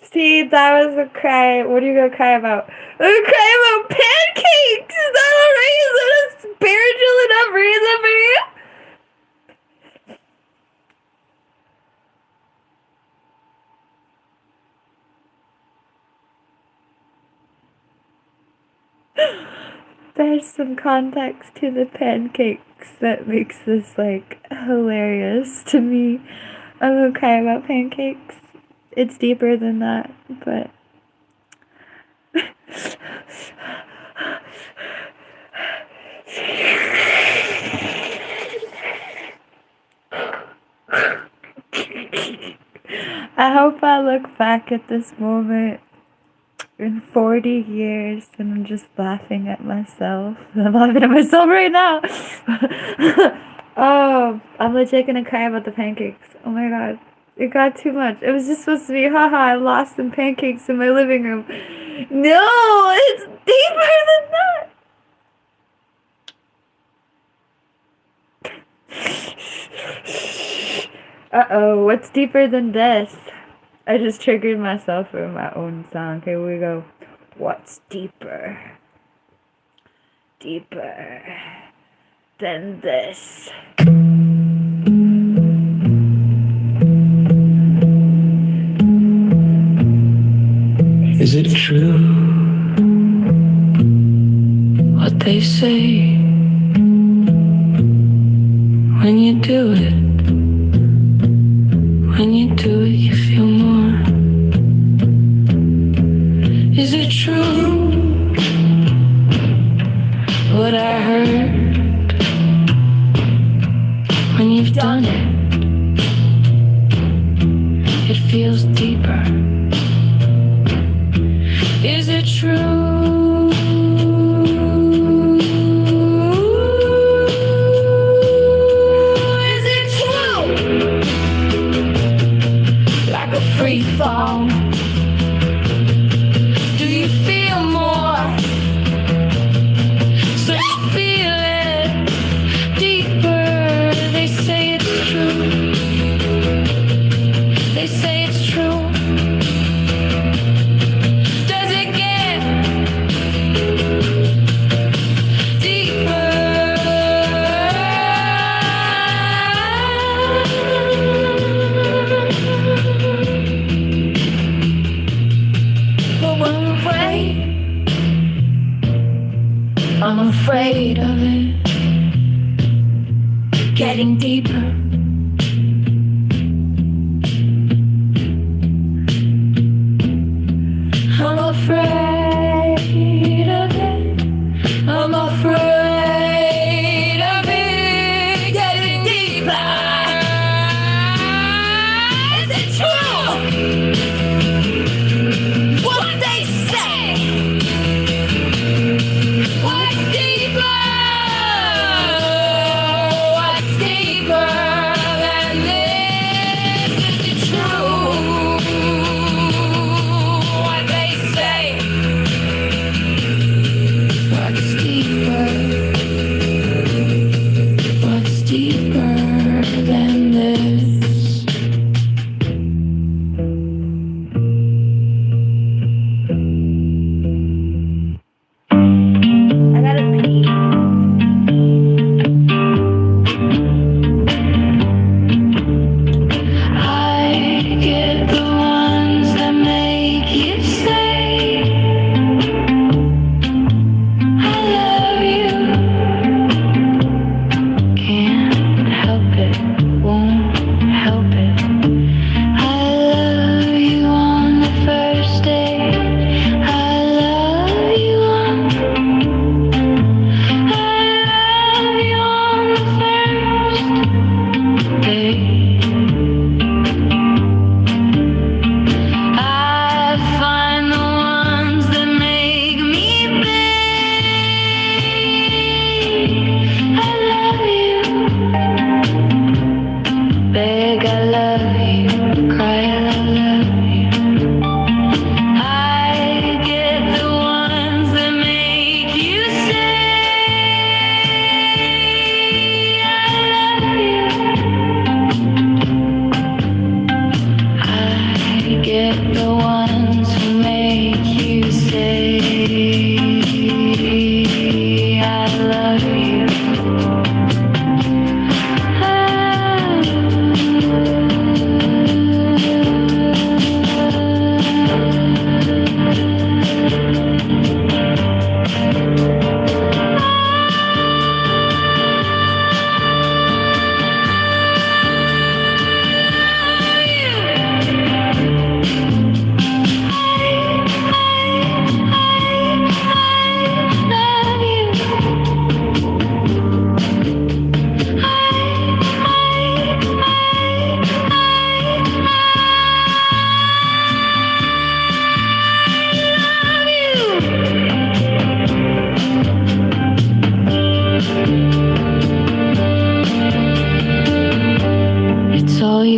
See, that was a cry. What are you gonna cry about? I'm gonna cry about pancakes! Is that alright? Is that a spiritual enough reason for you? There's some context to the pancakes that makes this, like, hilarious to me. I'm gonna cry about pancakes. It's deeper than that, but... I hope I look back at this moment in 40 years and I'm just laughing at myself. I'm laughing at myself right now. Oh, I'm legit gonna cry about the pancakes. Oh my god. It got too much. It was just supposed to be, haha, I lost some pancakes in my living room. No, it's deeper than that. Uh-oh, what's deeper than this? I just triggered myself for my own song. Here we go. What's deeper? Deeper than this. Is it true what they say when you do it? When you do it, you feel more. Is it true what I heard when you've done it? It feels deeper. Is it true? Is it true? Like a free fall. Do you feel more? So you feel it deeper. They say it's true. They say it's true. Does it get deeper? But I'm afraid of it getting deeper. I'm afraid of it. I'm afraid of it getting deeper. Is it true what they say? What's deeper? What's deeper?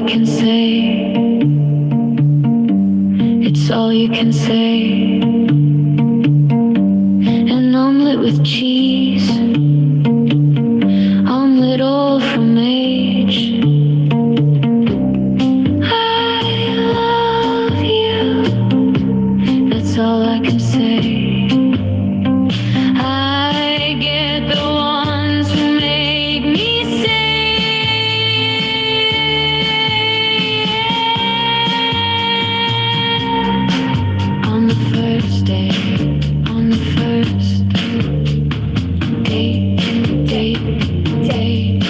you can say. It's all you can say. An omelet with cheese, omelet all from age. I love you, that's all I can say. I get the ones who make me say. On the first day, on the first date, date, date,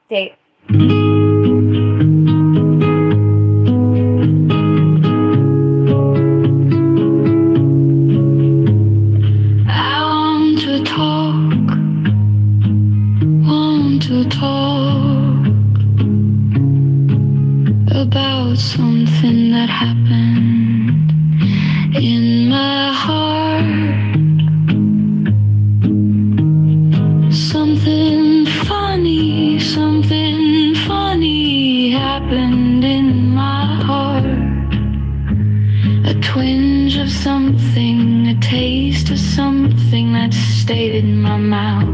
Date. I want to talk about something that happened in my heart. Something funny happened in my heart. A twinge of something, a taste of something that stayed in my mouth.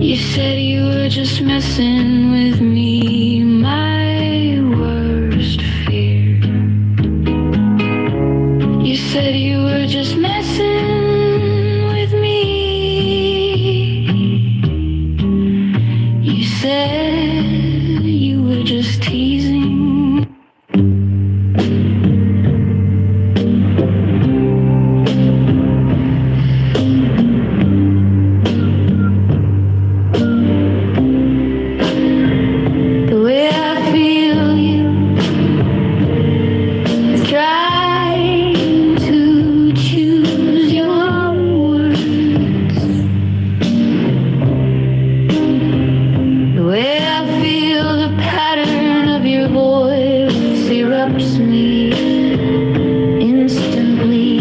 You said you were just messing with me, my worst fear. You said you were just messing with me. You said you were just teasing. The way I feel you is trying to choose your words. The way I feel the pattern of your voice erupts me instantly.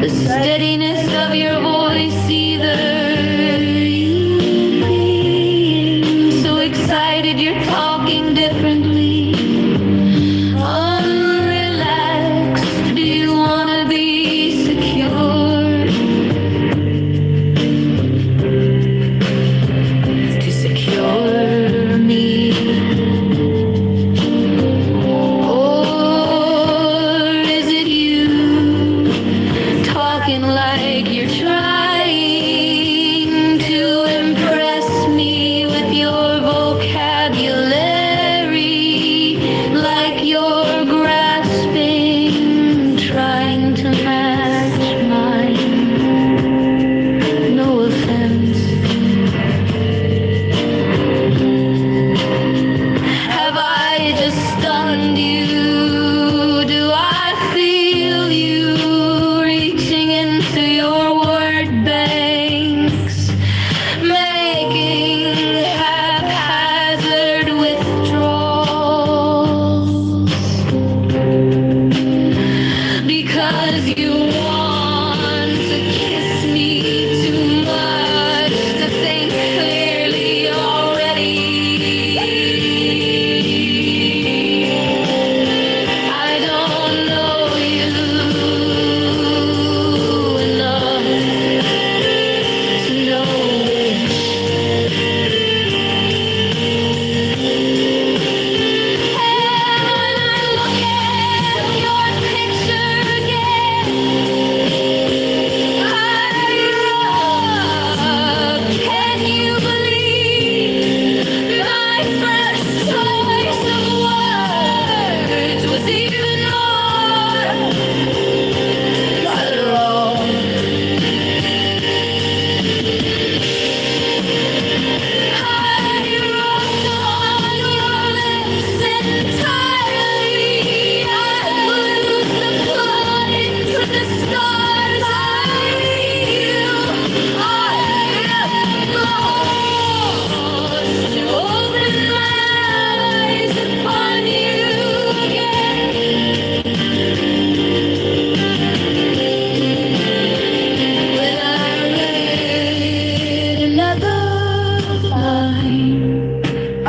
The steadiness of your voice, either you being so excited you're talking differently, unrelaxed, do you wanna be secure? To secure me. Or is it you talking like you're trying to impress me with your vocabulary?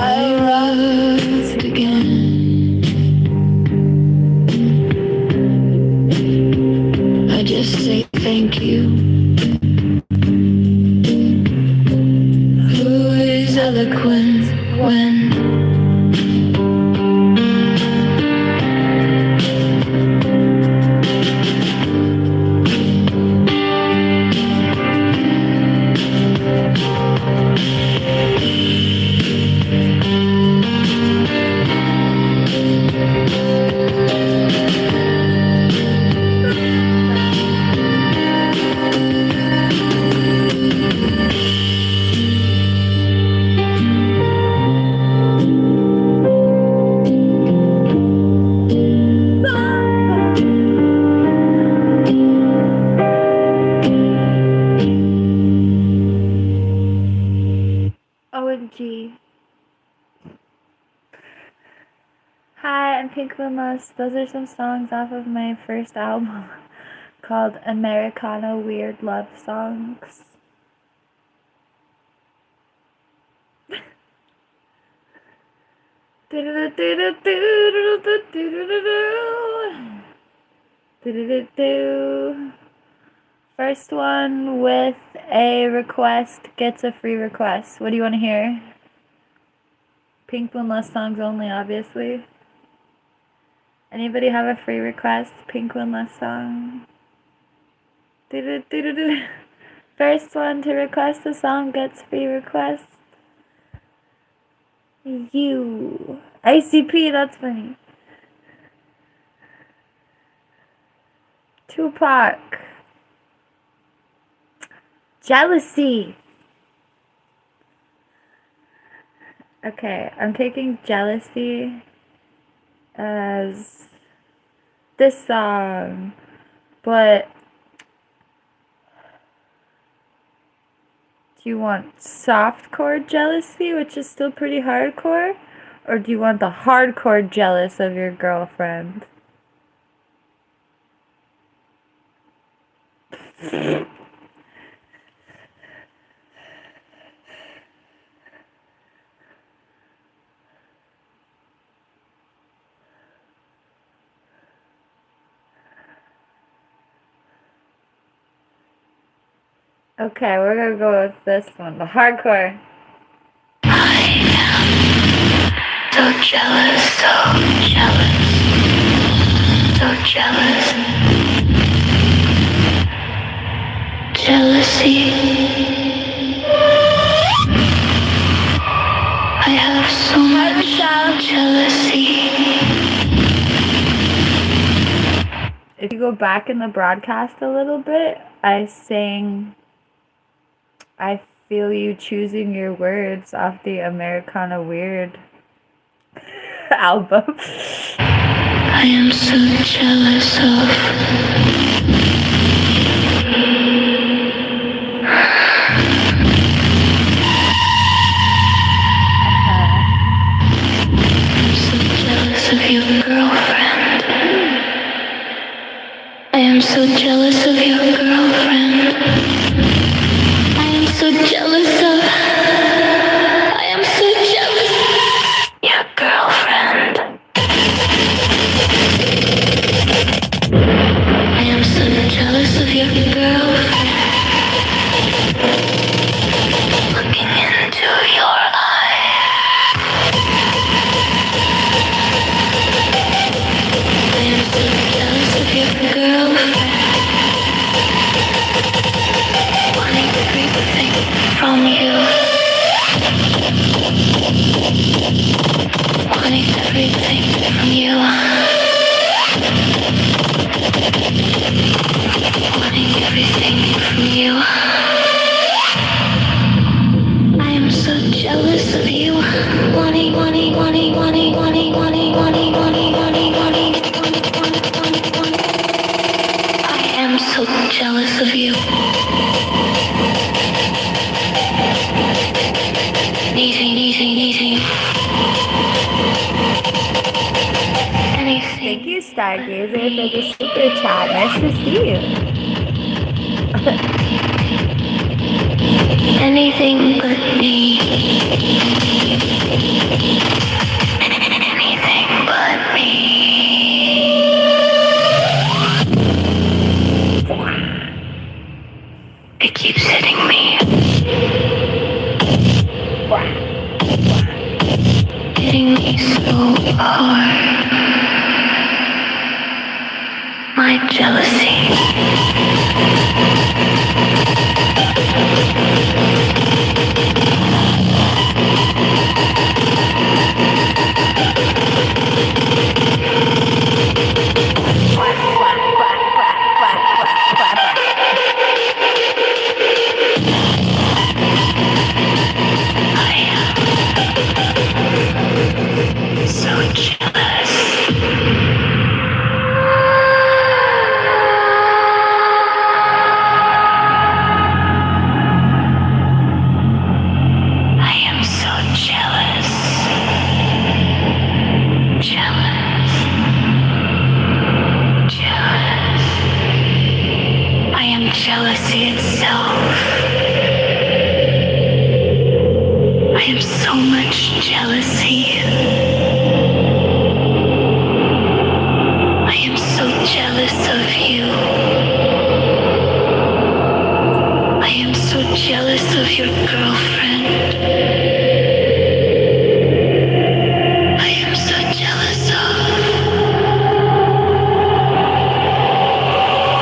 wrath begin. I just say thank you. Who is eloquent when OMG. Hi, I'm PinkMoonLust. Those are some songs off of my first album called Americana Weird Love Songs. First one with a request gets a free request. What do you want to hear? PinkMoonLust songs only, obviously. Anybody have a free request? PinkMoonLust song. First one to request a song gets free request. You. ICP, that's funny. Tupac. Jealousy. Okay, I'm taking Jealousy as this song, but do you want softcore jealousy, which is still pretty hardcore, or do you want the hardcore jealous of your girlfriend? Okay, we're gonna go with this one, the hardcore. I am so jealous, so jealous, so jealous. Jealousy. I have so much jealousy. If you go back in the broadcast a little bit, I sang I Feel You Choosing Your Words off the Americana Weird album. I am so jealous of I'm so jealous of your girlfriend. I am so jealous of your girlfriend. I am so jealous of your girlfriend. I am so jealous of your girlfriend. Looking into your eyes. I am so jealous of your girlfriend. Wanting everything from you. Wanting everything from you. Wanting everything from you. I am so jealous of you. Wanting. I am so jealous of you. Needing. Anything. Thank you, Stargazer, for the super chat. Nice to see you. Anything but me. Anything but me. It keeps hitting me. Hitting me so hard. My jealousy. So jealous. I am so jealous. Jealous. Jealous. I am jealousy itself. I am so much jealousy. I am so jealous of you. I am so jealous of your girlfriend. I am so jealous of.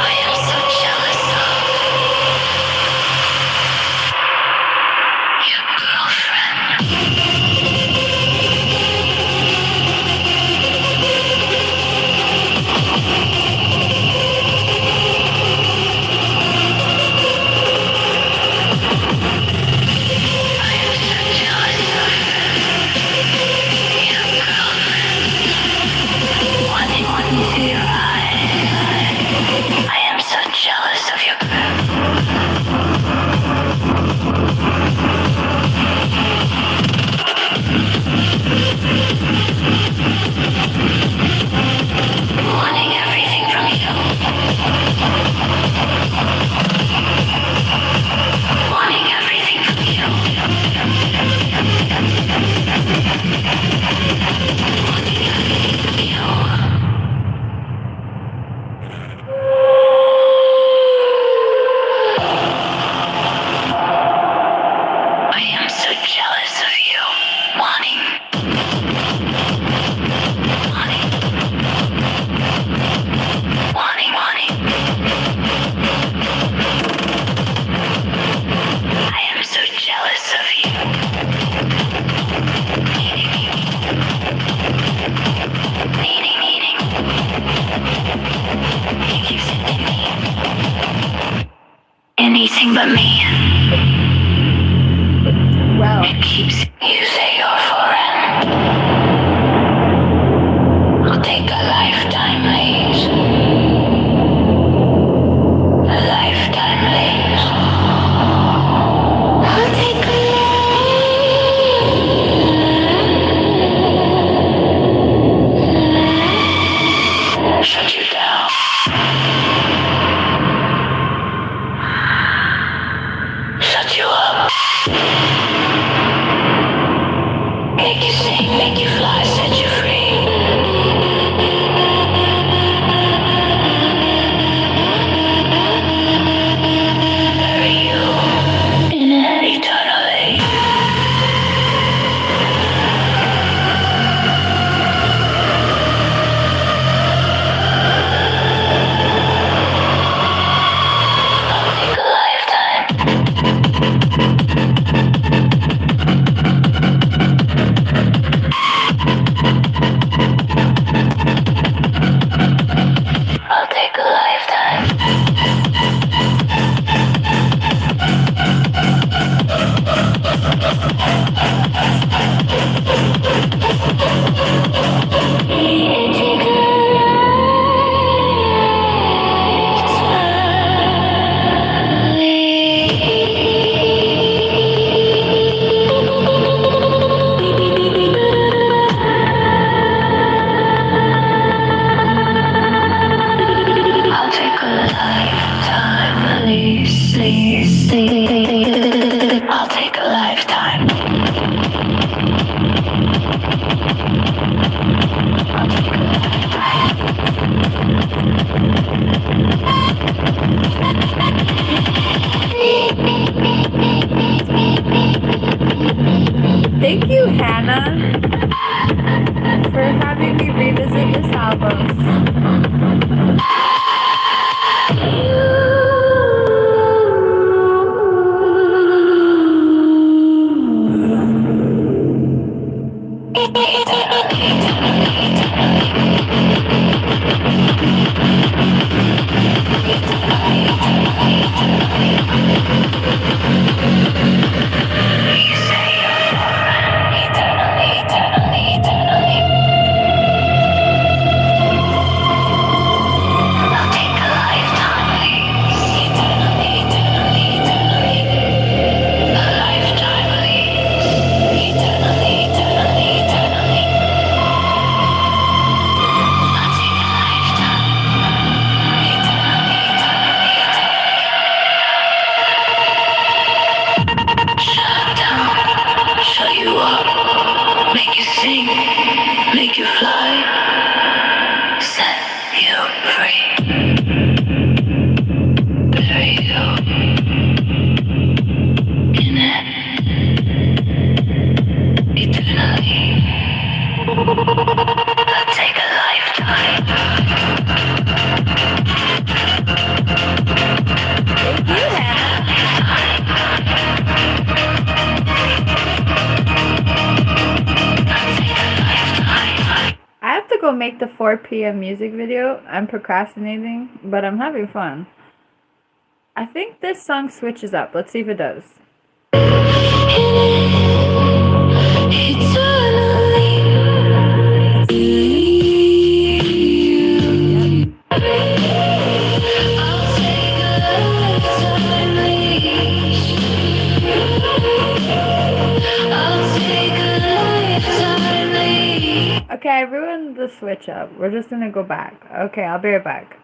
I am so jealous of your girlfriend. Anything but me. Wow. It keeps you say you're foreign. I'll take a lifetime leave. A lifetime leave. I'll take a leave. Shut you down. Shut you up. albums. Make the 4 p.m. music video. I'm procrastinating, but I'm having fun. I think this song switches up. Let's see if it does. Okay, I ruined the switch up. We're just gonna go back. Okay, I'll be right back.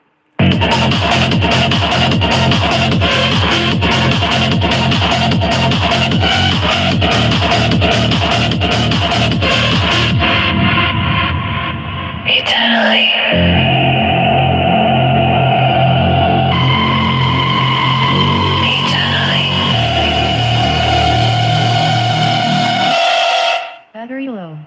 Battery low.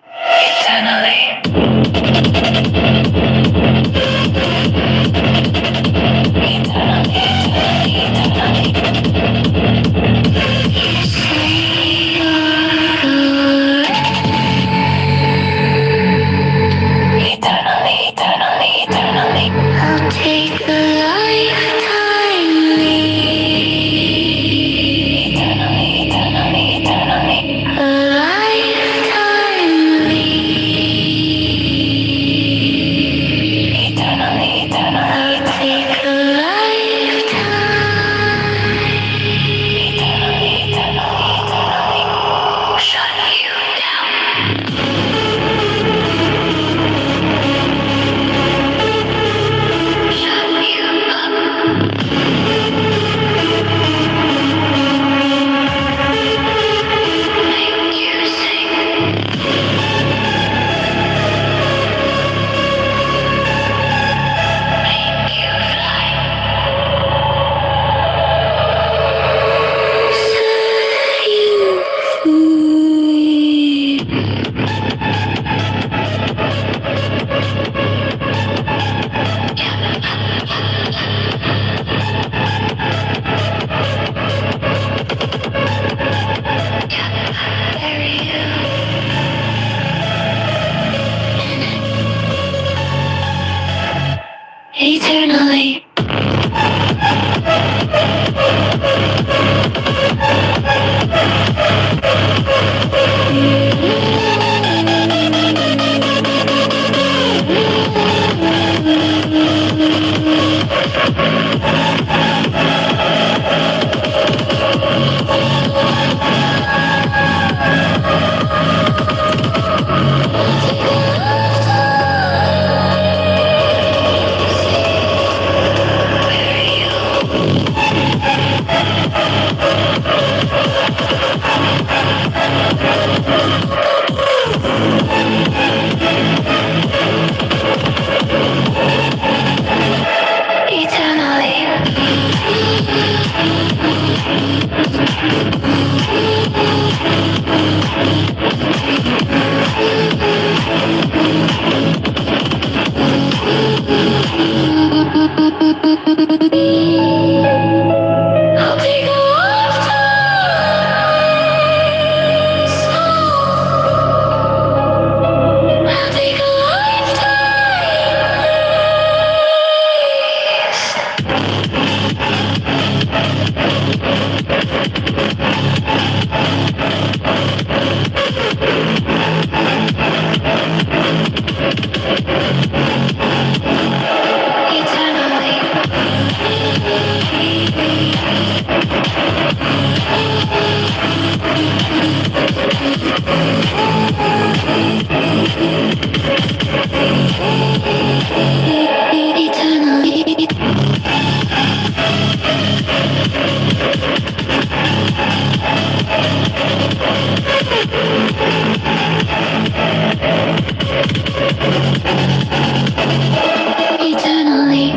Eternally,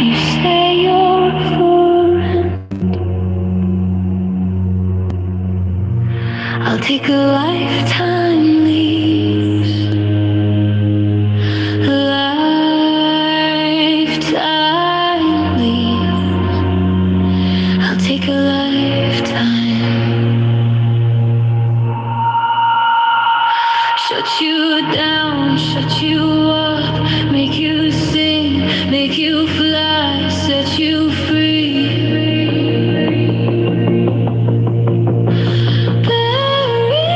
you say you're foreign. I'll take a lifetime lease. A lifetime lease. I'll take a lifetime. Shut you down, shut you up, make you sing, make you fly, set you free. Bury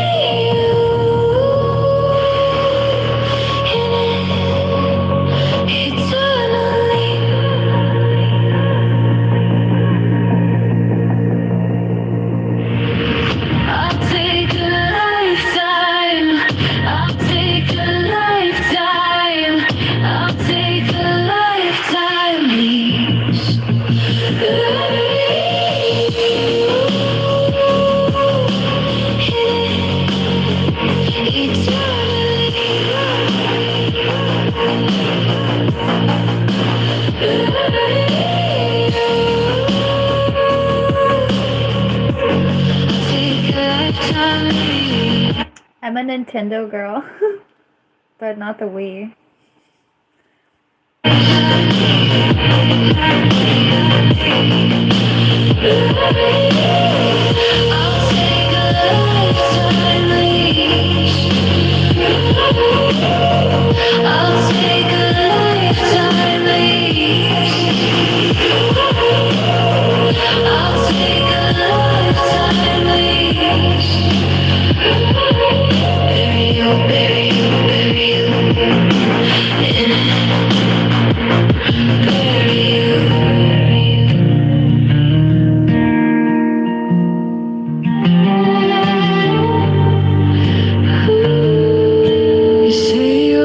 you in it eternally. I'll take a lifetime. I'll take a lifetime. I'll take a lifetime lease. I'm a Nintendo girl, but not the Wii. I'll take a lifetime lease. I'll take a lifetime lease. I'll take a lifetime lease. Bury you, bury you, bury you in it. Bury you, bury you. You say you're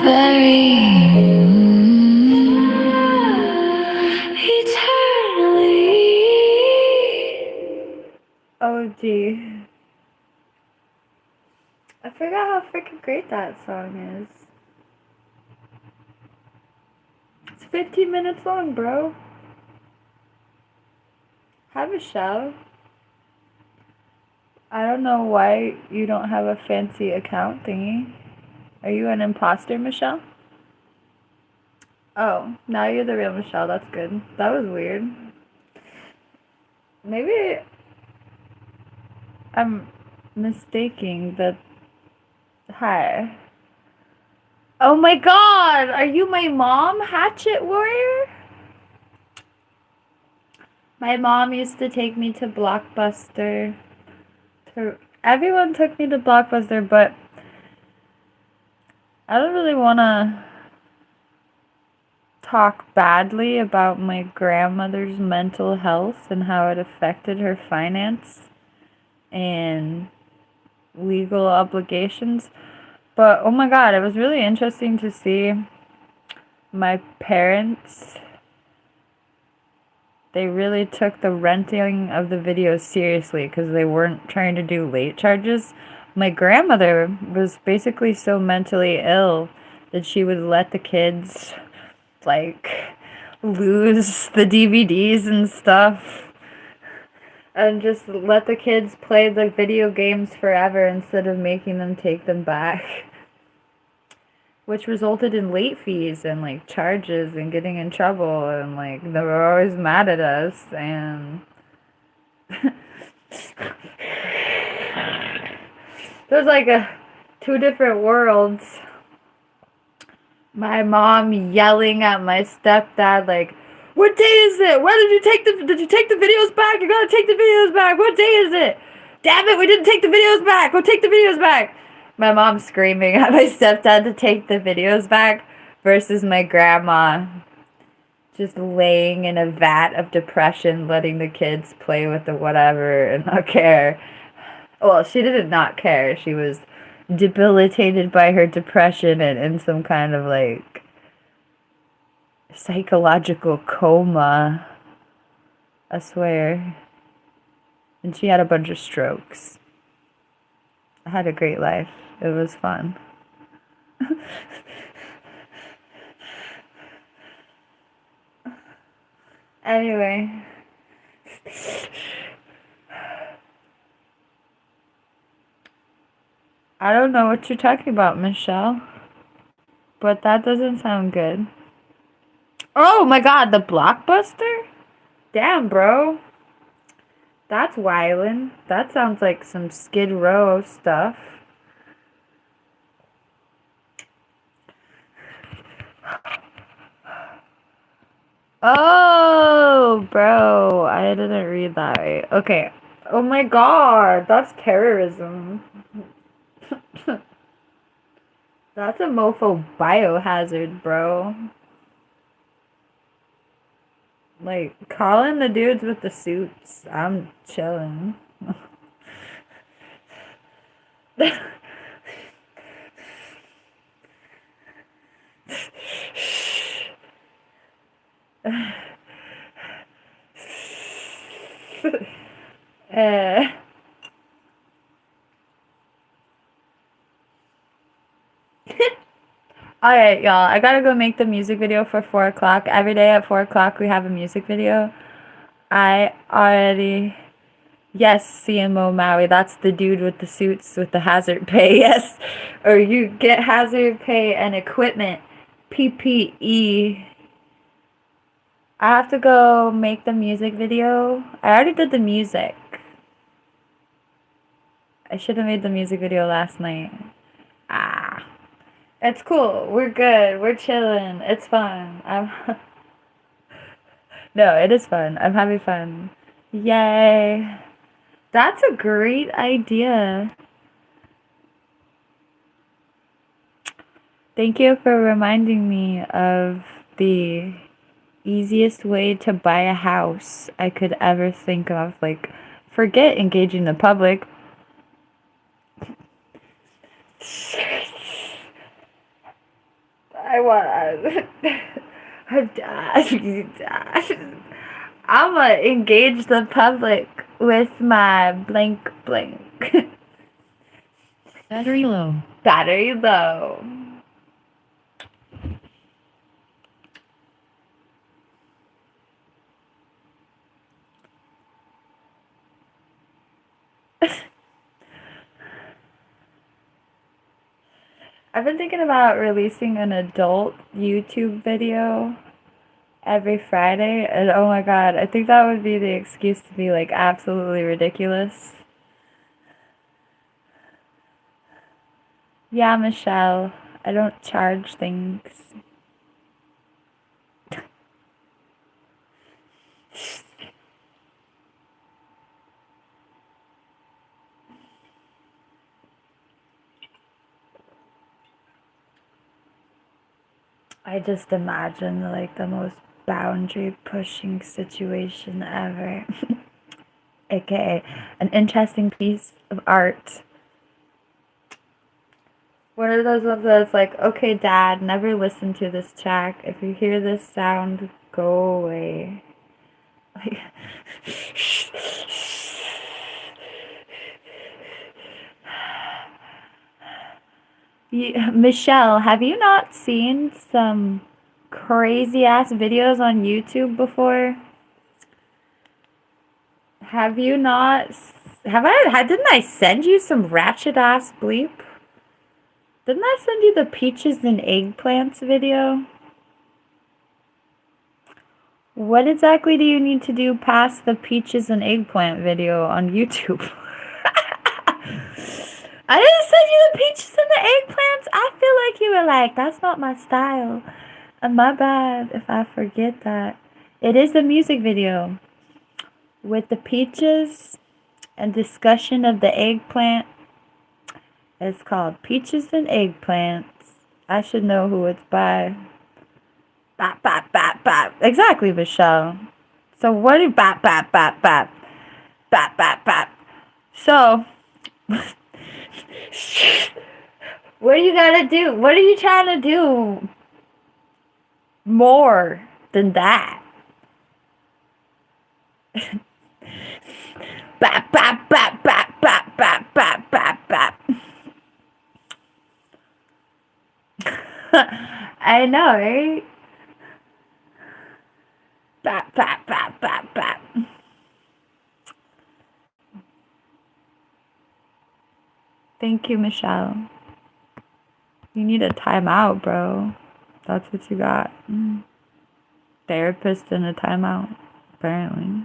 bury you eternally. Oh, gee. I forgot how freaking great that song is. It's 15 minutes long, bro. Hi, Michelle. I don't know why you don't have a fancy account thingy. Are you an imposter, Michelle? Oh, now you're the real Michelle. That's good. That was weird. Maybe I'm mistaking the... Hi. Oh my god! Are you my mom, Hatchet Warrior? My mom used to take me to Blockbuster. Everyone took me to Blockbuster, but I don't really want to talk badly about my grandmother's mental health and how it affected her finance and legal obligations. But oh my god, it was really interesting to see my parents. They really took the renting of the videos seriously because they weren't trying to do late charges. My grandmother was basically so mentally ill that she would let the kids, like, lose the DVDs and stuff. And just let the kids play the video games forever instead of making them take them back. Which resulted in late fees and, like, charges and getting in trouble. And, like, they were always mad at us. And there's, like, two different worlds. My mom yelling at my stepdad, like, what day is it? When did you take the videos back? You gotta take the videos back. What day is it? Damn it, we didn't take the videos back. Go take the videos back. My mom screaming at my stepdad to take the videos back versus my grandma just laying in a vat of depression, letting the kids play with the whatever and not care. Well, she did not care. She was debilitated by her depression and in some kind of, like, psychological coma, I swear. And she had a bunch of strokes. I had a great life. It was fun. Anyway. I don't know what you're talking about, Michelle. But that doesn't sound good. Oh my god, the Blockbuster? Damn, bro. That's wildin'. That sounds like some Skid Row stuff. Oh, bro. I didn't read that right. Okay. Oh my god. That's terrorism. That's a mofo biohazard, bro. Like, calling the dudes with the suits. I'm chilling. Alright, y'all. I gotta go make the music video for 4 o'clock. Every day at 4 o'clock we have a music video. I already... Yes, CMO Maui. That's the dude with the suits with the hazard pay. Yes. Or you get hazard pay and equipment. PPE. I have to go make the music video. I already did the music. I should have made the music video last night. Ah. It's cool. We're good. We're chilling. It's fun. No, it is fun. I'm having fun. Yay. That's a great idea. Thank you for reminding me of the easiest way to buy a house I could ever think of. Like, forget engaging the public. I want. I'ma engage the public with my blank blank. Battery low. Battery low. I've been thinking about releasing an adult YouTube video every Friday, and oh my god, I think that would be the excuse to be like absolutely ridiculous. Yeah, Michelle, I don't charge things. I just imagine like the most boundary pushing situation ever. AKA an interesting piece of art. One of those ones that's like, okay, Dad, never listen to this track. If you hear this sound, go away. Like, Michelle, have you not seen some crazy ass videos on YouTube before? Have you not? Didn't I send you some ratchet ass bleep? Didn't I send you the peaches and eggplants video? What exactly do you need to do past the peaches and eggplant video on YouTube? I didn't send you the peaches and the eggplants. I feel like you were like, that's not my style. My bad if I forget that. It is a music video with the peaches and discussion of the eggplant. It's called Peaches and Eggplants. I should know who it's by. Bap, bap, bap, bap. Exactly, Michelle. So what do bap, bap, bap, bap. Bap, bap, bap. So, what do you gotta do? What are you trying to do more than that? Bap, bap, bap, bap, bap, bap, bap, bap, bap. I know, right? Bap, bap, bap, bap, bap. Thank you, Michelle. You need a timeout, bro. That's what you got. Therapist and a timeout, apparently.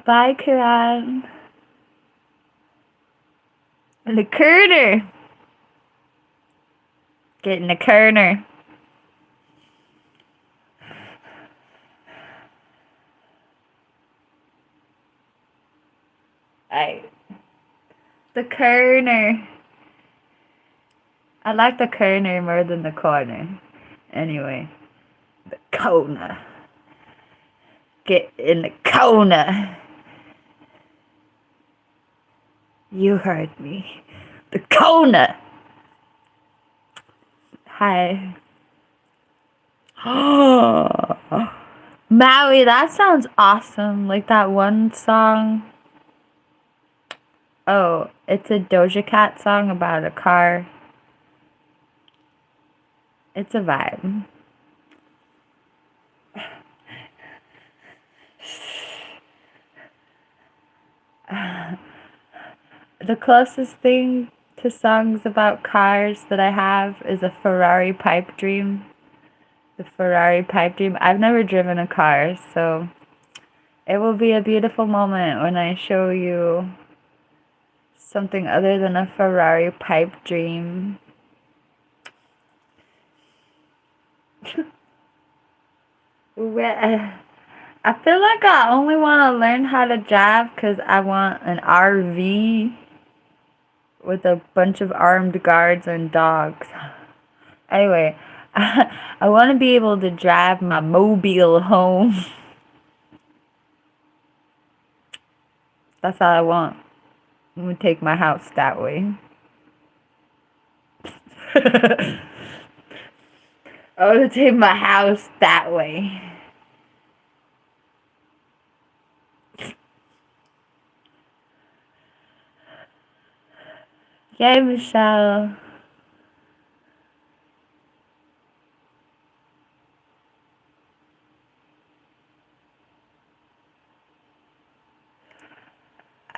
Bye, Karan. The Kerner. Getting the Kerner. The Kerner. I like the Kerner more than the corner. Anyway, the Kona. Get in the Kona. You heard me. The Kona. Hi. Maui, that sounds awesome. Like that one song. Oh, it's a Doja Cat song about a car. It's a vibe. The closest thing to songs about cars that I have is a Ferrari pipe dream. The Ferrari pipe dream. I've never driven a car, so it will be a beautiful moment when I show you something other than a Ferrari pipe dream. I feel like I only want to learn how to drive because I want an RV with a bunch of armed guards and dogs. Anyway, I want to be able to drive my mobile home. That's all I want. I'm gonna take my house that way. I'm gonna take my house that way. Yay, Michelle.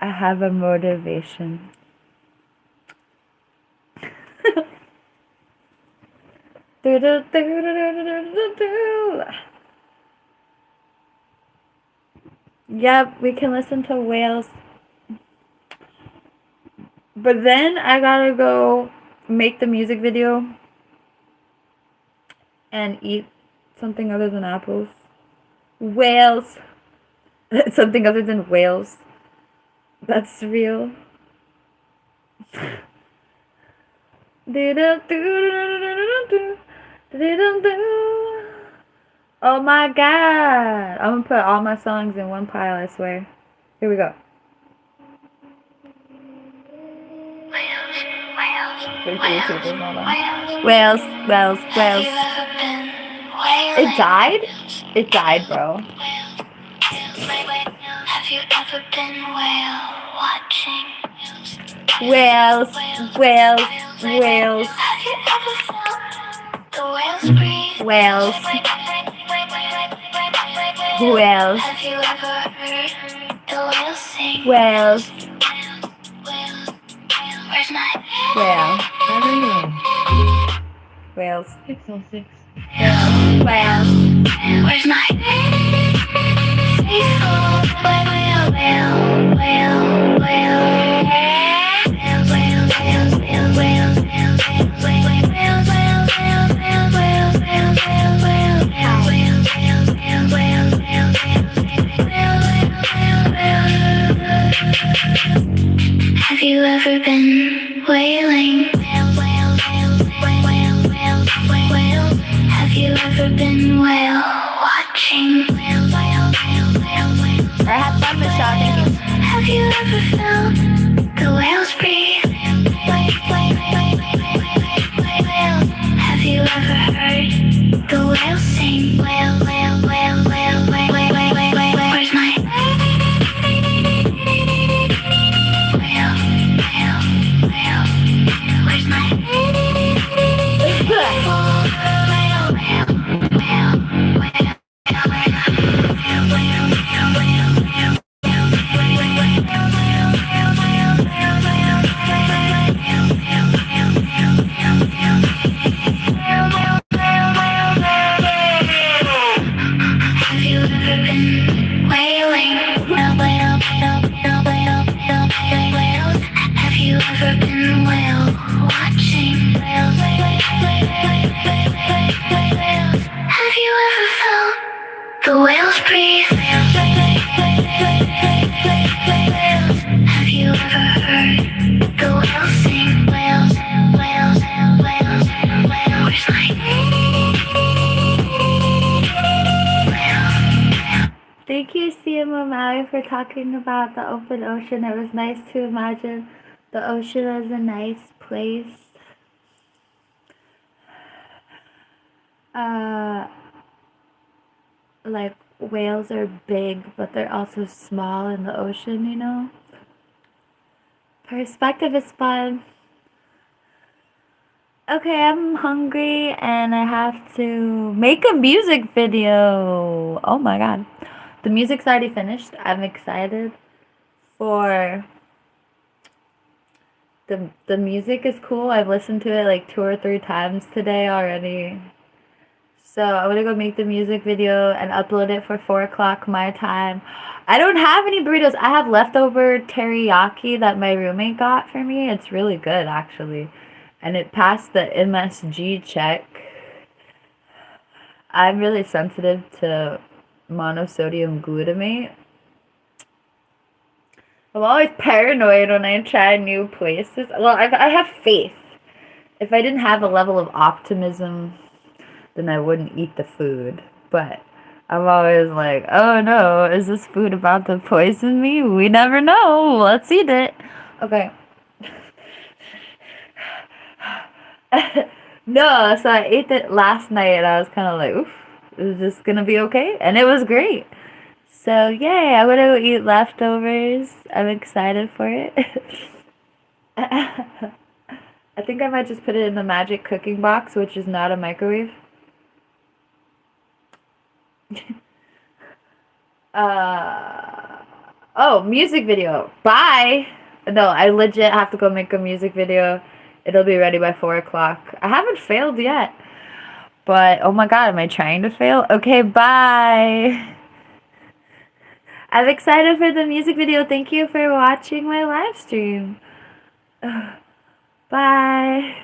I have a motivation. Yep, we can listen to whales. But then I gotta go make the music video and eat something other than apples. Whales. Something other than whales. That's real. Oh my god. I'm gonna put all my songs in one pile, I swear. Here we go. Whales, whales, whales. It died? It died, bro. Have you ever been whale watching? Whales, whales, whales. Have you ever felt the whales breathe? Whales. Whales. Have you ever heard the whales sing? Whales. Where's my Whale. Whales. 606. Whales. Where's my faithful whale, whale, whale, whale, whales, whales, whales, whales, whales, whales, whales, whales, whales, whales, whales, whales, whales, whales, whales, whales, whales, whales, whales. Have you ever been whaling? Have you ever been whale watching? I have fun, Michelle. Thank you. Have you ever felt the whales breathe? Have you ever heard the whales sing? Whale, whale, whale, whale, whale, whale, whale, whale, whale. Where's my whale, whale, whale? Where's my the whales breathe? Have you ever heard the whales sing? Whales, whales, whales, whales. Where's my Thank you, CMO Maui, for talking about the open ocean. It was nice to imagine the ocean as a nice place. Like, whales are big, but they're also small in the ocean, you know? Perspective is fun. Okay, I'm hungry and I have to make a music video. Oh my god. The music's already finished. I'm excited for the music is cool. I've listened to it like 2 or 3 times today already. So I'm gonna go make the music video and upload it for 4 o'clock my time. I don't have any burritos. I have leftover teriyaki that my roommate got for me. It's really good, actually. And it passed the MSG check. I'm really sensitive to monosodium glutamate. I'm always paranoid when I try new places. Well, I have faith. If I didn't have a level of optimism, then I wouldn't eat the food. But I'm always like, oh no, is this food about to poison me? We never know. Let's eat it. Okay. No, so I ate it last night and I was kind of like, oof, is this gonna be okay? And it was great. So, yay, I'm gonna go eat leftovers. I'm excited for it. I think I might just put it in the magic cooking box, which is not a microwave. Oh, music video. Bye. No, I legit have to go make a music video. It'll be ready by 4 o'clock. I haven't failed yet. But, oh my god, am I trying to fail? Okay, bye. I'm excited for the music video. Thank you for watching my live stream. Bye.